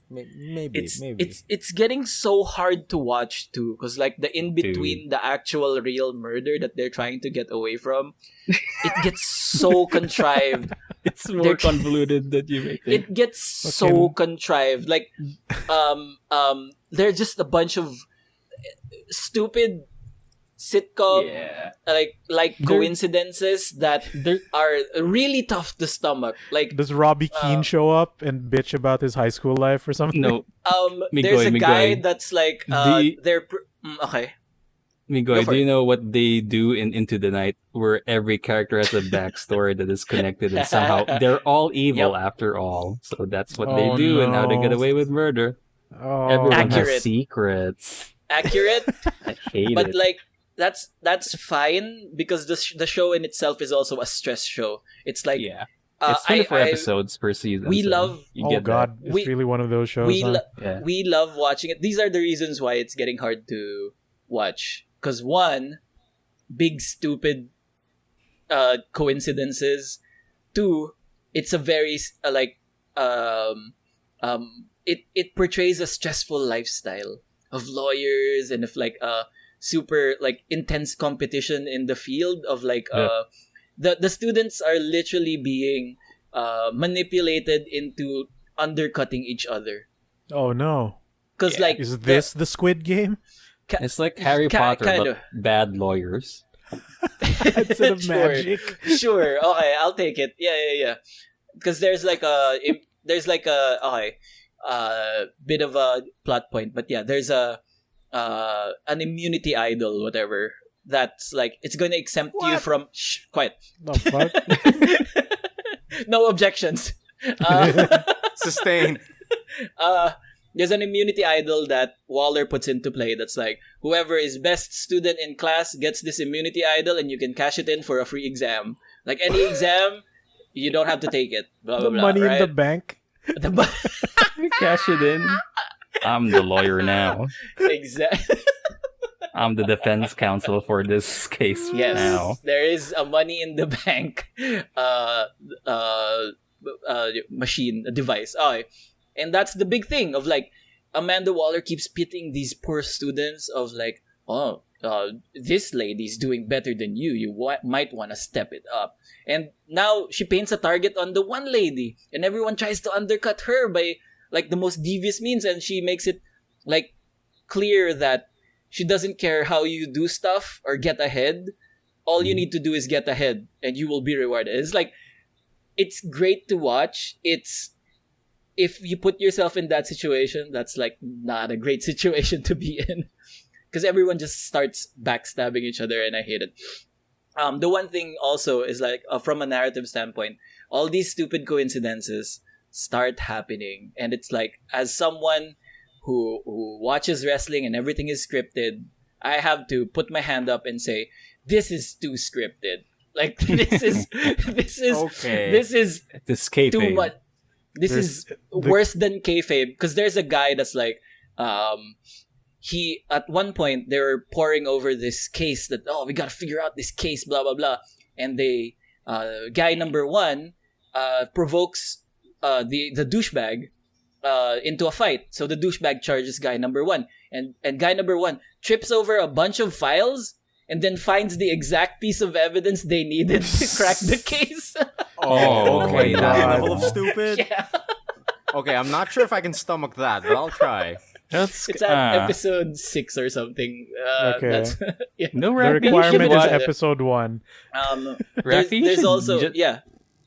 maybe. It's getting so hard to watch too, because like the in between the actual real murder that they're trying to get away from, it gets so contrived. It's more convoluted than you may think. It gets so contrived. Like, they're just a bunch of stupid sitcom like coincidences that are really tough to stomach. Like, Does Robbie Keane show up and bitch about his high school life or something? No, there's a guy Migoy. that's like okay. Migoy, for do you it. know what they do in Into the Night, where every character has a backstory that is connected and somehow they're all evil after all. So that's what they do and how they get away with murder. Oh, Everyone Accurate. has secrets. Accurate. I hate But it. like that's fine because the show in itself is also a stress show. It's like It's 24 episodes per season. we so love- you oh get God, it's We- really one of those shows. we huh? we love watching it. These are the reasons why it's getting hard to watch. Because one, big stupid coincidences. Two, it's a very it portrays a stressful lifestyle of lawyers and of like super like intense competition in the field of like the students are literally being manipulated into undercutting each other. Oh no! Because like Is this the Squid Game? It's like Harry Potter, kinda. but bad lawyers. Instead of Sure. magic. Sure. Okay, I'll take it. Yeah. Because there's like a bit of a plot point, but yeah, there's an immunity idol, whatever. That's like it's going to exempt you from. Shh, quiet. The fuck? No objections. Sustain. There's an immunity idol that Waller puts into play that's like, whoever is best student in class gets this immunity idol and you can cash it in for a free exam. Like any exam, you don't have to take it. Blah, blah, The blah, money right? in the bank. You cash it in. I'm the lawyer now. Exactly. I'm the defense counsel for this case Yes. now. There is a money in the bank machine, a device. Okay. And that's the big thing of like Amanda Waller keeps pitting these poor students of like, this lady's doing better than you. You might want to step it up. And now she paints a target on the one lady, and everyone tries to undercut her by like the most devious means, and she makes it like clear that she doesn't care how you do stuff or get ahead. All you need to do is get ahead, and you will be rewarded. It's like it's great to watch. It's if you put yourself in that situation, that's like not a great situation to be in. Because everyone just starts backstabbing each other, and I hate it. The one thing also is like, from a narrative standpoint, all these stupid coincidences start happening, and it's like, as someone who watches wrestling and everything is scripted, I have to put my hand up and say, this is too scripted. Like this is Okay. this is This too kayfabe. much. This is worse than kayfabe, because there's a guy that's like, he at one point they were poring over this case that we gotta figure out this case, blah blah blah, and they guy number one provokes the douchebag into a fight. So the douchebag charges guy number one, and guy number one trips over a bunch of files and then finds the exact piece of evidence they needed to crack the case. Oh, okay. my That God. level of stupid? Yeah. Okay, I'm not sure if I can stomach that, but I'll try. That's It's at episode 6 or something. Okay. That's, yeah. no The Raffy. requirement is watch it. episode 1. Raffy, There's also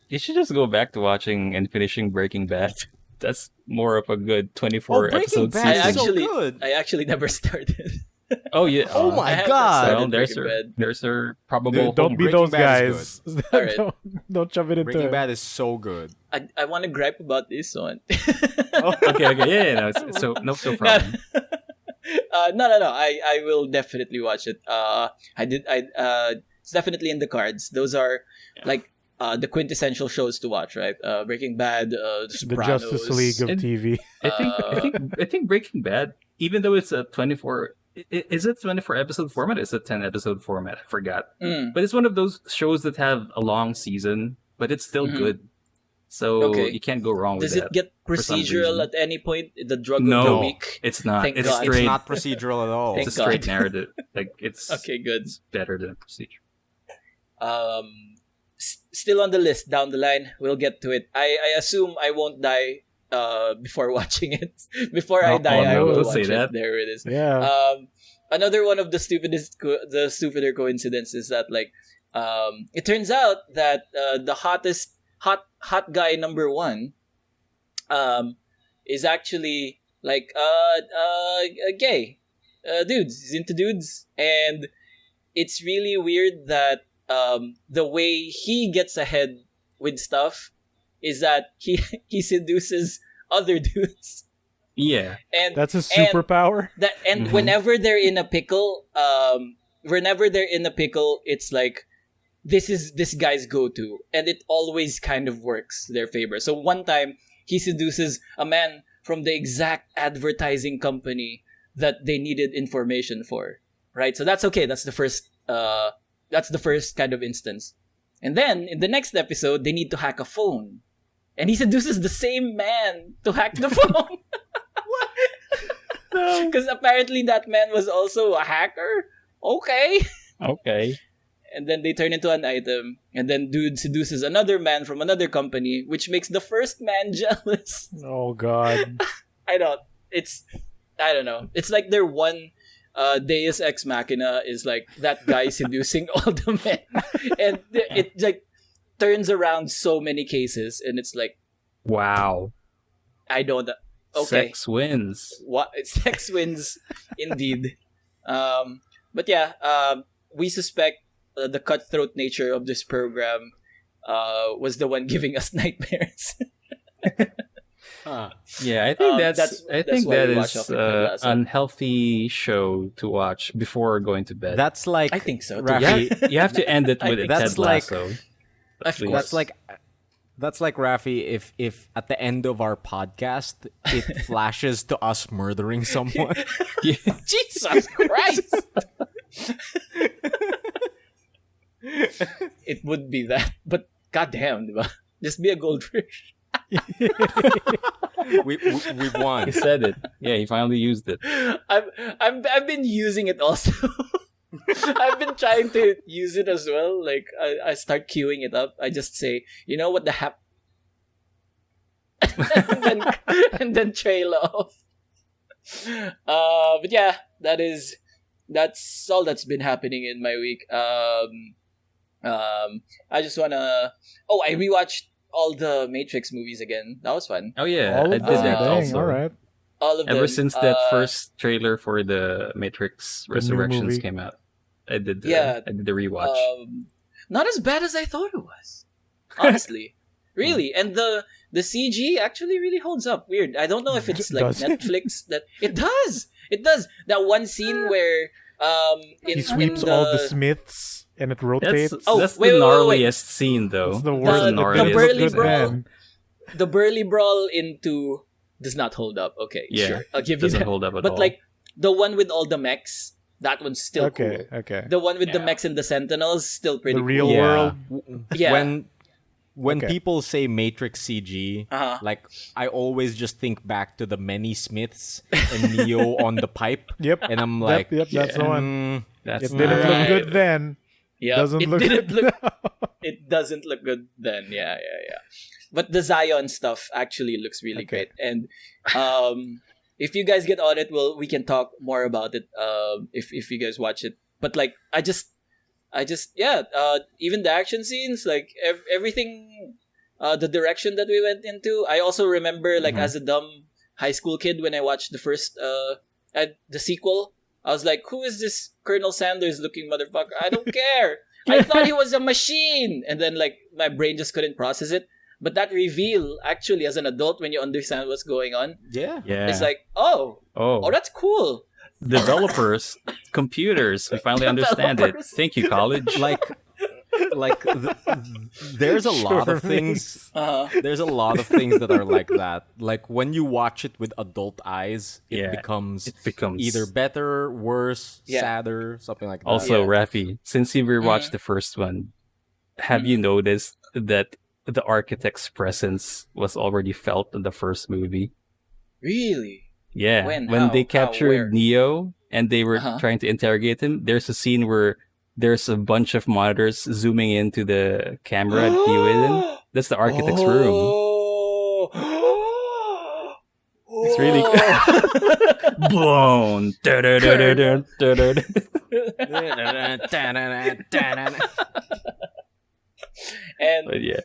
you should just go back to watching and finishing Breaking Bad. That's more of a good 24 Breaking episode Bad season. is so good. I actually never started. Oh yeah. Oh my I have not God. started Well, Breaking Bad. there's a probable. Don't be Breaking those Bad is guys. Alright. Don't shove it into Breaking it. Bad is so good. I want to gripe about this one. Okay. Yeah. No, so no problem. No. I will definitely watch it. It's definitely in the cards. Those are like the quintessential shows to watch, right? Breaking Bad, The The Sopranos. Justice League of And- TV. I think Breaking Bad, even though it's a 24, is it 24 episode format? Is it 10 episode format? I forgot. Mm, But it's one of those shows that have a long season, but it's still Mhm. good. So Okay. you can't go wrong with does it that. get for some procedural reason. at any point? The drug of No. the week. It's not. Thank It's God. It's straight. not procedural at all. Thank It's a straight God. narrative. Like it's Okay, good. it's better than procedure. Still on the list down the line. We'll get to it. I assume I won't die before watching it. Before I Oh, die, I no, will don't watch say it. that. There it is. Yeah. Another one of the stupider coincidence is that like it turns out that the hot guy number one is actually like gay dudes. He's into dudes, and it's really weird that the way he gets ahead with stuff is that he seduces other dudes, Yeah. and That's a and superpower. that and Mhm. whenever they're in a pickle, it's like this is this guy's go-to, and it always kind of works their favor. So one time he seduces a man from the exact advertising company that they needed information for, right? So that's okay. That's the first kind of instance. And then in the next episode, they need to hack a phone, and he seduces the same man to hack the phone. Because apparently that man was also a hacker. Okay. Okay. And then they turn into an item. And then dude seduces another man from another company, which makes the first man jealous. Oh God. I don't know. It's like their one Deus Ex Machina is like that guy seducing all the men. And it like turns around so many cases. And it's like, Wow. I don't... Okay. Sex wins. What sex wins indeed. But yeah, we suspect the cutthroat nature of this program was the one giving us nightmares. Yeah, I think that's I think why that we watch is Off Ted Lasso. unhealthy show to watch before going to bed. That's like I think so, too. Raffy. You have to end it I with a think that's Ted like- Lasso. Of Please. course. That's like Raffy. If at the end of our podcast it flashes to us murdering someone. Yeah. Jesus Christ! It would be that, but goddamn, diba? Just be a goldfish. We've won. He said it. Yeah, he finally used it. I've been using it also. I've been trying to use it as well. Like I start queuing it up. I just say, you know what the and then trail off. But yeah, that's all that's been happening in my week. I just wanna. Oh, I rewatched all the Matrix movies again. That was fun. Oh yeah, All I of did them. that Dang, also. all right. All of them. Ever since that Uh, first trailer for the Matrix new Resurrections movie. came out, I did Yeah. I did the rewatch. Not as bad as I thought it was. Honestly. Really. And the CG actually really holds up. Weird. I don't know if it's like Does it? Netflix that it does. It does. That one scene where He sweeps all the Smiths and it rotates. That's, Oh, that's wait, the wait, wait, gnarliest scene, though. It's the That's worst. the gnarliest burly good scene. brawl. man. the burly brawl into does not hold up. Okay, Yeah, sure. I'll give you doesn't that. hold up at But all. like the one with all the mechs, that one's still Okay, cool. okay. The one with the Yeah. mechs and the sentinels still pretty The real cool. world. Yeah. When Okay. people say Matrix CG, Uh-huh. like I always just think back to the many Smiths and Neo on the pipe, Yep. and I'm like, Yep, that's the one. mm, It That's didn't look Alright. good then. Yeah, Doesn't it look didn't good look. now. It doesn't look good then. Yeah. But the Zion stuff actually looks really Okay. great. And if you guys get on it, well, we can talk more about it. If you guys watch it. But like, I just yeah. Even the action scenes, like everything, the direction that we went into. I also remember, like, as a dumb high school kid when I watched the first the sequel I was like, who is this Colonel Sanders looking motherfucker? I don't care. I thought he was a machine. And then like my brain just couldn't process it. But that reveal, actually, as an adult, when you understand what's going on, Yeah. it's like, oh, that's cool. Developers, computers, we finally understand it. Thank you, college. There's a lot of things. There's a lot of things that are like that. Like when you watch it with adult eyes, it becomes either better, worse, sadder, something like that. Also, Raffy, since you rewatched the first one, have you noticed that the architect's presence was already felt in the first movie? Really? Yeah. When? When How? they captured Where? Neo and they were trying to interrogate him, there's a scene where there's a bunch of monitors zooming into the camera and viewing. That's the architect's room. It's really blown. And But yeah.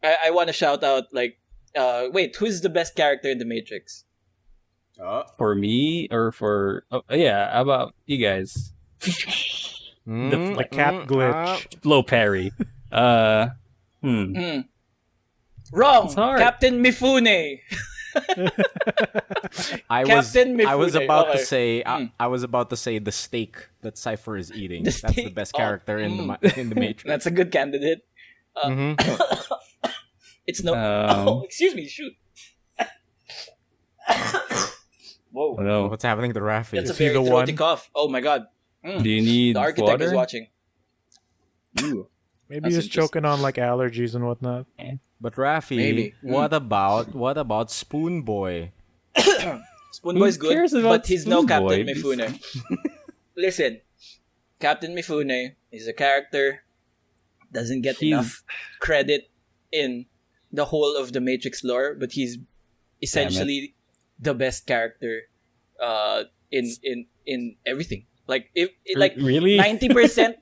I want to shout out like, wait, who's the best character in the Matrix? For me or for how about you guys? The cat glitch. Flo Perry. Wrong. It's hard. Captain Mifune. I Captain Mifune. was about to Okay. say I was about to say the steak that Cypher is eating. That's the steak? best Oh. character in the Matrix. That's a good candidate. It's no. Oh, excuse me. Shoot. Whoa. Oh, no. What's happening to Raffy? That's a Is he very the throaty one? cough. Oh my god. Do you need The architect water? is watching. Maybe That's he's choking on like allergies and whatnot. But Raffy, Maybe. what about Spoon Boy? Spoon Boy's Who good, cares about but he's no Spoon Captain Boy? Mifune. Listen, Captain Mifune is a character doesn't get enough credit in the whole of the Matrix lore, but he's essentially the best character in everything. Like Really? 90%,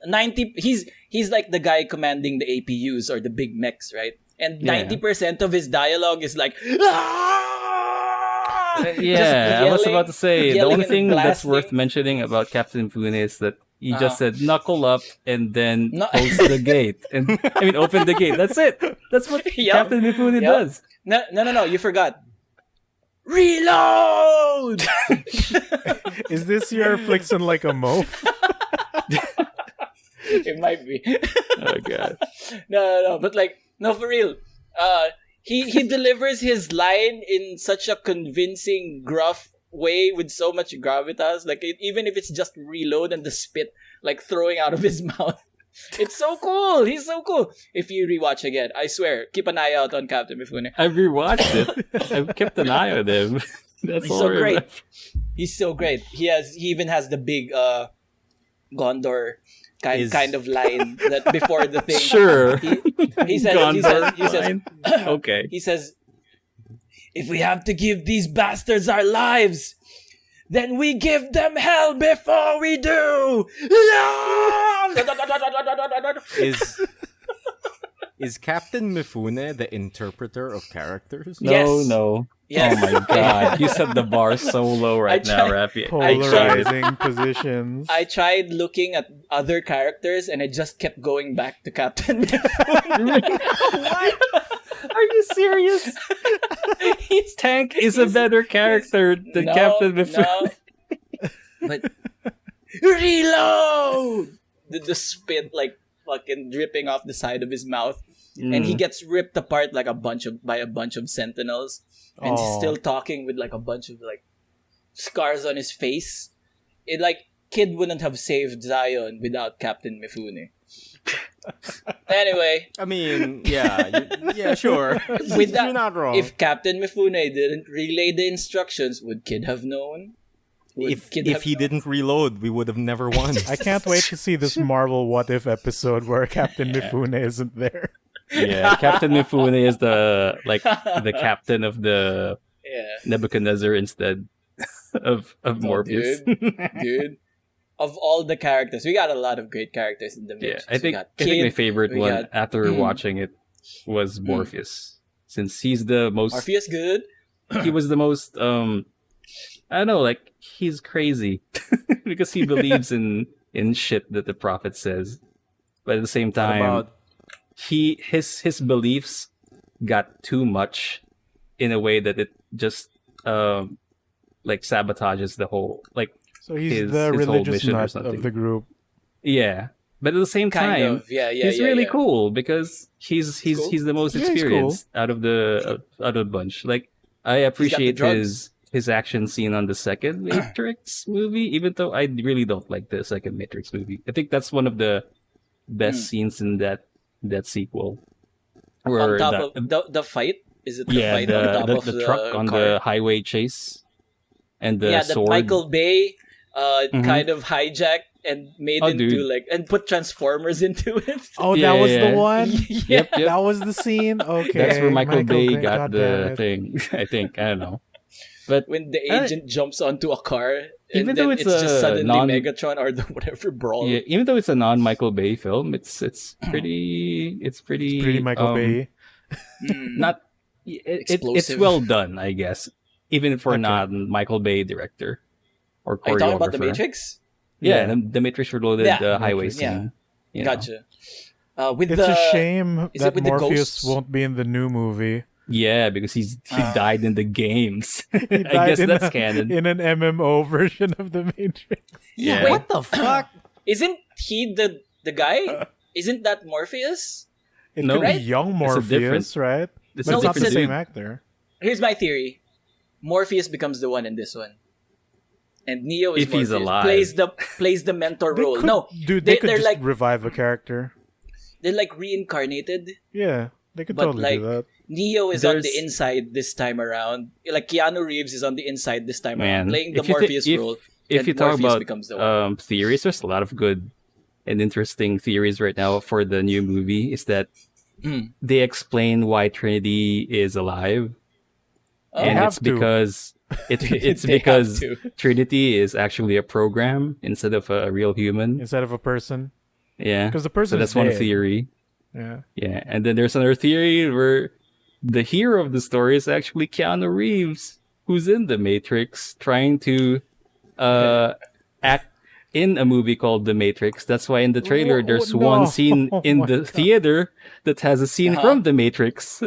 he's like the guy commanding the APUs or the big mechs, right? And 90% of his dialogue is like, Yeah, I was about to say the yelling only and thing that's blasting. worth mentioning about Captain Mifune is that he just said knuckle up and then No- close the gate and open the gate. That's it. That's what Yup. Captain Mifune Yup. does. No, you forgot. Reload! Is this your flexing like a moaf? It might be. Oh god. No, but like, no, for real. He delivers his line in such a convincing, gruff way with so much gravitas. Like, even if it's just reload and the spit, like, throwing out of his mouth. It's so cool. He's so cool. If you rewatch again, I swear, keep an eye out on Captain Mifune. I've rewatched it. I've kept an eye on him. That's He's all so I great. remember. He's so great. He even has the big Gondor kind of line that before the thing. Sure. He says Fine. Okay. he says, if we have to give these bastards our lives, then we give them hell before we do. Is Captain Mifune the interpreter of characters? No, Yes. no. Yes. Oh my god. You set the bar so low right now, tried- Raffy. Polarizing positions. I tried looking at other characters and I just kept going back to Captain Mifune. Are you serious? He's Tank is a better character than Captain Mifune. No. But reload! The spit like fucking dripping off the side of his mouth. And he gets ripped apart like by a bunch of sentinels. And he's Aw. still talking with like a bunch of like scars on his face. It like Kid wouldn't have saved Zion without Captain Mifune. Anyway, I mean, yeah, sure. with that, You're not wrong. if Captain Mifune didn't relay the instructions, would Kid have known? Would if Kid if have he known? didn't reload, we would have never won. I can't wait to see this Marvel What If episode where Captain Mifune isn't there. Yeah, Captain Mifune is the captain of the Yeah. Nebuchadnezzar instead of Morpheus. Dude. Of all the characters, we got a lot of great characters in the Yeah, Matrix. I think we got my Kid, favorite we one got- after watching it was Morpheus, since he's the most. Morpheus good. He was the most I don't know, like he's crazy because he believes in shit that the prophet says, but at the same What time, about his beliefs got too much in a way that it just like sabotages the whole like So he's his the whole religious mission or nut something. of the group. Yeah, but at the same Kind time, of. Yeah. he's really Yeah. cool because he's cool. he's the most Yeah, he's experienced out of the bunch. Like I appreciate drugs. his action scene on the second Matrix movie, even though I really don't like the second Matrix movie. I think that's one of the best scenes in that sequel. On Where top of the fight? Is it the yeah, fight on top of the truck on car? the highway chase and the that sword. Michael Bay Mhm. kind of hijacked and made Oh, into dude. like and put Transformers into it. Oh, Yeah, that was yeah. the one? Yep, yep. That was the scene? Okay. That's where Michael Bay God got damn the it. thing. I think. I don't know. But When the agent jumps onto a car, Even and though then it's it's just a suddenly non- Megatron or the whatever brawl. yeah, even though it's a non-Michael Bay film, it's pretty Pretty Michael Bay. not it's Explosive. well done, I guess. Even for Okay. non-Michael Bay director or Are you talking about the choreographer. Matrix? Yeah, Yeah. the Matrix Reloaded Yeah, highway Matrix, scene. You know. Gotcha. With It's the a shame is that it with the Morpheus ghosts? won't be in the new movie. Yeah, because he died in the games. He I died guess in that's a- canon. In an MMO version of the Matrix. Yeah. Wait. what the fuck? Isn't he the guy? Isn't that Morpheus? It No. could be Right? young It's a different- Morpheus, right? It's But a it's not the different same dude. actor. Here's my theory: Morpheus becomes the one in this one, and Neo is If he's Morpheus, alive. plays the mentor They role. could- No, dude, they could they're just like revive a character. they're like reincarnated. Yeah, they could But, totally like, do that. Neo is on There's- the inside this time around. Like Keanu Reeves is on the inside this time around, Man, playing the if you thi- Morpheus if- role. If and you talk Morpheus about becomes the one. theories, there's a lot of good and interesting theories right now for the new movie. Is that they explain why Trinity is alive, Oh. and have it's to. because it's They have because to. Trinity is actually a program instead of a real human. Instead of a person. Yeah, 'Cause the so person's that's one dead. theory. Yeah. Yeah, and then there's another theory where the hero of the story is actually Keanu Reeves, who's in the Matrix, trying to act in a movie called The Matrix. That's why in the trailer there's no. one scene Oh in my the God. theater that has a scene from The Matrix,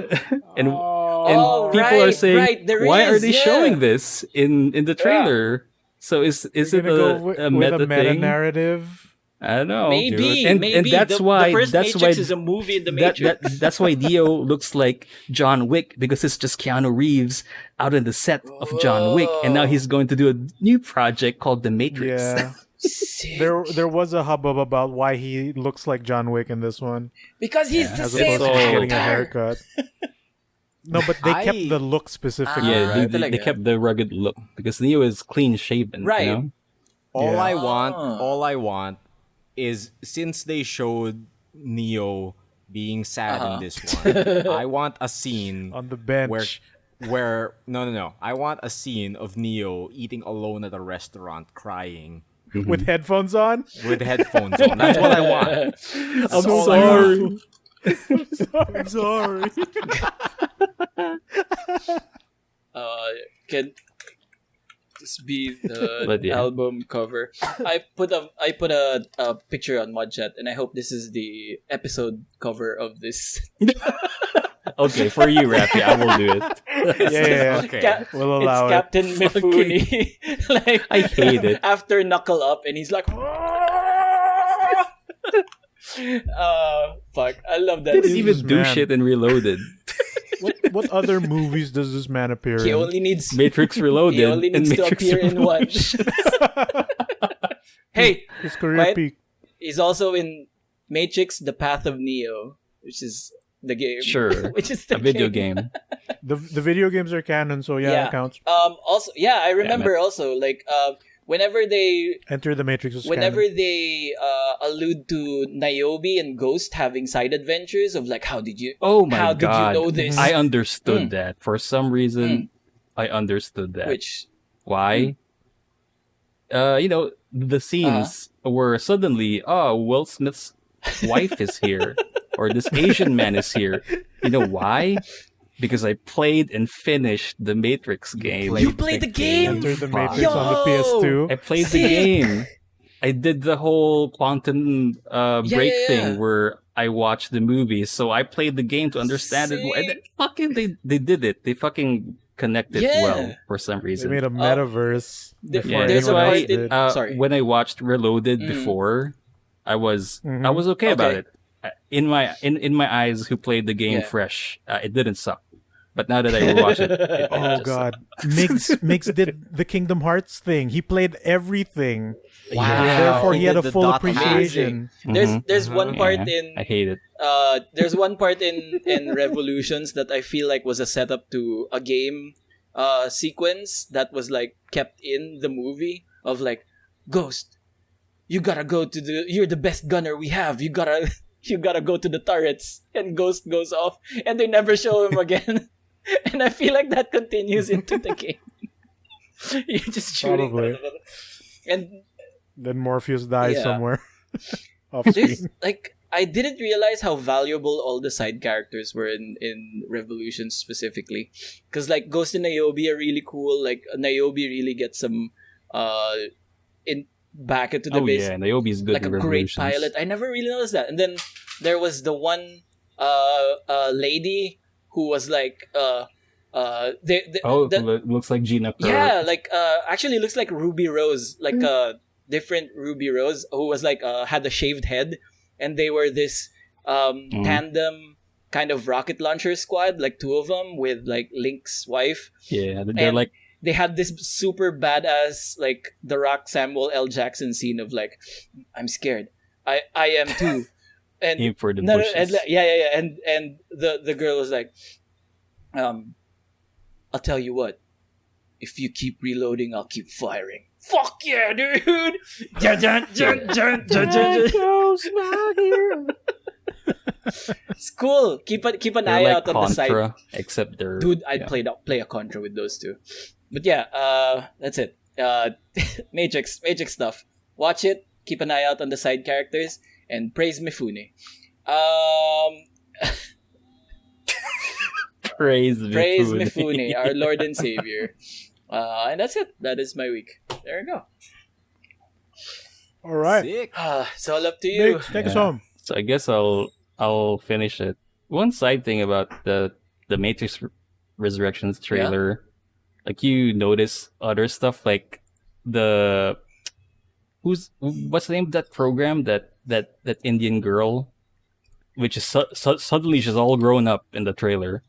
and Oh, people are right, saying, right, there why are is, they yeah. showing this in the trailer? So is You're it gonna go a with meta a meta thing? narrative? I don't know. Maybe, and maybe that's the, why the first that's Matrix why is a movie in the that, Matrix. that's why Neo looks like John Wick, because it's just Keanu Reeves out in the set of John Wick, and now he's going to do a new project called The Matrix. Yeah. Sick. There was a hubbub about why he looks like John Wick in this one, Because he's the as same opposed to so- getting a actor. haircut. No, but they kept I- the look specifically. Yeah, right? they Talaga. kept the rugged look because Neo is clean shaven. Right. You know? All Yeah. all I want is, since they showed Neo being sad in this one, I want a scene On the bench. where no. I want a scene of Neo eating alone at a restaurant crying With headphones on. with headphones on. That's what I want. I'm all I sorry. I'm sorry. Can this be the But yeah. album cover? I put a picture on Mudchat, and I hope this is the episode cover of this. Okay, for you, Raffy, I will do it. Yeah. Okay. We'll allow it's it. Captain Mifune. Like I hate it. after Knuckle Up, and he's like, fuck! I love that. Didn't scene. even do man. shit in Reloaded. What other movies does this man appear He in? only needs Matrix Reloaded. he only and needs to Matrix appear in one. Revolution. Hey, His career Right? peak. he's also in Matrix: The Path of Neo, which is the game. Sure. Which is the A video game. The video games are canon, so yeah, it counts. Also, yeah, I remember also like whenever they Enter the Matrix is whenever canon. they allude to Niobe and Ghost having side adventures of like, how did you Oh my how god. did you know this? I understood that. For some reason, I understood that. Which Why? The scenes where suddenly, Will Smith's wife is here, or this Asian man is here. You know why? because I played and finished the Matrix game. You played the game? Enter the Fuck. Matrix on the PS2. I played Sick. the game. I did the whole quantum break yeah. thing where I watched the movie. So I played the game to understand it. And then fucking they did it. They fucking connected Yeah. well for some They reason. made a metaverse the- before there's anyone a else part did. in- sorry. When I watched Reloaded before, I was okay about it. In my eyes, who played the game Yeah. fresh, it didn't suck. But now that I watch it, Oh just god, Migs did the Kingdom Hearts thing. He played everything. Wow. Therefore, he He had did a the full dot appreciation. There's one part yeah, in I hate it. there's one part in Revolutions that I feel like was a setup to a game sequence that was like kept in the movie of like, Ghost, you gotta go to you're the best gunner we have. You gotta go to the turrets. And Ghost goes off and they never show him again. And I feel like that continues into the game. You're just shooting. Probably. And Then Morpheus dies Yeah. somewhere off there's screen. like, I didn't realize how valuable all the side characters were in Revolution specifically, because like Ghost and Niobe are really cool. Like Niobe really gets some in back into the Oh base, yeah, Niobe's good like a in great Revolutions. pilot. I never really noticed that. And then there was the one lady who was like Looks like Gina Carrot. yeah, like actually looks like Ruby Rose, like a different Ruby Rose who was like had a shaved head, and they were this tandem kind of rocket launcher squad, like two of them with like Link's wife. Yeah, they're And like they had this super badass like The Rock Samuel L. Jackson scene of like, I'm scared. I am too. And aim for the no, bushes. and yeah, and the girl was like, I'll tell you what, if you keep reloading, I'll keep firing. Fuck yeah, dude! Dun, dun, dun, dun, dun, dun, dun. It's cool. Keep an They're eye like out on the side. Contra, except they're Dude, I'd yeah. play a Contra with those two. But yeah, that's it. Matrix stuff. Watch it. Keep an eye out on the side characters and praise Mifune. Praise Mifune, our Lord and Savior. And that's it. That is my week. There we go. All right, Sick. It's all up to you. Migs, take us Yeah. home. So I guess I'll finish it. One side thing about the Matrix Resurrections trailer, like you notice other stuff like what's the name of that program that Indian girl, which is suddenly she's all grown up in the trailer.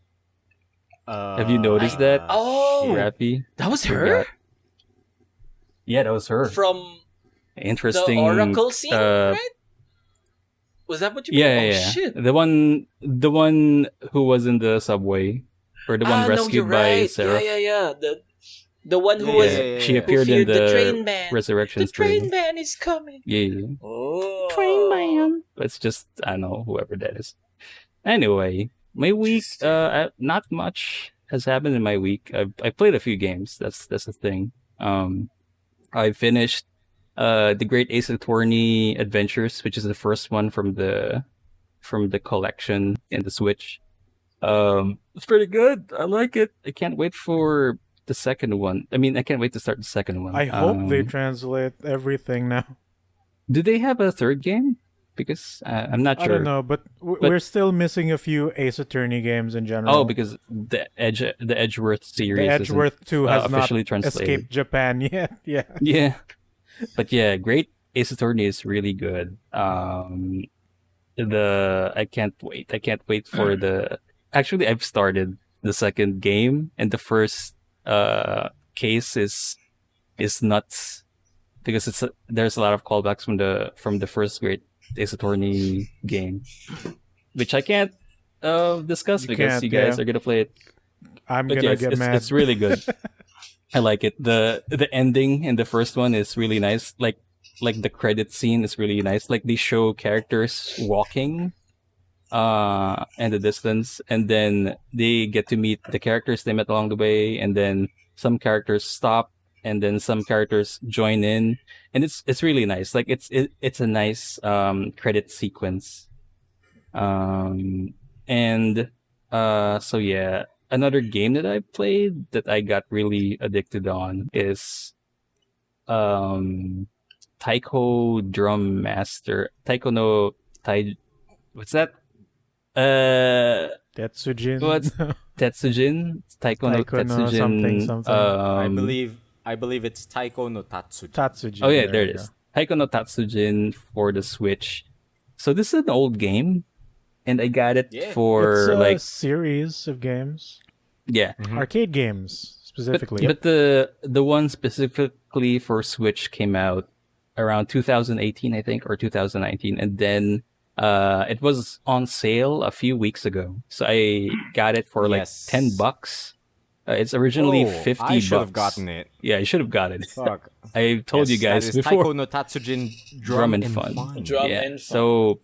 Have you noticed that? Oh, Raffy? that was her? Forgot. Yeah, that was her. From Interesting. the Oracle scene, right? Was that what you mean? Yeah, Oh, yeah. shit. The one who was in the subway, or the one no, rescued you're by right. Sarah. Yeah. The one who Yeah, was yeah, yeah, She yeah. appeared who in feared the train the man. Resurrection The train trailer. man is coming. Yeah. Oh, Train man. It's just I don't know whoever that is. Anyway, my week, not much has happened in my week. I played a few games. That's the thing. I finished the Great Ace Attorney Adventures, which is the first one from the collection in the Switch. It's pretty good. I like it. I can't wait for the second one. I mean, I can't wait to start the second one. I hope they translate everything now. Do they have a third game? Because I'm not I sure. don't know, but we're still missing a few Ace Attorney games in general. Oh, because the Edgeworth series, the Edgeworth 2 has not officially translated. escaped Japan yet. Yeah. Yeah, but yeah, Great Ace Attorney is really good. I can't wait. I can't wait for the. Actually, I've started the second game, and the first case is nuts because there's a lot of callbacks from the first Great Ace Attorney game, which I can't discuss You because can't, you guys yeah. are gonna play it. I'm But gonna yeah, get mad. it's really good. I like it. The ending in the first one is really nice. Like the credit scene is really nice. Like they show characters walking in the distance, and then they get to meet the characters they met along the way, and then some characters stop, and then some characters join in, and it's really nice. Like it's a nice credit sequence. So yeah, another game that I played that I got really addicted on is Taiko Drum Master. Taiko no Tai. What's that? Tatsujin. What's Tatsujin? Taiko no Taiko no Tatsujin. something. I believe it's Taiko no Tatsujin. Tatsujin. Oh yeah, there you it is. Taiko no Tatsujin for the Switch. So this is an old game, and I got it Yeah. for It's a series of games, yeah. arcade games specifically. But the one specifically for Switch came out around 2018, I think, or 2019, and then it was on sale a few weeks ago. So I got it for like Yes. $10. It's originally Oh, $50. I should have gotten it. Yeah, you should have got it. Fuck. I told you guys that is before. Taiko no Tatsujin Drum and Fun. Yeah. So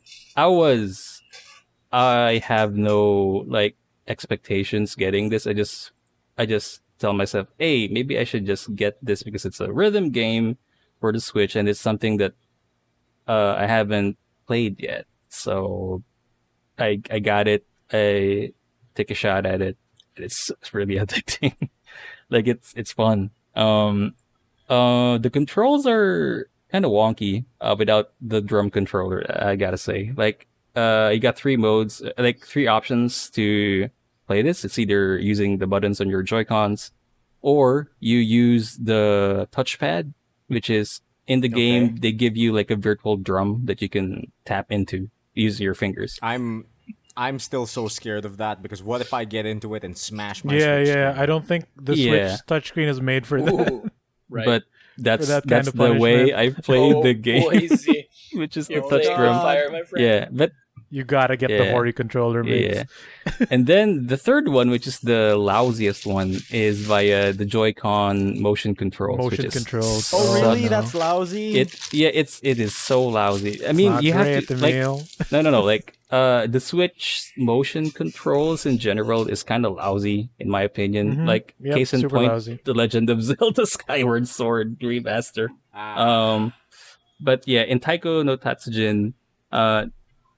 I have no like expectations getting this. I just tell myself, hey, maybe I should just get this because it's a rhythm game for the Switch and it's something that I haven't played yet. So I got it. I take a shot at it. It's really addicting. Like it's fun. The controls are kind of wonky without the drum controller. I gotta say, like you got three modes, like three options to play this. It's either using the buttons on your Joy-Cons, or you use the touchpad, which is in the game. They give you like a virtual drum that you can tap into using your fingers. I'm still so scared of that because what if I get into it and smash my yeah, Switch yeah. screen? I don't think the Yeah. Switch touchscreen is made for that. Ooh, right. But that's that kind that's of the way I played the game, Boise. which is the You're touch playing drum. with fire, my friend. Yeah, but You gotta get the Yeah. Hori controller mix. yeah. And then the third one, which is the lousiest one, is via the Joy-Con motion controls. which Motion is controls. Oh, really? no. That's lousy? it is so lousy. I mean, Not you have great, to like Emile. no, like the Switch motion controls in general is kind of lousy in my opinion. Mhm. Like Yep, case in super point, lousy. The Legend of Zelda Skyward Sword remaster. But yeah, in Taiko no Tatsujin,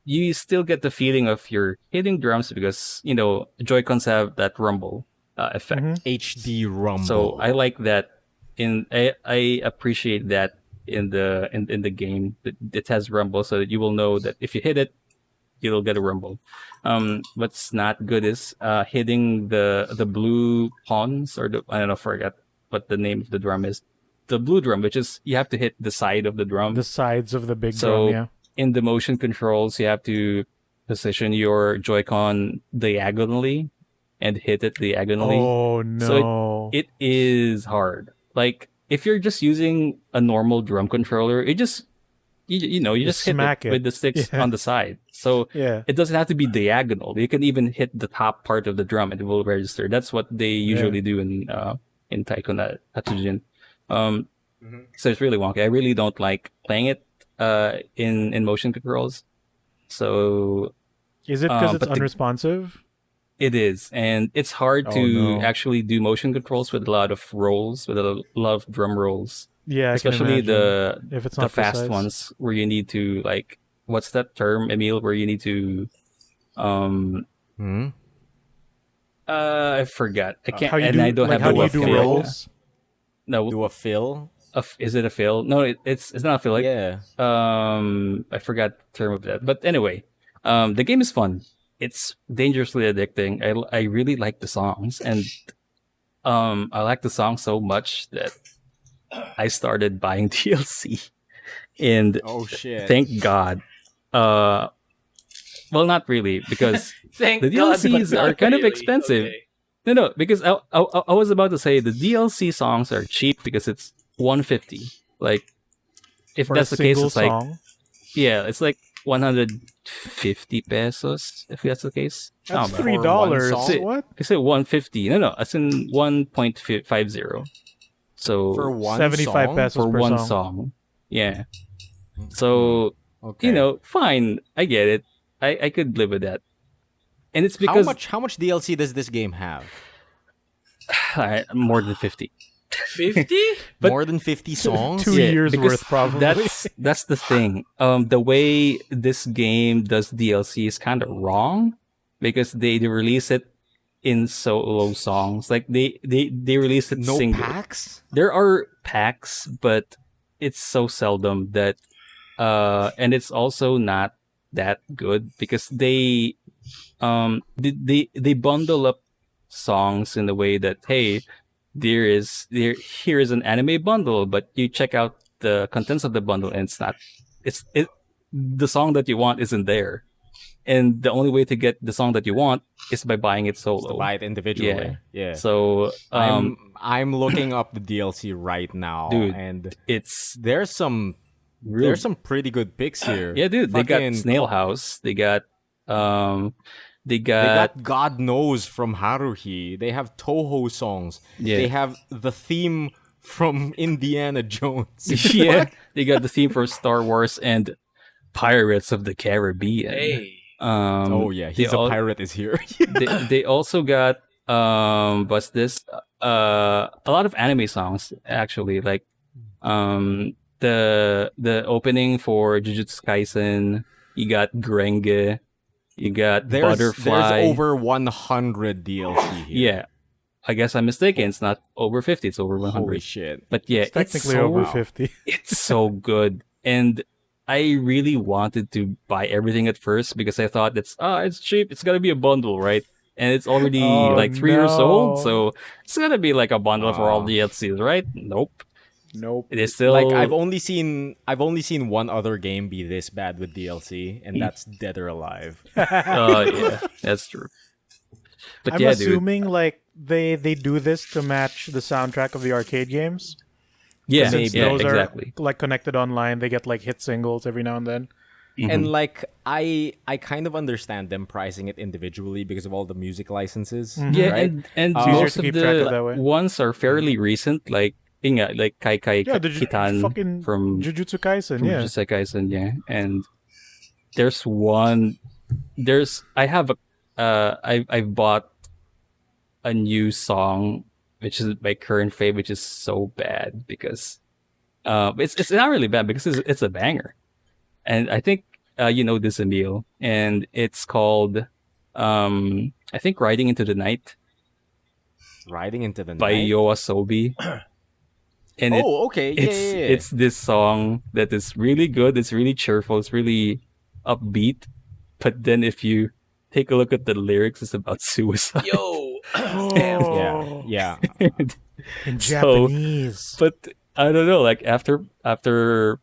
you still get the feeling of you're hitting drums because Joy-Cons have that rumble effect. Mhm. HD Rumble. So I like that. I appreciate that in the game. It has rumble, so that you will know that if you hit it, you'll get a rumble. What's not good is hitting the blue pawns or I don't know, forget what the name of the drum is. The blue drum, which is you have to hit the side of the drum. The sides of the big So drum, yeah. in the motion controls, you have to position your Joy-Con diagonally and hit it diagonally. Oh no. So it is hard. Like if you're just using a normal drum controller, it just you just hit smack it. with the sticks Yeah. on the side. So Yeah. it doesn't have to be diagonal. You can even hit the top part of the drum and it will register. That's what they usually do in Taiko no Tatsujin. So it's really wonky. I really don't like playing it in motion controls. So Is it because it's but the- unresponsive? it is, and it's hard Oh, to no. actually do motion controls with a lot of rolls, with a lot of drum rolls, Yeah, especially I can imagine. If it's the not fast precise. ones where you need to like what's that term, Emile? Where you need to I forgot. I can't, How you and do, I don't like have how the do you word do for it. rolls? No, Do a fill? is it a fail? No, it's not a fail. Like Yeah. I forgot the term of that. But anyway, the game is fun. It's dangerously addicting. I really like the songs, and I like the songs so much that I started buying DLC. And Oh shit. thank God. Well, not really, because Thank the God, but DLCs are not kind of really. expensive. Okay. No, because I was about to say the DLC songs are cheap because it's $150. Like, if For that's a the case, single it's like song? it's like 150 pesos. If that's the case, That's For $3. one song? What? I said 150. No, it's in 1.50. So For one 75 song? pesos for per one song. song, yeah. So Okay. fine. I get it. I could live with that. And it's because how much DLC does this game have? more than 50. 50? But- More than 50 songs? 2 Yeah, years because worth, probably. That's the thing. The way this game does DLC is kind of wrong because they release it in solo songs. Like they release it No single. packs? There are packs, but it's so seldom that and it's also not that good because they bundle up songs in the way that, hey, here is an anime bundle, but you check out the contents of the bundle and it's the song that you want isn't there, and the only way to get the song that you want is by buying it solo. To buy it individually. Yeah. So I'm looking up the DLC right now, dude, and it's there's some pretty good picks here. yeah, dude. They got Fucking- Snail House. They got They got God Knows from Haruhi. They have Toho songs. Yeah. They have the theme from Indiana Jones. yeah, they got the theme from Star Wars and Pirates of the Caribbean. Hey. Oh yeah, He's a Pirate is here. They also got what's this? A lot of anime songs actually, like the opening for Jujutsu Kaisen. You got Grenge. You got Butterfly. There's over 100 DLC here. Yeah, I guess I'm mistaken. It's not over 50. It's over 100. Holy shit. But yeah, It's technically so, over 50. It's so good, and I really wanted to buy everything at first because I thought it's cheap. It's gonna be a bundle, right? And it's already like 3 years old, no. so it's gonna be like a bundle for all DLCs, right? Nope. Nope. It is still Like I've only seen one other game be this bad with DLC, and that's Dead or Alive. yeah, that's true. But I'm yeah, dude. assuming like they do this to match the soundtrack of the arcade games. Yeah, Since yeah, those exactly. are like connected online, they get like hit singles every now and then. And like I kind of understand them pricing it individually because of all the music licenses. Yeah, right? and It's easier most to of keep track of the that way. ones are fairly recent, like Kai Yeah, the Kitan fucking from Jujutsu Kaisen, from yeah. Jujutsu Kaisen, yeah. And there's I bought a new song, which is my current fave, which is so bad because it's not really bad because it's a banger, and I think you know this, Emile, and it's called I think Riding into the Night Riding into the by Night. Yoasobi. And Okay. Yeah. it's this song that is really good. It's really cheerful. It's really upbeat. But then if you take a look at the lyrics, it's about suicide. Yo. Oh, Yeah. in So- Japanese. But I don't know. Like after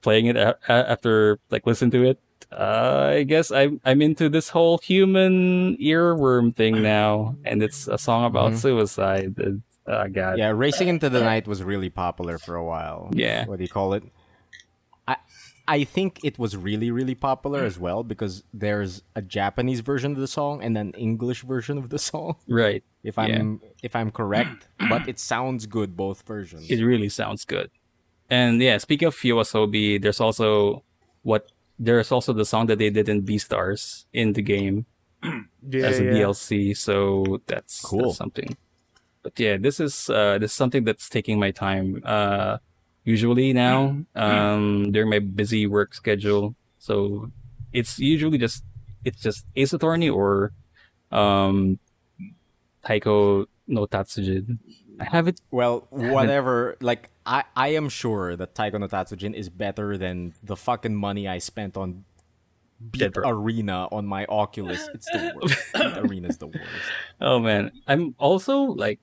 playing it, after like listening to it, I guess I'm into this whole human earworm thing now, and it's a song about suicide. God. Yeah, Racing into the Night was really popular for a while. Yeah. What do you call it? I think it was really, really popular as well because there's a Japanese version of the song and an English version of the song. Right. If I'm correct, but it sounds good both versions. It really sounds good. And yeah, speaking of Yoasobi, there's also the song that they did in Beastars in the game as a DLC. So that's Cool. That's something. But yeah, this is something that's taking my time. Usually now, during my busy work schedule, so it's usually just Ace Attorney or Taiko no Tatsujin. I have it. Well, whatever. Like, I am sure that Taiko no Tatsujin is better than the fucking money I spent on Beat Dead Arena on my Oculus. It's the worst. Beat Arena's the worst. Oh man, I'm also like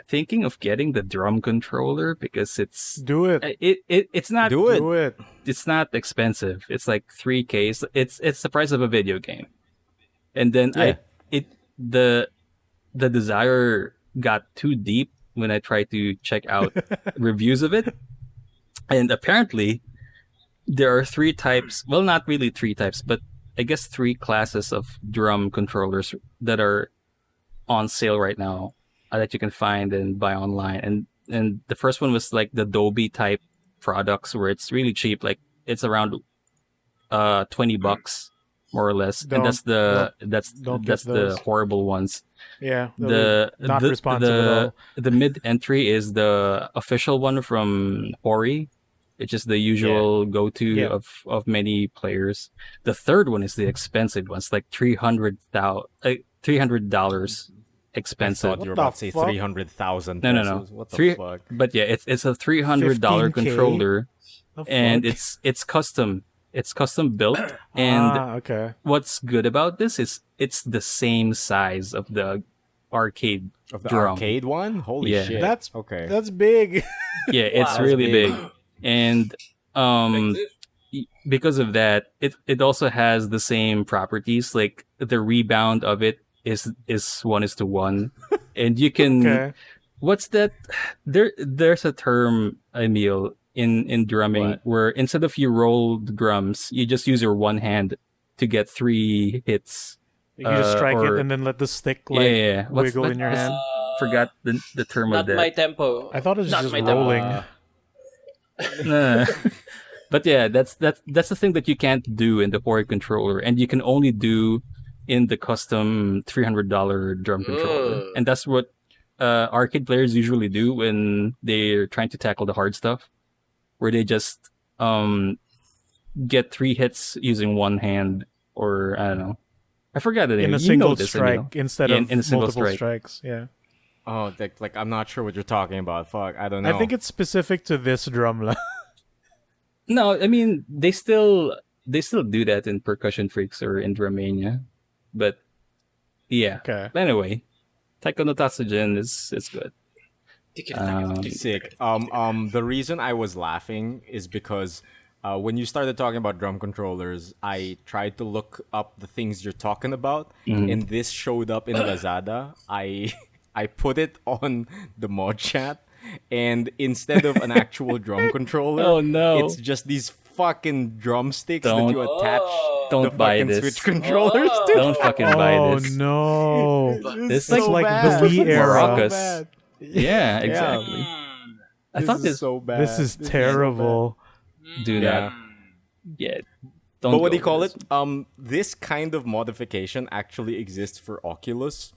thinking of getting the drum controller because it's it's not Do it. Do it. it's not expensive. It's like 3K. It's the price of a video game. And then the desire got too deep when I tried to check out reviews of it. And apparently there are 3 types, well not really 3 types, but I guess 3 classes of drum controllers that are on sale right now that you can find and buy online. And the first one was like the Dolby type products where it's really cheap, like it's around $20 more or less. And that's the horrible ones. Yeah. Not the responsive at all. the mid entry is the official one from Hori, which is the usual go-to of many players. The third one is the expensive one. It's like $300. expensive. thought you were What about the to say fuck? 300,000 No, no, pesos. no. What the fuck? But yeah, it's a $300 15K? controller, The and fuck? it's custom. It's custom built, and okay. what's good about this is it's the same size of the arcade Of the drum. arcade one? Holy Yeah. shit. That's okay. That's big. Yeah, it's Wow. really Big. big, and because of that, it also has the same properties. Like the rebound of it is 1:1, and you can. Okay. What's that? There's a term, Emile, in drumming What? where instead of you roll the drums, you just use your one hand to get 3 hits. You just strike or- it and then let the stick Yeah, like yeah, yeah. wiggle in your hand. Forgot the term Not of that. my tempo. I thought it was Not just my tempo. rolling. Nah. But yeah, that's the thing that you can't do in the Ori controller, and you can only do in the custom $300 drum controller, Mm. and that's what arcade players usually do when they're trying to tackle the hard stuff, where they just get 3 hits using one hand, or I don't know, I forgot the name. In a You single know this, strike Emile. instead Yeah, of in a single multiple strike. strikes. Yeah. Oh, like I'm not sure what you're talking about. Fuck, I don't know. I think it's specific to this drum. No, I mean they still do that in Percussion Freaks or in Drumania, but yeah. Okay. But anyway, Taiko no Tatsujin is good. sick. The reason I was laughing is because when you started talking about drum controllers, I tried to look up the things you're talking about, and this showed up in Lazada. I put it on the mod chat, and instead of an actual drum controller, Oh, no. it's just these fucking drumsticks Don't- that you attach Don't the buy fucking this. Switch controllers to. Don't fucking buy Oh this. no! This It's is like bad. the Wii This is era. so Maracas. bad. Yeah, exactly. I thought is this. so bad. This is so terrible. Do bad. not. Yeah. Don't. But what do go you call for it? this. This kind of modification actually exists for Oculus,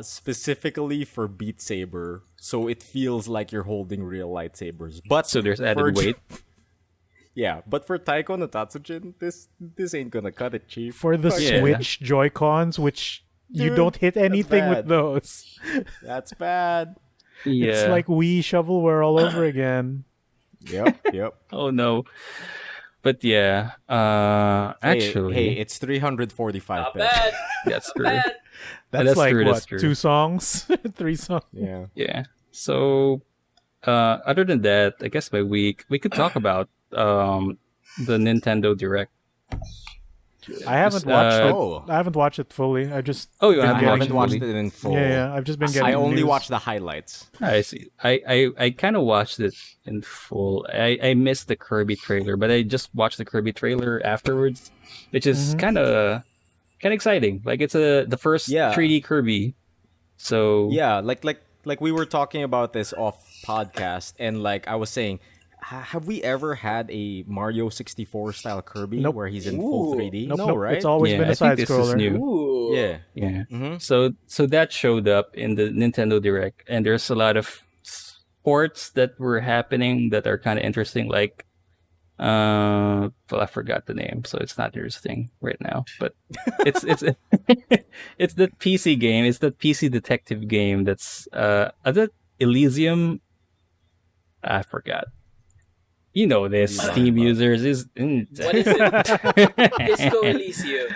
specifically for Beat Saber. So it feels like you're holding real lightsabers. But So there's for- added weight. Yeah, but for Taiko no Tatsujin, this ain't gonna cut it, chief. For the Yeah. Switch Joy-Cons, which you Dude, don't hit anything bad. with those. That's bad. Yeah. It's like Wii shovelware all over again. Yep. Oh no. But yeah. Actually, hey, it's 345 Not pesos. bad. that's true. Bad. That's like true, what? that's true. 2 songs, 3 songs. Yeah. Yeah. So, other than that, I guess my week we could talk about the Nintendo Direct. I haven't Just, watched it. Oh. I haven't watched it fully. I just Oh, you been I haven't getting- haven't watched it fully? in full. Yeah, I've just been getting. I only news. watched the highlights. I see. I kind of watched it in full. I missed the Kirby trailer, but I just watched the Kirby trailer afterwards, which is kind of exciting. Like it's the first Yeah. 3D Kirby. So Yeah, like we were talking about this off podcast, and like I was saying, have we ever had a Mario 64 style Kirby Nope. where he's in full 3D? Nope, no, nope. right? It's always Yeah, been I a think side this is scroller. new. Ooh. Yeah. Yeah. Mhm. So that showed up in the Nintendo Direct, and there's a lot of sports that were happening that are kind of interesting. Like, well, I forgot the name, so it's not interesting right now. But it's it's that PC game. It's that PC detective game. That's that Elysium. I forgot. You know this, What are you Steam talking users is. What is it? Disco Elysium.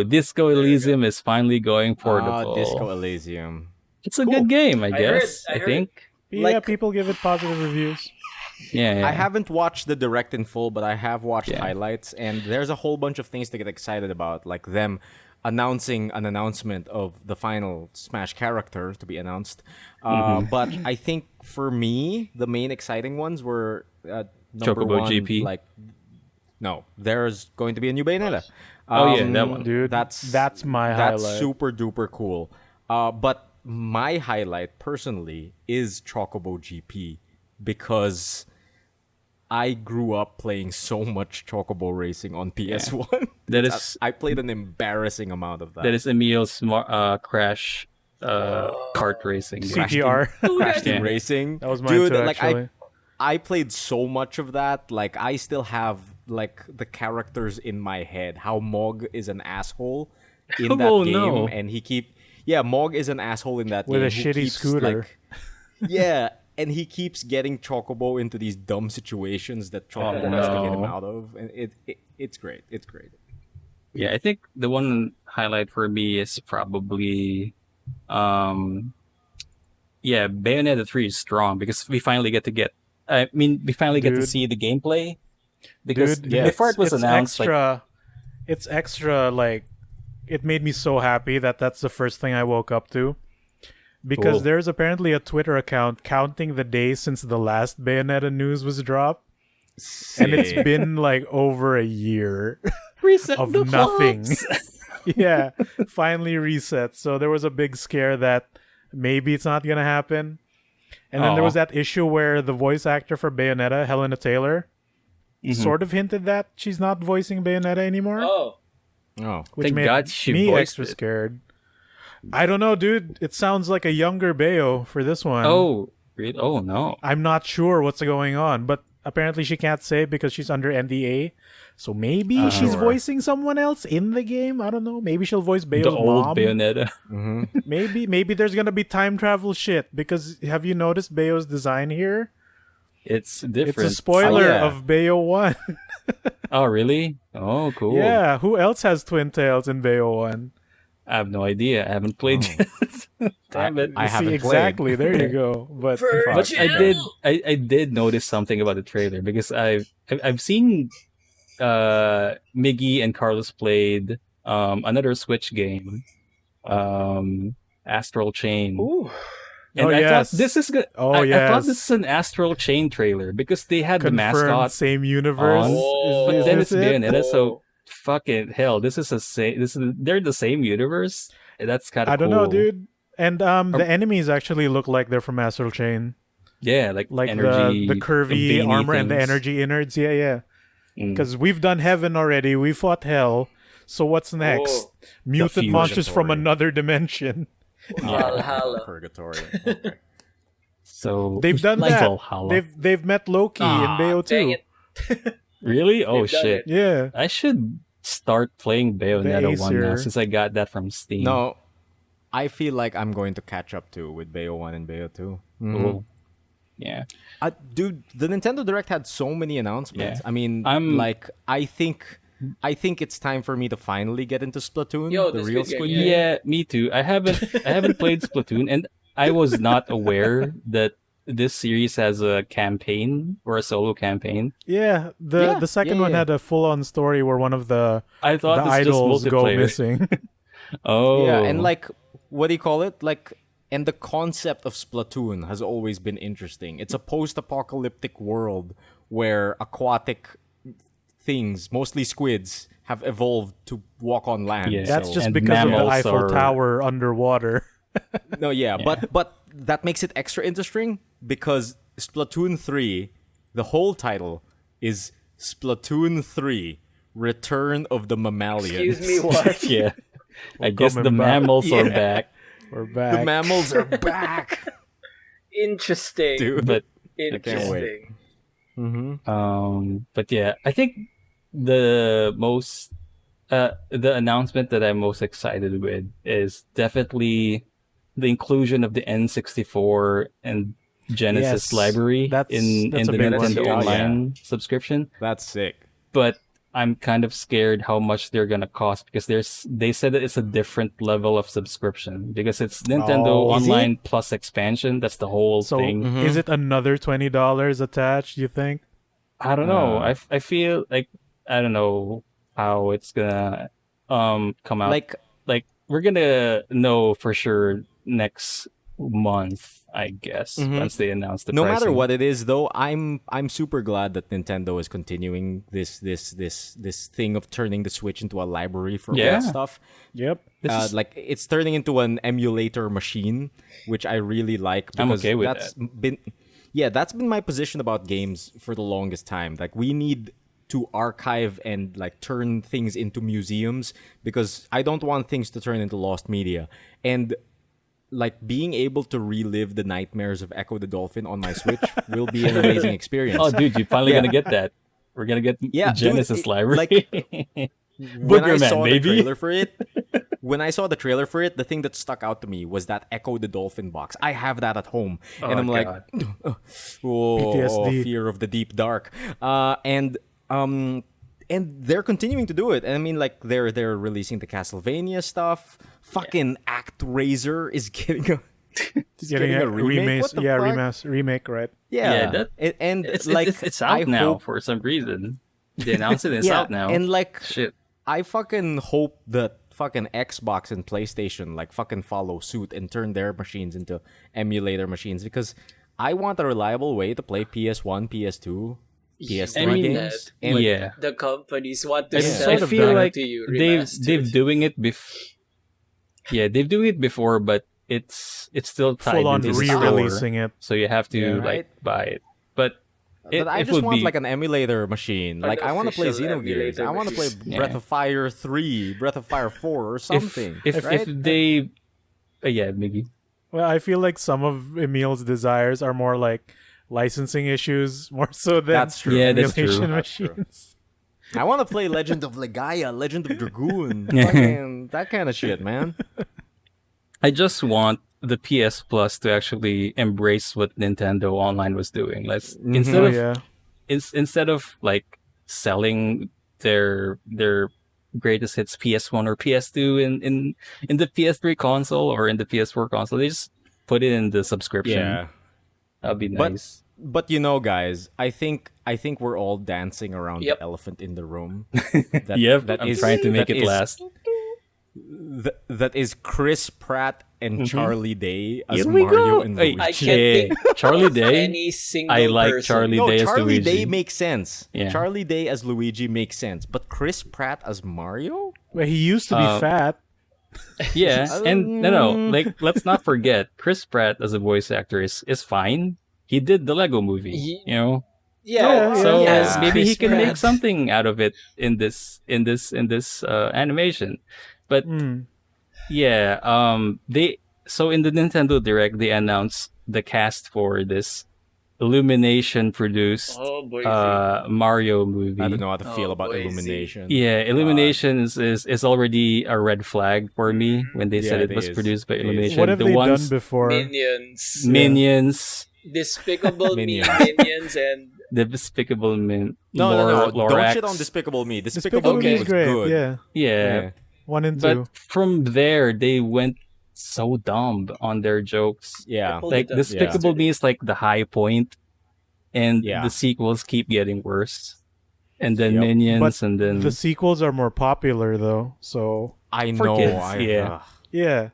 Disco Elysium is finally going portable. Disco Elysium. It's a good game, I I guess. heard- I I heard. think. Yeah, Like- people give it positive reviews. Yeah. I haven't watched the direct in full, but I have watched Yeah. highlights, and there's a whole bunch of things to get excited about, like them announcing an announcement of the final Smash character to be announced. But I think for me, the main exciting ones were number Chocobo one, GP. like no, there's going to be a new Bayonetta. Oh, yeah, that one. Dude, that's my that's highlight. super duper cool. But my highlight personally is Chocobo GP because I grew up playing so much Chocobo racing on PS1. That is I played an embarrassing amount of that. that is Emil's Crash kart racing game. CTR. Crash Team Yeah. Racing. That was mine Dude, too, like actually. I played so much of that. Like I still have like the characters in my head. How Mog is an asshole in that Oh, game, no. and yeah, Mog is an asshole in that With game a who shitty keeps, scooter. like, yeah, and he keeps getting Chocobo into these dumb situations that Chocobo has to get him no. out of, and it's great. It's great. Yeah, I think the one highlight for me is probably, Bayonetta 3 is strong because we finally get to Dude. see the gameplay. Because Dude, yeah, before it was announced, it's extra, like, it made me so happy that that's the first thing I woke up to. Because Cool. there's apparently a Twitter account counting the days since the last Bayonetta news was dropped. And it's Sick. been like over a year reset of the nothing. clocks. Yeah, finally reset. So there was a big scare that maybe it's not going to happen. And then there was that issue where the voice actor for Bayonetta, Helena Taylor, sort of hinted that she's not voicing Bayonetta anymore. Oh. Oh, Which Thank made God she me voiced extra it. scared. I don't know, dude. It sounds like a younger Bayo for this one. Oh, really? Oh no. I'm not sure what's going on, but apparently she can't say because she's under NDA. So maybe she's Sure. voicing someone else in the game. I don't know. Maybe she'll voice Bayo's The old mom. Bayonetta. Maybe there's gonna be time travel shit because have you noticed Bayo's design here? It's It's different. a spoiler yeah. of Bayo 1. Oh, really? Oh, cool. Yeah, who else has twin tails in Bayo 1? I have no idea. I haven't played yet. Damn it. I See, haven't exactly. There you go. But But I did notice something about the trailer because I've seen Miggy and Carlos played another Switch game, Astral Chain. Ooh. And Oh, I yes. thought this is good. Oh, I thought yes. this is an Astral Chain trailer because they had the confirmed mascot, same universe. on, Oh. but then it's this it? Bayonetta. So fucking hell, this is they're the same universe. That's kind of I don't cool. know, dude. And the enemies actually look like they're from Astral Chain. Yeah, like energy, the curvy veiny armor and the things. energy innards. Yeah. Mm. Because we've done heaven already. We fought hell. So what's next? Oh. Mutant fusion monsters from story. another dimension. Valhalla. Purgatory. Okay. So They've done like that. Valhalla. They've met Loki in Bayo Dang 2. it. Really? Oh They've done shit! it. Yeah. I should start playing Bayonetta 1 now Acer. since I got that from Steam. No, I feel like I'm going to catch up too with Bayo 1 and Bayo 2. Cool. Yeah. Dude, the Nintendo Direct had so many announcements. Yeah. I mean, I'm- I think it's time for me to finally get into Splatoon, Yo, the the real Squid Squid Game, Game. Yeah, me too. I haven't played Splatoon, and I was not aware that this series has a campaign or a solo campaign. Yeah. The second one yeah. had a full on story where one of the I thought this idols just go multiplayer. missing. Oh, Yeah, and like, what do you call it? Like, and the concept of Splatoon has always been interesting. It's a post-apocalyptic world where aquatic things, mostly squids, have evolved to walk on land. Yeah. That's so- just And because of the mammals Eiffel are- Tower underwater. No, yeah, but that makes it extra interesting because Splatoon 3, the whole title is Splatoon 3: Return of the Mammalians. Excuse me, what? yeah. I guess the coming back. mammals are Yeah. back, We're back. The mammals are back, Interesting. dude. but can't wait. Interesting. but yeah, I think the announcement that I'm most excited with is definitely the inclusion of the N64 and Genesis Yes, library that's in a the big one. Nintendo Oh, Online subscription. That's sick. But I'm kind of scared how much they're gonna cost because they said that it's a different level of subscription because it's Nintendo Oh. Is it? Online plus expansion. That's the whole So thing. is it another $20 attached, you think? I don't know. I feel like I don't know how it's gonna come out. Like we're gonna know for sure next month, I guess, once they announce the No pricing. matter what it is, though, I'm super glad that Nintendo is continuing this thing of turning the Switch into a library for Yeah. old stuff. Yep. This is- Like it's turning into an emulator machine, which I really like. I'm Because okay with that's been my position about games for the longest time. Like we need to archive and like turn things into museums because I don't want things to turn into lost media. And like being able to relive the nightmares of Echo the Dolphin on my Switch will be an amazing experience. Oh, dude, you're finally Yeah. gonna get that. We're gonna get Yeah, dude, Genesis it- library. when I Booger Man, saw the maybe. trailer for it, the thing that stuck out to me was that Echo the Dolphin box. I have that at home, and I'm like, God. PTSD. fear of the deep dark. And they're continuing to do it. And I mean, like they're releasing the Castlevania stuff. Fucking ActRaiser is getting a Getting a remake. What the fuck? remake, right? Yeah, that- and It's like it's out I now hope- for some reason. They announced it. It's out now. and like Shit. I fucking hope that fucking Xbox and PlayStation like fucking follow suit and turn their machines into emulator machines, because I want a reliable way to play PS1, PS2, PS3 I mean games. that, And but Yeah. the companies want to It's sell I sort of feel done like to you they've remastered. doing it they've doing it before, but it's still tied Full on into the store, re-releasing it. so you have to Yeah, like right? buy it. But But I just want like an emulator machine. Like I want to play official Xenogears. emulator I want to play machine. Breath of Fire 3, Breath of Fire 4 or something. If right? they, yeah, maybe. Well, I feel like some of Emile's desires are more like licensing issues, more so than That's true. Yeah, that's true. emulation That's true. machines. I want to play Legend of Legaia, Legend of Dragoon, fucking that kind of shit, man. I just want the PS Plus to actually embrace what Nintendo Online was doing. Let's instead Oh, of yeah. instead of like selling their greatest hits PS1 or PS2 in the PS3 console or in the PS4 console, they just put it in the subscription. That'd be But- nice. But guys, I think we're all dancing around Yep. the elephant in the room. Yep, that I'm is- trying to make that it is- last. That is Chris Pratt and Charlie Day as Here we Mario go. and Hey, Luigi. I can't Hey, think Charlie Day. any single I like person. Charlie No, Day as Charlie Luigi. Day makes sense. Yeah. Charlie Day as Luigi makes sense, but Chris Pratt as Mario? Well, he used to be fat. Yeah, and no, like let's not forget, Chris Pratt as a voice actor is fine. He did the Lego movie, He- you know. Yeah, So yes, maybe he Chris can make Pratt. something out of it in this animation. But Mm. yeah, they so in the Nintendo Direct they announced the cast for this Illumination produced Oh boy, Mario movie. I don't know how to feel Oh, about boy, Illumination. Yeah, Illumination is already a red flag for me when they said Yeah, it it was is. produced by It is. Illumination. What have the they ones done before? Minions, Minions, Despicable Me Minions. Minions, and the Despicable Me. No. Don't Lorax. shit on Despicable Me. Despicable Me is was great. good. Yeah, Yeah, 1 and 2. but from there they went so dumb on their jokes. Yeah. Pulled Like it up Despicable Me is like the high point, and Yeah. the sequels keep getting worse. And then Yep. Minions, But and then the sequels are more popular though, so I For know. kids, yeah. yeah.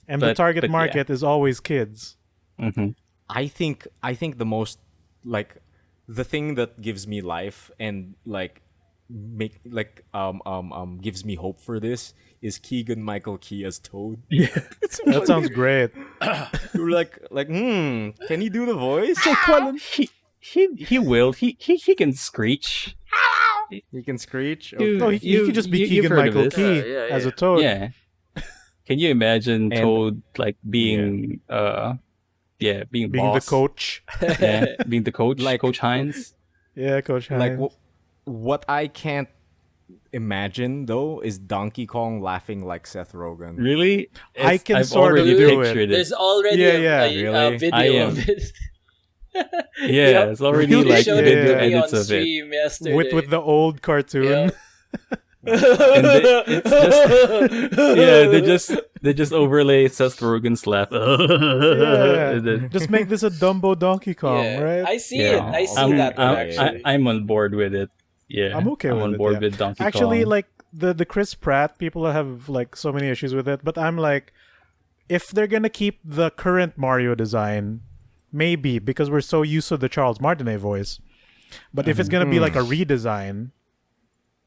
And the But- target but yeah. market is always kids. Mhm. I think the most like the thing that gives me life and like gives me hope for this is Keegan Michael Key as Toad. That sounds great. You're like can he do the voice? He will. He can screech. He can screech. Dude. No, he could just be you've Keegan heard of Michael this. Key Yeah, as yeah. a Toad. Yeah. Can you imagine And- Toad like being being Being boss? the coach. Yeah, being the coach, Like- Coach Hines. Yeah, Coach Hines. Like what I can't imagine though is Donkey Kong laughing like Seth Rogen. Really? I can I've sort of already do it. pictured there's already Yeah, a really? video I am. of it. Yeah, it's already You like showed video it to me on edits of it. stream yesterday. with the old cartoon. Yeah. And it's just they just overlay Seth Rogen's laugh. Yeah. And then- Just make this a Dumbo Donkey Kong, Yeah. right? I see it. I see I'm, that one, I'm, actually. I'm on board with it. Yeah, I'm okay with on it, board yeah. with Donkey Actually, Kong. like the Chris Pratt, people have like so many issues with it, but I'm like, if they're gonna keep the current Mario design, maybe because we're so used to the Charles Martinet voice. But if it's gonna be like a redesign,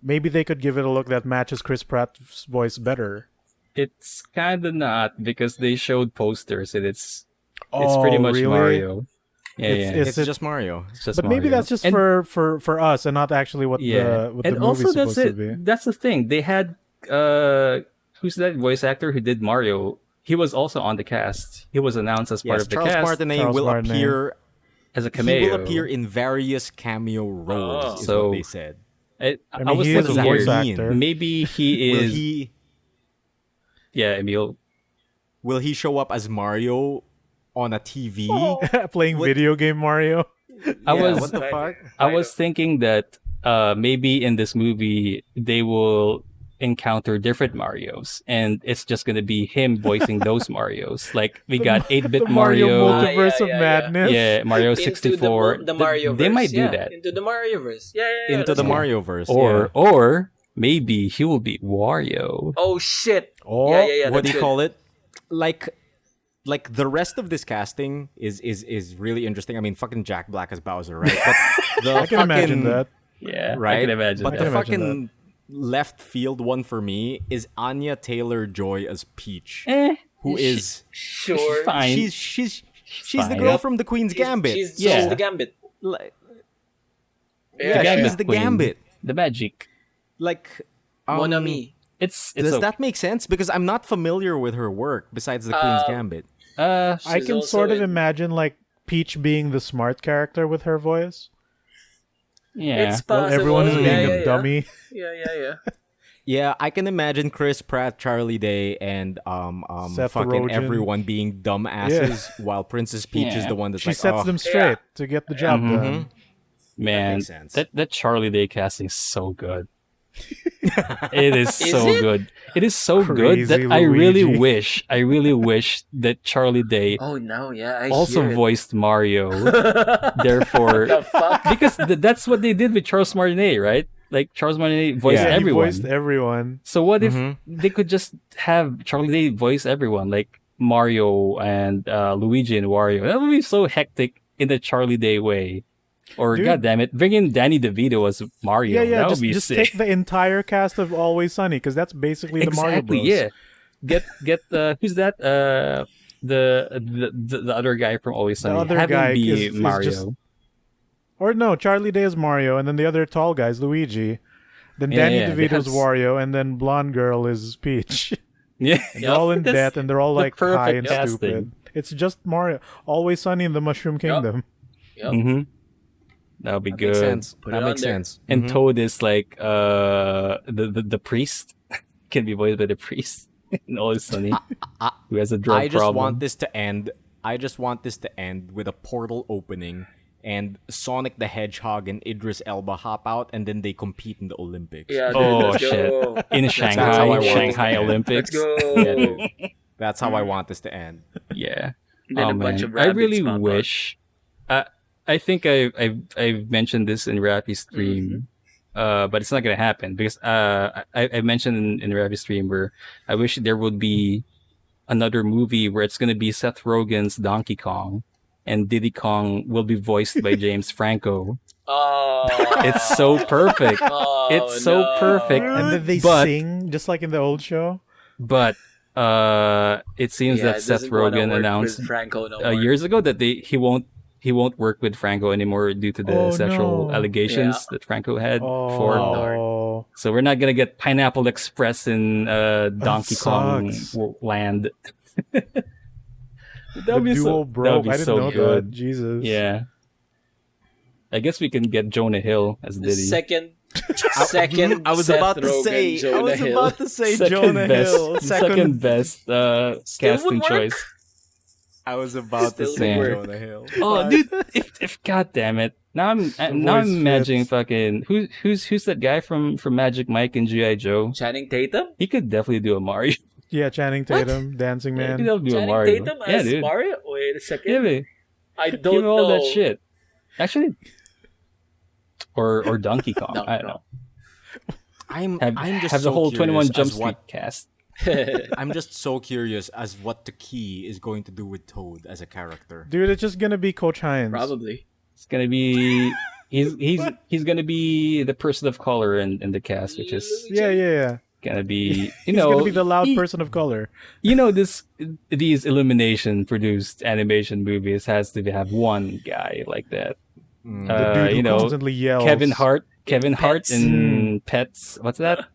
maybe they could give it a look that matches Chris Pratt's voice better. It's kind of not because they showed posters and it's pretty much really? Mario. Yeah, It's- yeah. It's it- just Mario. It's just But maybe Mario. that's just And- for us and not actually what the and movie's also that's supposed to be. it. That's the thing. They had who's that voice actor who did Mario? He was also on the cast. He was announced as part Yes, of the Charles cast Martinet Charles will Martinet. appear. as a He cameo. will appear in various cameo roles. Is So- what they said. I mean, was he is a thinking voice here, actor. maybe he Will is. he Yeah, Emile. will he show up as Mario on a TV? Playing What- video game Mario. I Yeah, was- what the fuck? I was thinking that maybe in this movie they will encounter different Marios, and it's just gonna be him voicing those Marios. Like we got 8-bit the Mario Mario. multiverse of yeah. madness. Yeah, Mario Into 64. the Mario. They might do that. Into the Mario verse. Yeah. Into that's the cool. Mario verse. Or maybe he will be Wario. Oh shit. Or Yeah. What do that's you good. call it? Like the rest of this casting is really interesting. I mean, fucking Jack Black as Bowser, right? But the I can imagine that. Yeah, right? I can imagine But that. the I can imagine fucking left field one for me is Anya Taylor-Joy as Peach, who is Sure. fine. she's the fine. girl from the Queen's Gambit. She's Yeah. the Gambit. Like, Yeah, Gambit she's the Queen. Gambit. The magic. Like, Mon ami. It's does okay. that make sense? Because I'm not familiar with her work besides the Queen's Gambit. I She's can also sort of in- imagine like Peach being the smart character with her voice. Yeah. It's While possible. everyone's being yeah, a dummy. Yeah. Yeah, I can imagine Chris Pratt, Charlie Day, and Seth fucking Rogen. everyone being dumbasses, while Princess Peach is Yeah. the one that's She like, sets oh, them straight to get the job Mm-hmm. done. Man, makes sense. that Charlie Day casting is so good. It is so it? good. It is so good Crazy that I really Luigi. wish that Charlie Day Oh no, yeah. I also hear it. voiced Mario. Therefore, The fuck? because that's what they did with Charles Martinet, right? Like Charles Martinet voiced Yeah, He everyone. voiced everyone. So what if Mhm. they could just have Charlie Day voice everyone, like Mario and Luigi and Wario? That would be so hectic in the Charlie Day way. Or Dude. goddammit, bring in Danny DeVito as Mario. Yeah, that would be just sick. take the entire cast of Always Sunny because that's basically the Mario Exactly. Bros. Yeah. Get who's that? The other guy from Always Sunny. other Have guy him be is Mario. just- Or no, Charlie Day is Mario, and then the other tall guy is Luigi. Then Yeah, Danny yeah, DeVito's that's- Wario, and then blonde girl is Peach. Yeah, They're all in That's debt, and they're all the like high and perfect casting. stupid. It's just Mario. Always Sunny in the Mushroom Kingdom. Yep. Mm-hmm. That would be That good. makes sense. Put That it makes on there. sense. And Mhm. Toad is like the priest can be voiced by the priest in Always Sunny, who has a drug I just problem. want this to end. I just want this to end with a portal opening and Sonic the Hedgehog and Idris Elba hop out, and then they compete in the Olympics. Yeah, dude, Oh, let's shit. go. In how I Shanghai, want it. Shanghai Olympics. Let's go. Yeah, dude. That's how I want this to end. Yeah. And then Oh a bunch man, of I rabbits really pop out. wish. I think I've mentioned this in Raffy's stream, but it's not gonna happen because I mentioned in Raffy's stream where I wish there would be another movie where it's gonna be Seth Rogen's Donkey Kong, and Diddy Kong will be voiced by James Franco. Oh, It's so perfect. Oh, It's so no. perfect. And then they But- sing just like in the old show. But it seems Yeah, that it Seth doesn't wanna Rogen work announced with Franco no more. years ago that he won't work with Franco anymore due to the Oh, sexual no. allegations Yeah. that Franco had before. Oh, So we're not gonna get Pineapple Express in Donkey Kong sucks. land. the That'd be duo so, broke. that'd be I didn't so know good. that. Jesus. Yeah. I guess we can get Jonah Hill as The Diddy. second I was Seth about to Rogen, say. I Jonah was Hill. about to say Second Jonah best, Hill. second best Still casting would work. choice. I was about to Still say would work. Jonah Hill. Oh, dude! If God damn it! Now I'm voice imagining fits. fucking who's that guy from Magic Mike and GI Joe? Channing Tatum. He could definitely do a Mario. Yeah, Channing Tatum, Dancing Yeah, he Man. could definitely do a Channing Mario. Tatum Yeah, as dude. Mario. Wait a second. Yeah, man. I Give don't him all know that shit. Actually, or Donkey Kong. No, I don't know. I'm just Have the so whole 21 curious Jump as Street what cast. I'm just so curious as what the key is going to do with Toad as a character. Dude, it's just gonna be Coach Hines. Probably. It's gonna be he's gonna be the person of color in the cast, which is Yeah. gonna be He's gonna be the loud person of color. These Illumination produced animation movies has to have one guy like that. Mm. The dude who constantly yells. Kevin Hart Pets. in Pets. What's that?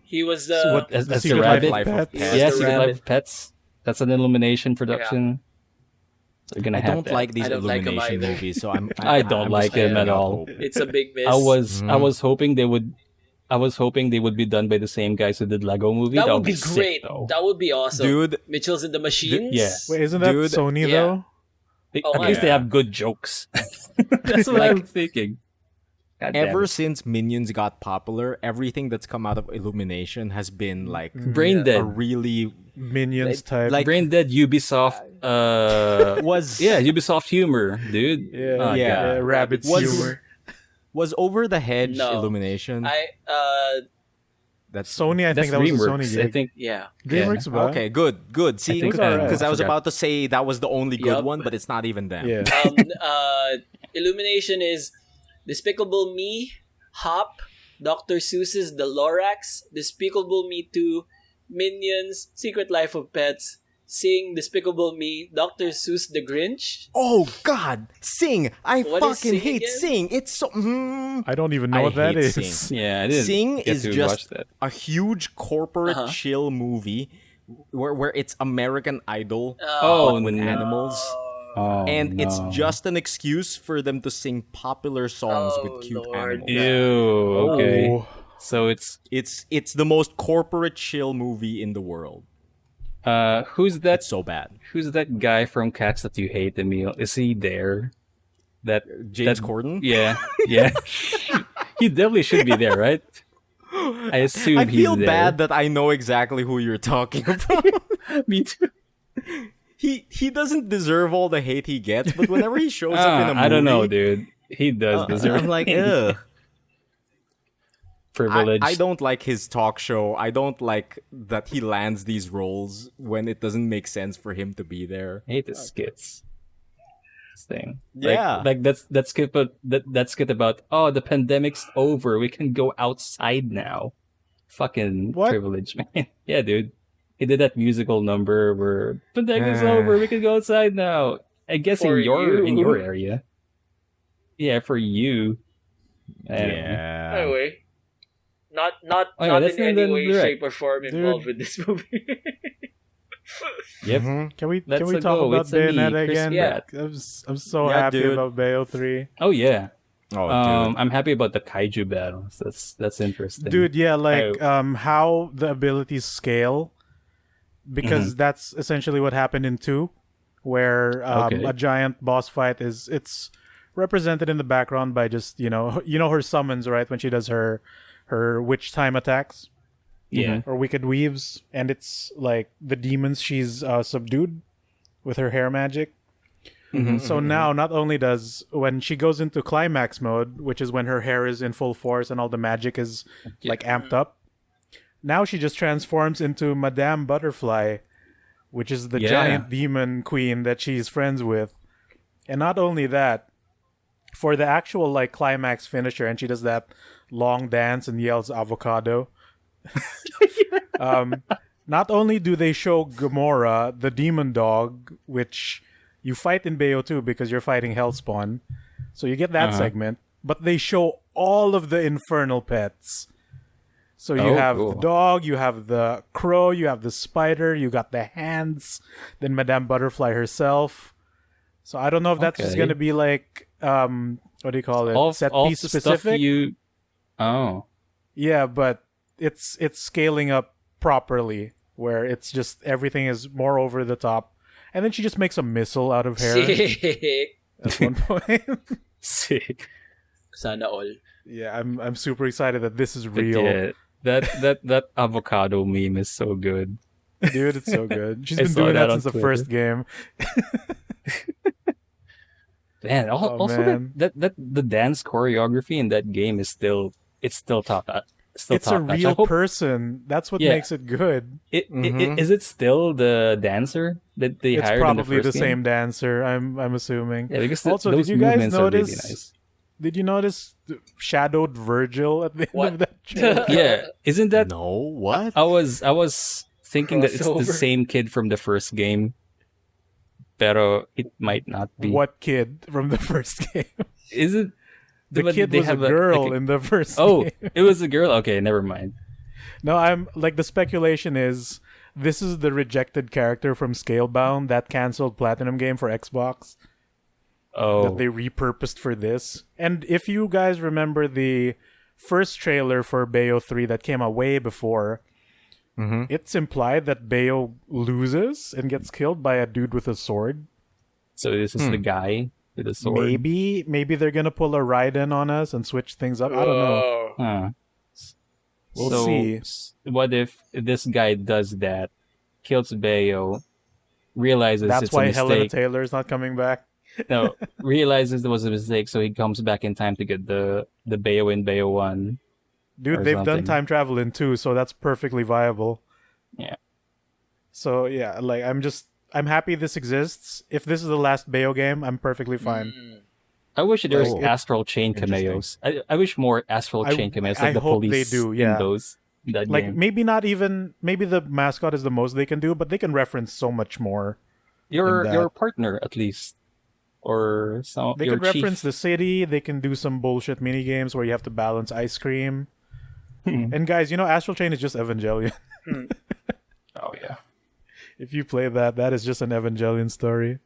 He was So what, as the the Secret rabbit? Life of Life of Pets? Pets. Yes, the Secret Life rabbit. of Pets. That's an Illumination production. They're gonna I have don't that. like these I don't like 'em Illumination either. movies, so I'm I don't I'm like just them at holding out all. hope. It's a big miss. I was hoping they would. I was hoping they would be done by the same guys who did Lego Movie. That would be sick, great. though. That would be awesome. Dude, Mitchell's in the Machines. yeah. Wait, isn't that Dude, Sony yeah. though? Oh, At least they yeah. have good jokes. That's what I'm thinking. God damn ever it. since Minions got popular, everything that's come out of Illumination has been like Brain a Dead. really Minions type. like Brain Dead, Ubisoft. was Ubisoft humor, dude. yeah, Oh, yeah. God. Rabbit Was- humor. was Over the Hedge No. Illumination. That's Sony, I That's think that was a Sony DreamWorks. gig. I think. yeah. DreamWorks, ba? okay. Good. See, think so, because I was forgot. about to say that was the only good Yup. one, but it's not even them. Yeah. Illumination is Despicable Me, Hop, Dr. Seuss's The Lorax, Despicable Me 2, Minions, Secret Life of Pets, Sing, Despicable Me, Dr. Seuss The Grinch. Oh God, Sing! I What is fucking Sing hate again? Sing. It's so. I don't even know I what that hate is. Sing. Yeah, I didn't Sing get is to just watch that. a huge corporate Uh-huh. chill movie where it's American Idol Oh, with no. animals. Oh, And it's no. just an excuse for them to sing popular songs Oh, with cute Lord. animals. Ew. Okay. Oh. So it's It's the most corporate chill movie in the world. who's that? It's so bad. Who's that guy from Cats that you hate, Emile? Is he there? That James that- Corden? Yeah, yeah. He definitely should be there, right? I assume I he's feel there. bad that I know exactly who you're talking about. Me too. He doesn't deserve all the hate he gets, but whenever he shows up in a movie, I don't know, dude. He does deserve. I'm like, ugh. privilege. I don't like his talk show. I don't like that he lands these roles when it doesn't make sense for him to be there. hate the skits. This thing. Yeah. Like that skit, but that skit about the pandemic's over. We can go outside now. Fucking What? privilege, man. Yeah, dude. He did that musical number where pandemic's over. We can go outside now. I guess For in you. your area. Yeah, for you. Anyway. Yeah. Anyway. Not Oh, yeah, not that's in any not way, direct. shape, or form involved with this movie. Yep. Mhm. Can we Let's talk go. about It's a me, Bayonetta Chris again? Pratt. I'm so Yeah, happy dude. about Bayo 3. Oh yeah. Oh, dude. I'm happy about the kaiju battles. That's interesting. Dude, yeah, like how the abilities scale, because that's essentially what happened in 2, where Okay. a giant boss fight it's represented in the background by just her summons, right, when she does her witch time attacks Yeah. or wicked weaves, and it's like the demons she's subdued with her hair magic. So now, not only does when she goes into climax mode, which is when her hair is in full force and all the magic is like amped up, now she just transforms into Madame Butterfly, which is the Yeah. giant demon queen that she's friends with. And not only that, for the actual like climax finisher, and she does that long dance and yells avocado. Not only do they show Gamora, the demon dog, which you fight in Bayo 2 because you're fighting Hellspawn, so you get that segment, but they show all of the infernal pets. So you have cool. the dog, you have the crow, you have the spider, you got the hands, then Madame Butterfly herself. So I don't know if that's just Okay. gonna be like what do you call it? all Set all piece the specific. stuff you. Oh. Yeah, but it's scaling up properly, where it's just everything is more over the top, and then she just makes a missile out of hair Sick. at one point. Sick. Sana all. Yeah, I'm super excited that this is But real, yeah, that avocado meme is so good. dude. It's so good. She's I been saw doing that that on since the Twitter. first game. Man, also man. that the dance choreography in that game is still top. Still It's a top notch. I real hope person. That's what Yeah. makes it good. is it still the dancer that they It's hired probably in the the first game? same dancer. I'm assuming. Yeah, because Also, those did you guys movements are really notice? nice. Did you notice the shadowed Virgil at the end What? of that trailer? Yeah, isn't that? No, what? I was thinking that it's the Crossover. same kid from the first game, pero it might not be. What kid from the first game? is it? The But kid they was a have girl like in the first Oh, game. it was a girl. Okay, never mind. No, I'm like the speculation is this is the rejected character from Scalebound, that canceled Platinum game for Xbox that they repurposed for this. And if you guys remember the first trailer for Bayo 3 that came out way before, it's implied that Bayo loses and gets killed by a dude with a sword. So this is the guy with a sword. Maybe they're gonna pull a Raiden on us and switch things up. I don't know. Huh. We'll see. What if this guy does that, kills Bayo, realizes That's it's why a Helena mistake? Taylor's not coming back. No, realizes there was a mistake, so he comes back in time to get the Bayo in Bayo 1. Dude, or they've done something. time travel in 2, so that's perfectly viable. Yeah. So yeah, like I'm happy this exists. If this is the last Bayo game, I'm perfectly fine. I wish there was Like, Astral Chain cameos. I wish more Astral Chain cameos, like I the hope they police do, yeah. in those. That Like game. maybe the mascot is the most they can do, but they can reference so much more. Your that. your partner at least, or some They your can reference chief. the city. They can do some bullshit mini games where you have to balance ice cream. And guys, Astral Chain is just Evangelion. Oh yeah. If you play that is just an Evangelion story.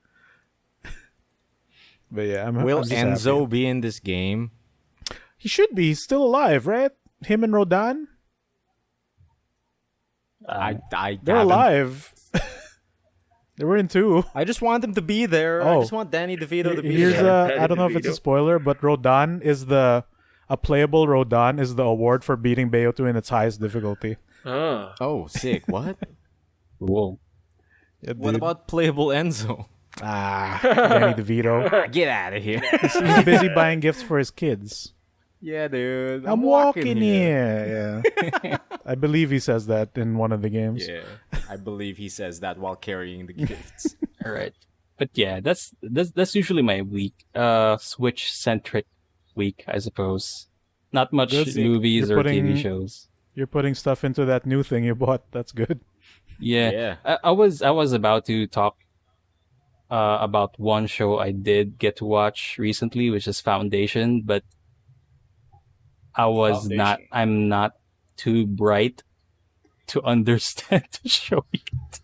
But yeah, Will I'm just Enzo happy. be in this game? He should be. He's still alive, right? Him and Rodan? I They're haven't- alive. They were in 2. I just want him to be there. I Oh. just want Danny DeVito to be Here's there. I don't know if it's a spoiler, but Rodan is a playable Rodan is the award for beating Bayoto in its highest difficulty. Oh, sick. What? Cool. Yeah, What dude. about playable Enzo? Danny DeVito? Get out of here. He's busy buying gifts for his kids. Yeah, dude. I'm walking here. Yeah. I believe he says that in one of the games. Yeah, I believe he says that while carrying the gifts. All right. But yeah, that's usually my week. Switch centric week, I suppose. Not much Good. movies You're or TV putting- shows. You're putting stuff into that new thing you bought. That's good. Yeah. Yeah. I was about to talk about one show I did get to watch recently, which is Foundation, but I'm not too bright to understand the show yet.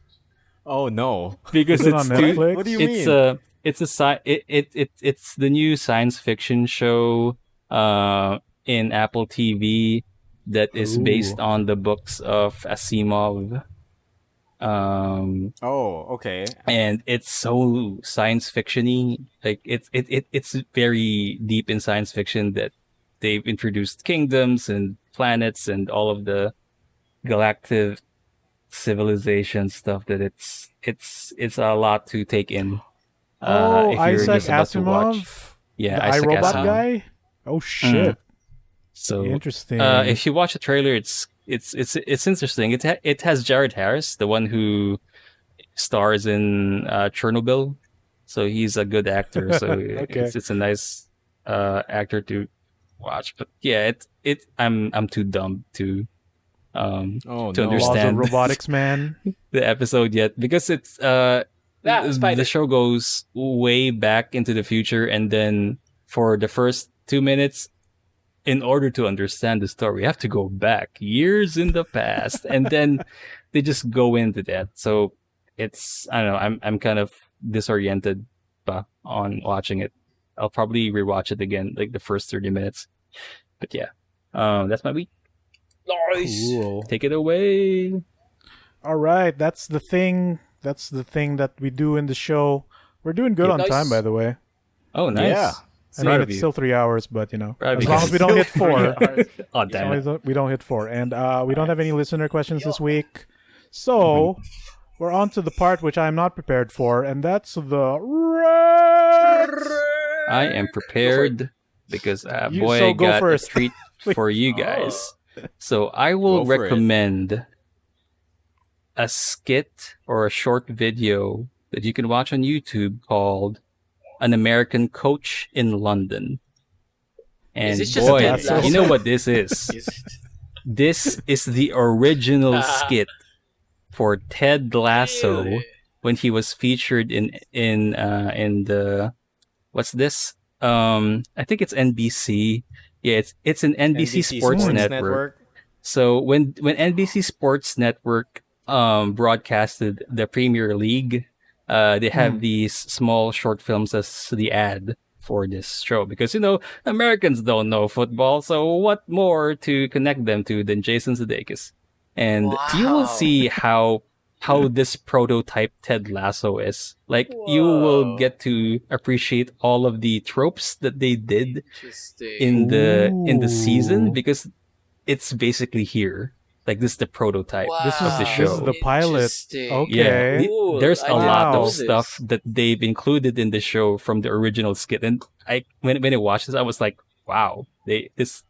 Oh no. Because Is it it's on too, Netflix? What do you it's mean? it's the new science fiction show in Apple TV that is based Ooh. on the books of Asimov. Oh, okay. And it's so science fiction-y. Like it's very deep in science fiction that they've introduced kingdoms and planets and all of the galactic civilization stuff that it's a lot to take in. Oh, if you're Isaac just about to watch. Asimov? Yeah, the Isaac iRobot Asimov. guy? Oh, shit. So Interesting. if you watch the trailer, it's interesting. It has Jared Harris, the one who stars in Chernobyl. So he's a good actor. So Okay. it's a nice actor to watch. But yeah, I'm too dumb to Oh to no. Laws of understand Robotics, man. the episode yet, because it's Spider. the show goes way back into the future, and then for the first 2 minutes, in order to understand the story, you have to go back years in the past, and then they just go into that. So it's, I don't know, I'm kind of disoriented on watching it. I'll probably rewatch it again, like the first 30 minutes. But yeah, that's my week. Nice. Cool. Take it away. All right, that's the thing. That's the thing that we do in the show. We're doing good Yeah, on nice. time, by the way. Oh, nice. Yeah. I Proud mean, of it's you. still 3 hours, but Proud of as you long guys. as we don't hit 4, Oh, damn it. we don't hit 4, and we don't have any listener questions this week. So we're on to the part which I'm not prepared for, and that's the I am prepared because You- boy, so I go got first. a treat for you guys. So I will Go for it. recommend a skit or a short video that you can watch on YouTube called "An American Coach in London." And this just boy, Ted Lasso? you know what this is? This is the original skit for Ted Lasso Really? when he was featured in the what's this? I think it's NBC. Yeah, it's an NBC, Sports Network. So when NBC Sports Network broadcasted the Premier League, they have these small short films as the ad for this show because Americans don't know football, so what more to connect them to than Jason Sudeikis? And you will see how this prototype Ted Lasso is. Like you will get to appreciate all of the tropes that they did in the season because it's basically here. Like this is the prototype of the show. This is the pilot. Okay. Yeah, there's a lot Wow. of stuff that they've included in the show from the original skit, and when I watched this, I was like, wow, this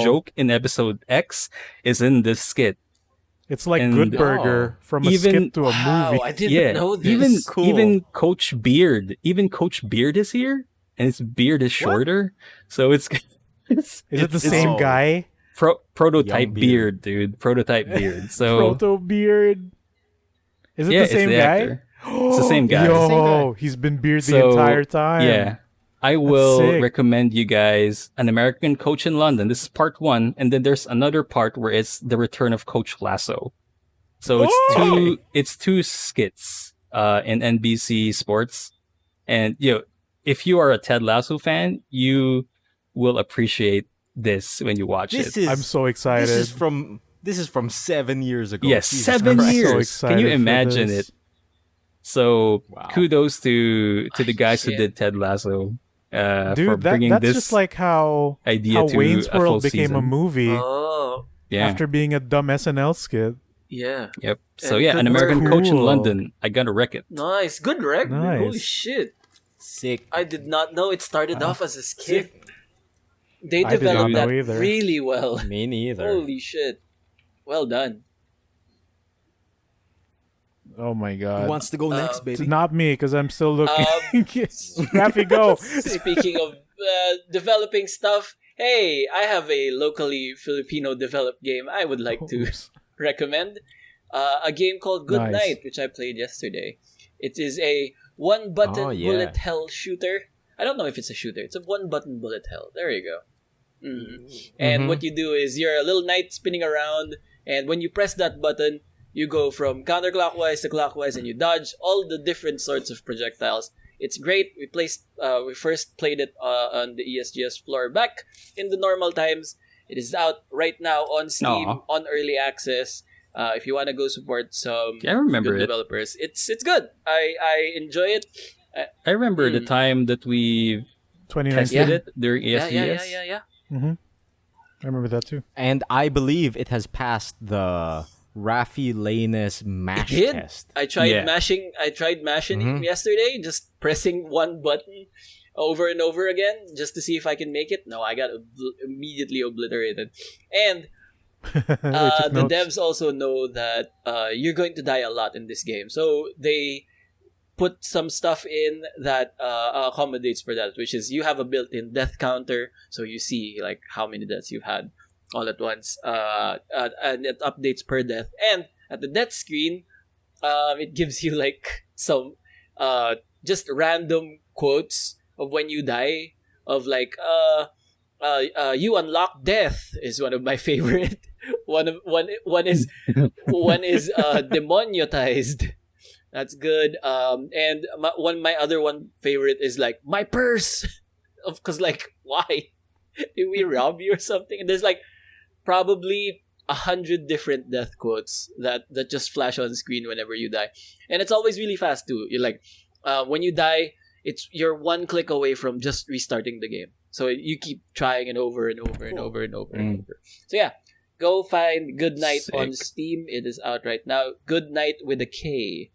joke in episode X is in this skit. It's like And- Good Burger from a skit to a movie. I didn't know this. Even Coach Beard is here, and his beard is shorter, so it's Is it the same guy? prototype Young beard, dude. Prototype beard. So Proto Beard. Is it yeah, the same it's the guy? actor. It's the same guy. Yo, he's been beard the So, entire time. Yeah. I will sick. recommend you guys An American Coach in London. This is part 1, and then there's another part where it's the return of Coach Lasso. So it's two skits in NBC Sports. And if you are a Ted Lasso fan, you will appreciate this when you watch it. I'm so excited. This is from 7 years ago. Yes, Jesus 7 Christ. so years. excited Can you for imagine this. it? So Wow. kudos to the guys who Shit. did Ted Lasso for Dude, bringing that's this just like how idea to Wayne's a full World became a season. movie Oh, Yeah. after being a dumb SNL skit. yeah. Yep. So And yeah, good An American work. Coach in Cool. London. I gotta wreck it. Nice. Good rec. Nice. Holy shit. Sick. I did not know it started off as a skit. They I did not developed know that either. really well. Me neither. Holy shit. Well done. Oh my Who god. wants to go next, It's baby? not me because I'm still looking. Raffy, go. Speaking of developing stuff, hey, I have a locally Filipino developed game I would like to Oops. recommend. A game called Good Nice. Night, which I played yesterday. It is a one-button Oh, yeah. bullet hell shooter. I don't know if it's a shooter. It's a one-button bullet hell. There you go. And what you do is you're a little knight spinning around, and when you press that button, you go from counterclockwise to clockwise, and you dodge all the different sorts of projectiles. It's great. We first played it on the ESGS floor back in the normal times. It is out right now on Steam Aw. on early access. If you want to go support some Yeah, I remember good it. developers, it's good. I enjoy it. I remember the time that we 2019. tested it during Yeah, ESGS. yeah. I remember that too. And I believe it has passed the Raffy Lanus mash It did. test. I tried Yeah. mashing yesterday, just pressing one button over and over again just to see if I can make it. No, I got immediately obliterated. And They took the notes. devs also know that you're going to die a lot in this game, so they put some stuff in that accommodates for that, which is you have a built-in death counter, so you see like how many deaths you've had all at once, and it updates per death. And at the death screen, it gives you like some just random quotes of when you die, of like you unlock death is one of my favorite. One is demonetized. That's good. And my other favorite is like my purse, because like why did we rob you or something? And there's like probably 100 different death quotes that just flash on screen whenever you die, and it's always really fast too. You're like when you die, you're one click away from just restarting the game. So you keep trying it over and over and over and over and over. So yeah, go find Good Night on Sick. Steam. It is out right now. Good Night with a K.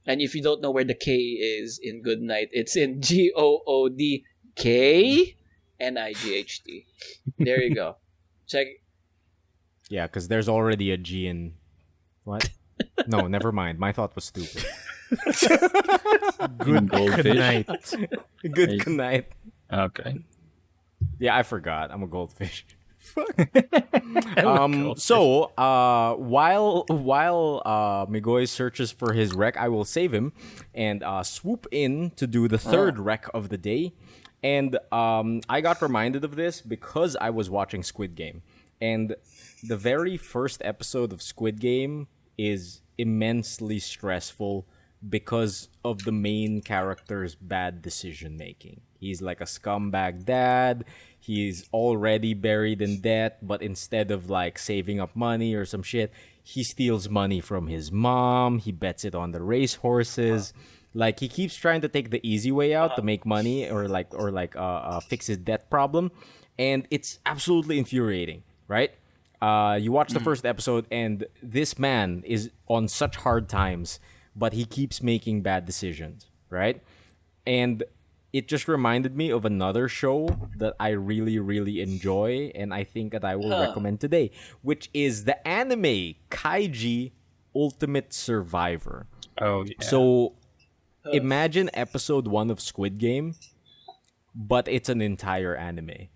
And if you don't know where the K is in Good Night, it's in GOODKNIGHT. There you go. Check. Yeah, because there's already a G in... What? No, never mind. My thought was stupid. Good goldfish. night. Good night. Okay. Yeah, I forgot. I'm a goldfish. Goldfish. So while Migoy searches for his rec, I will save him and swoop in to do the third rec of the day. And I got reminded of this because I was watching Squid Game, and the very first episode of Squid Game is immensely stressful because of the main character's bad decision making. He's like a scumbag dad. He's already buried in debt, but instead of like saving up money or some shit, he steals money from his mom. He bets it on the race horses. Like he keeps trying to take the easy way out to make money or fix his debt problem, and it's absolutely infuriating, right? You watch the first episode, and this man is on such hard times, but he keeps making bad decisions, right? And it just reminded me of another show that I really, really enjoy, and I think that I will recommend today, which is the anime Kaiji Ultimate Survivor. Oh, yeah. So imagine episode 1 of Squid Game, but it's an entire anime.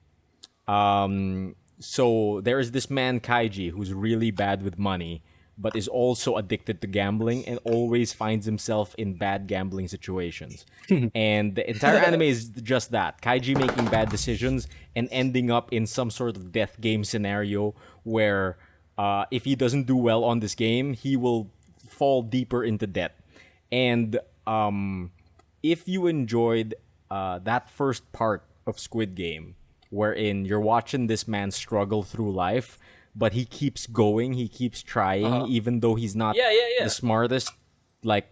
So there is this man Kaiji who's really bad with money, but is also addicted to gambling and always finds himself in bad gambling situations. And the entire anime is just that. Kaiji making bad decisions and ending up in some sort of death game scenario where if he doesn't do well on this game, he will fall deeper into debt. And if you enjoyed that first part of Squid Game, wherein you're watching this man struggle through life, but he keeps going, he keeps trying, even though he's not the smartest, like,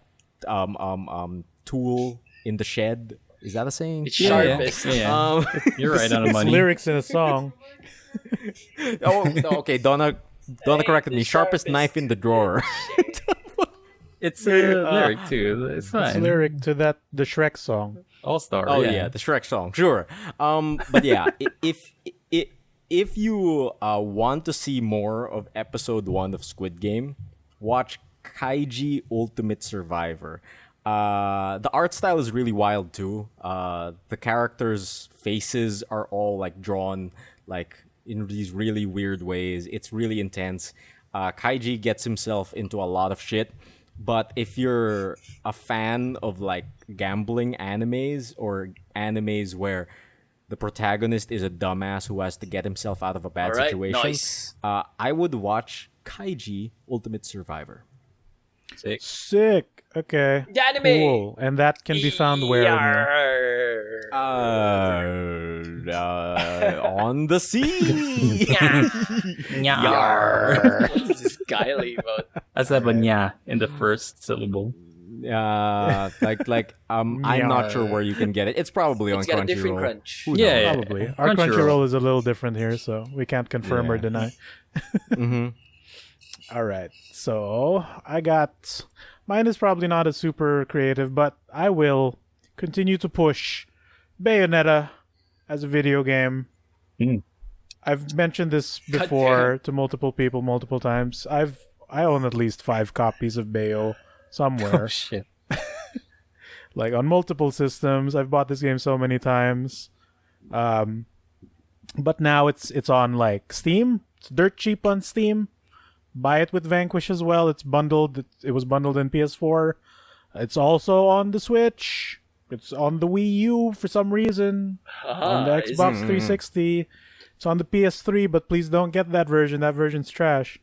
tool in the shed. Is that a saying? It's sharpest. Yeah. You're right on the It's money. lyrics in a song. Okay, Donna corrected me. Sharpest knife in the drawer. It's a lyric too. It's It's fine. lyric to the Shrek song. All-Star. Oh yeah, the Shrek song, sure. But yeah, if you want to see more of episode 1 of Squid Game, watch Kaiji Ultimate Survivor. The art style is really wild too. The characters' faces are all like drawn like in these really weird ways. It's really intense. Kaiji gets himself into a lot of shit. But if you're a fan of like gambling animes or animes where the protagonist is a dumbass who has to get himself out of a bad situation, nice. I would watch Kaiji Ultimate Survivor. Sick. Okay. The anime. Cool. And that can be found where? On the sea. Yar. What is this Kylie about? Let's have a nya in the first syllable. I'm not sure where you can get it. It's probably on It's got a different Crunchyroll. crunch. Who knows? Yeah. Probably. Our Crunchyroll. Crunchyroll is a little different here, so we can't confirm or Yeah. deny. Mm-hmm. All right. So I got mine is probably not as super creative, but I will continue to push Bayonetta as a video game. Mm. I've mentioned this before to multiple people multiple times. I own at least 5 copies of Bayo somewhere. Oh shit. Like on multiple systems. I've bought this game so many times. But now it's on like Steam. It's dirt cheap on Steam. Buy it with Vanquish as well. It's bundled. It was bundled in PS4. It's also on the Switch. It's on the Wii U for some reason. On the Xbox 360. It's on the PS3, but please don't get that version. That version's trash.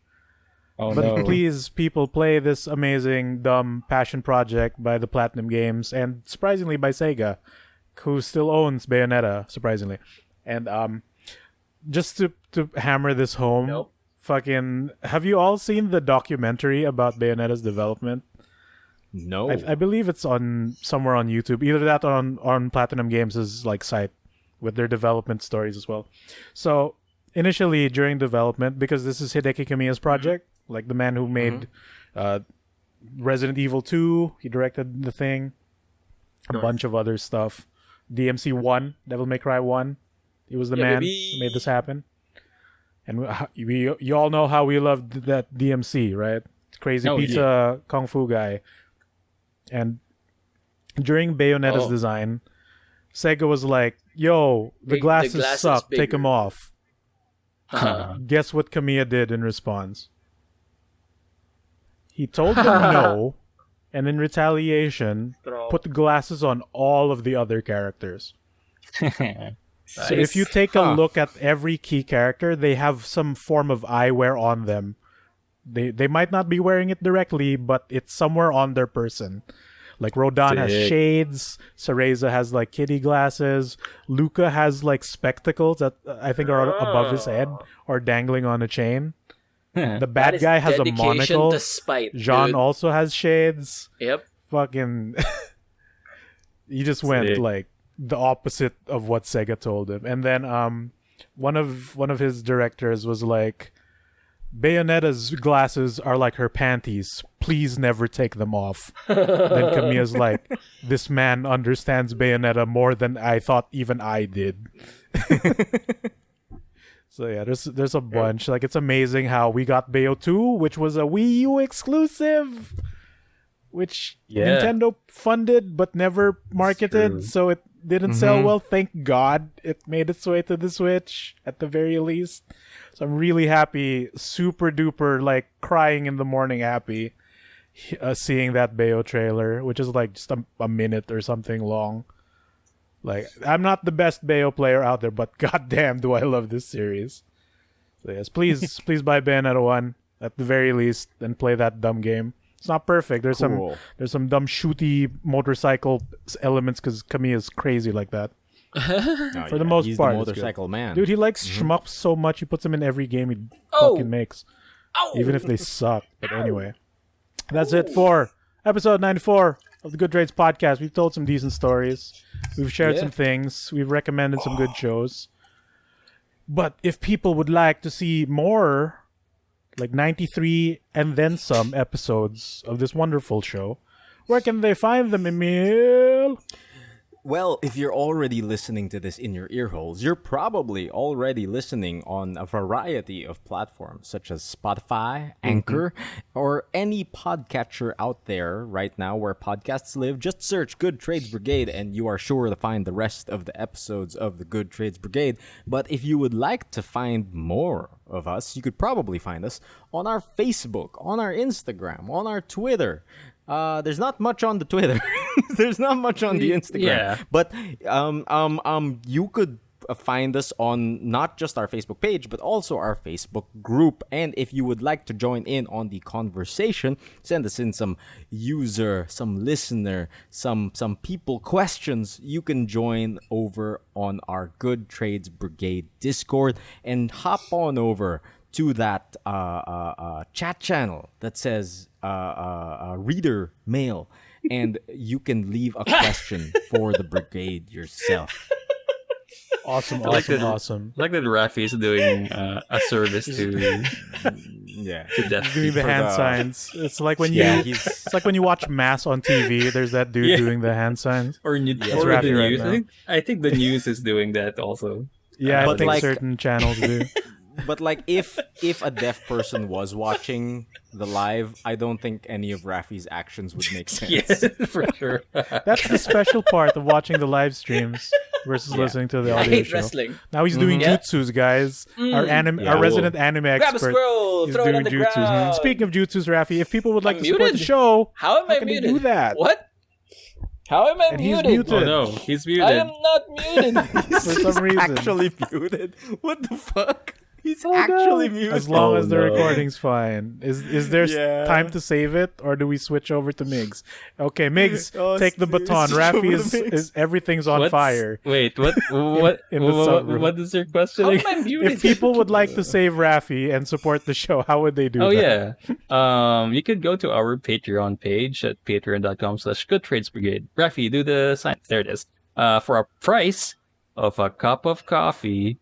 Oh But no. please, people, play this amazing, dumb passion project by the Platinum Games and surprisingly by Sega, who still owns Bayonetta, surprisingly. And just to hammer this home, Nope. fucking, have you all seen the documentary about Bayonetta's development? No. I believe it's on somewhere on YouTube. Either that or on Platinum Games' like site with their development stories as well. So initially during development, because this is Hideki Kamiya's project, like the man who made Resident Evil 2, he directed the thing, a bunch of other stuff. DMC 1, Devil May Cry 1, he was the man who made this happen. And you all know how we loved that DMC, right? Crazy Oh, Pizza Kung Fu guy. And during Bayonetta's design, Sega was like, yo, the glasses glass is suck, take bigger. them off. Guess what Kamiya did in response? He told them no, and in retaliation, put the glasses on all of the other characters. So if you take a look at every key character, they have some form of eyewear on them They might not be wearing it directly, but it's somewhere on their person. Like Rodan has Sick. shades, Cereza has like kitty glasses, Luca has like spectacles that I think are above his head or dangling on a chain. The That bad is guy has a dedication monocle. to spite, Jean dude. also has shades. Yep. Fucking he just went Sick. like the opposite of what Sega told him. And then one of his directors was like, Bayonetta's glasses are like her panties. Please never take them off. Then Kamiya's like, this man understands Bayonetta more than I thought even I did. So yeah, there's a bunch. Like, it's amazing how we got Bayo 2, which was a Wii U exclusive, which Yeah. Nintendo funded but never true. marketed, so it didn't sell well. Thank God it made its way to the Switch at the very least. So I'm really happy, super duper, like crying in the morning happy, seeing that Bayo trailer, which is like just a minute or something long. Like, I'm not the best Bayo player out there, but goddamn do I love this series. So yes, please buy Bayonetta 1 at the very least and play that dumb game. It's not perfect. There's Cool. some dumb shooty motorcycle elements because Kamiya's crazy like that. For the most he's part, the it's good. motorcycle man. Dude, he likes shmups so much he puts them in every game he Oh! fucking makes. Oh! Even if they suck. But anyway. That's it for episode 94 of the Good Trades podcast. We've told some decent stories. We've shared some things. We've recommended some good shows. But if people would like to see more, like 93 and then some episodes of this wonderful show, where can they find them, Emile? Well, if you're already listening to this in your ear holes, you're probably already listening on a variety of platforms such as Spotify, Anchor, or any podcatcher out there right now where podcasts live. Just search Good Trades Brigade and you are sure to find the rest of the episodes of the Good Trades Brigade. But if you would like to find more of us, you could probably find us on our Facebook, on our Instagram, on our Twitter. There's not much on the Twitter. There's not much on the Instagram. Yeah. But you could find us on not just our Facebook page, but also our Facebook group. And if you would like to join in on the conversation, send us in some user, some listener, some people questions. You can join over on our Good Trades Brigade Discord and hop on over to that chat channel that says reader mail, and you can leave a question for the brigade yourself. Awesome. I like that Raffy is doing a service to Yeah. death. Doing the For hand the- signs. It's like when Yeah, it's like when you watch Mass on TV. There's that dude doing the hand signs. Or, or the Raffy right news. now. I think the news is doing that also. Yeah, I But think like- certain channels do. But like, if a deaf person was watching the live, I don't think any of Raffy's actions would make sense. Yes, for sure. That's the special part of watching the live streams versus listening to the I audio hate show. wrestling. Now he's doing Yeah. jutsus, guys. Our Yeah. resident anime Grab a expert scroll, is throw it doing on the jutsus. ground. Speaking of jutsus, Raffy, if people would like I'm to support the muted. show, How am I can they muted? do that? What? How am I And he's muted? muted. Oh no, he's muted. I am not muted. for some reason. Actually muted. What the fuck? He's Oh, actually no. muted. As long Oh, as the no. recording's fine. Is there Yeah. time to save it, or do we switch over to Migs? Okay, Migs, Oh, take the switch baton. over Raffy to is, Migs. is everything's on What's- fire. Wait, what? In the subroom. What is your question? How am again? I muted? If people would like to save Raffy and support the show, how would they do Oh that? yeah. You could go to our Patreon page at patreon.com/goodtradesbrigade. Raffy, do the sign. There it is. For a price of a cup of coffee,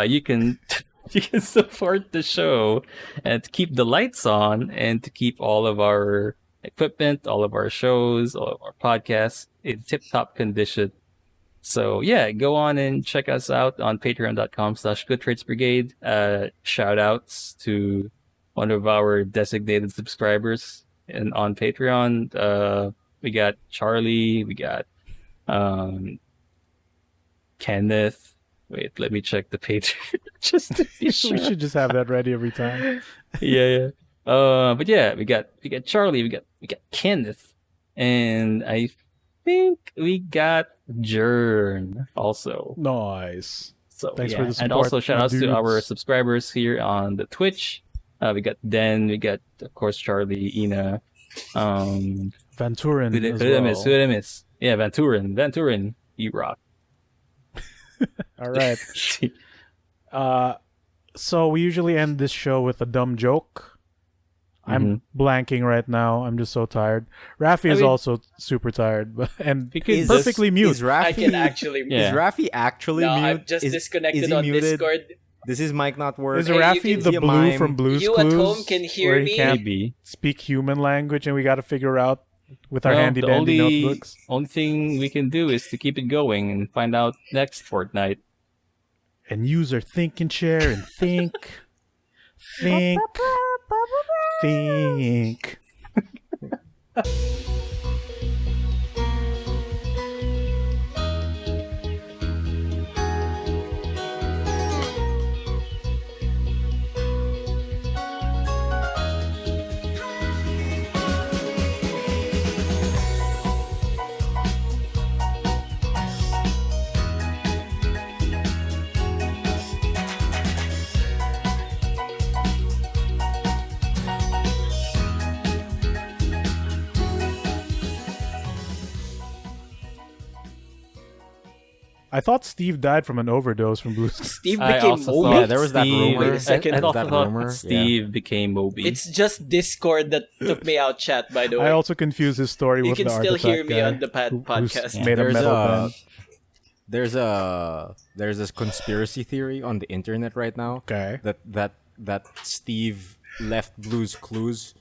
you can you can support the show and to keep the lights on and to keep all of our equipment, all of our shows, all of our podcasts in tip-top condition. So yeah, go on and check us out on patreon.com/goodtradesbrigade. Shout outs to one of our designated subscribers and on Patreon. We got Charlie, we got Kenneth. Wait, let me check the page just to be We sure. should just have that ready every time. Yeah. But yeah, we got Charlie, we got Kenneth, and I think we got Jern also. Nice. So Thanks yeah. for the And support, also shout outs to dudes. our subscribers here on the Twitch. We got Den. We got of course Charlie, Ina. Venturin as Who well. did I miss? Yeah, Venturin. You rock. All right. So we usually end this show with a dumb joke. I'm blanking right now. I'm just so tired. Raffy is mean- also super tired, and Because perfectly mute. Is Raffy, I can actually. Yeah. is Raffy actually No, mute? I'm just is disconnected he on muted? Discord. Does his mic not work? Is Hey, you Raffy can the see a blue mime. from Blue's You at Clues, home can hear where he me? can't Maybe. speak human language, and we got to figure out with our Well, handy the dandy only notebooks? only thing we can do is to keep it going and find out next fortnight. And use our thinking chair and think. I thought Steve died from an overdose from Blue's Clues. Steve I became also Moby. thought Yeah, there was that Steve- rumor. Wait a second. I also That thought rumor, Steve became Moby. It's just Discord that took me out, chat. By the way, I also confused his story you with can the still artifact hear me guy on the who's podcast. made a There's metal a band. there's this conspiracy theory on the internet right now Okay. that Steve left Blue's Clues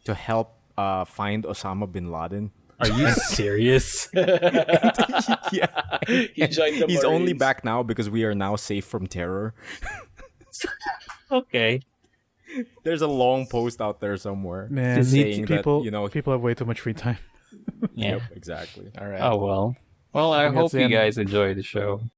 to help find Osama bin Laden. Are you serious? Yeah, He joined the he's only Marines. back now because we are now safe from terror. Okay. There's a long post out there somewhere Man, saying people, that, you know, people have way too much free time. Yeah. Yep, exactly. All right. Oh well. Well, I think hope that's the you end. guys enjoy the show.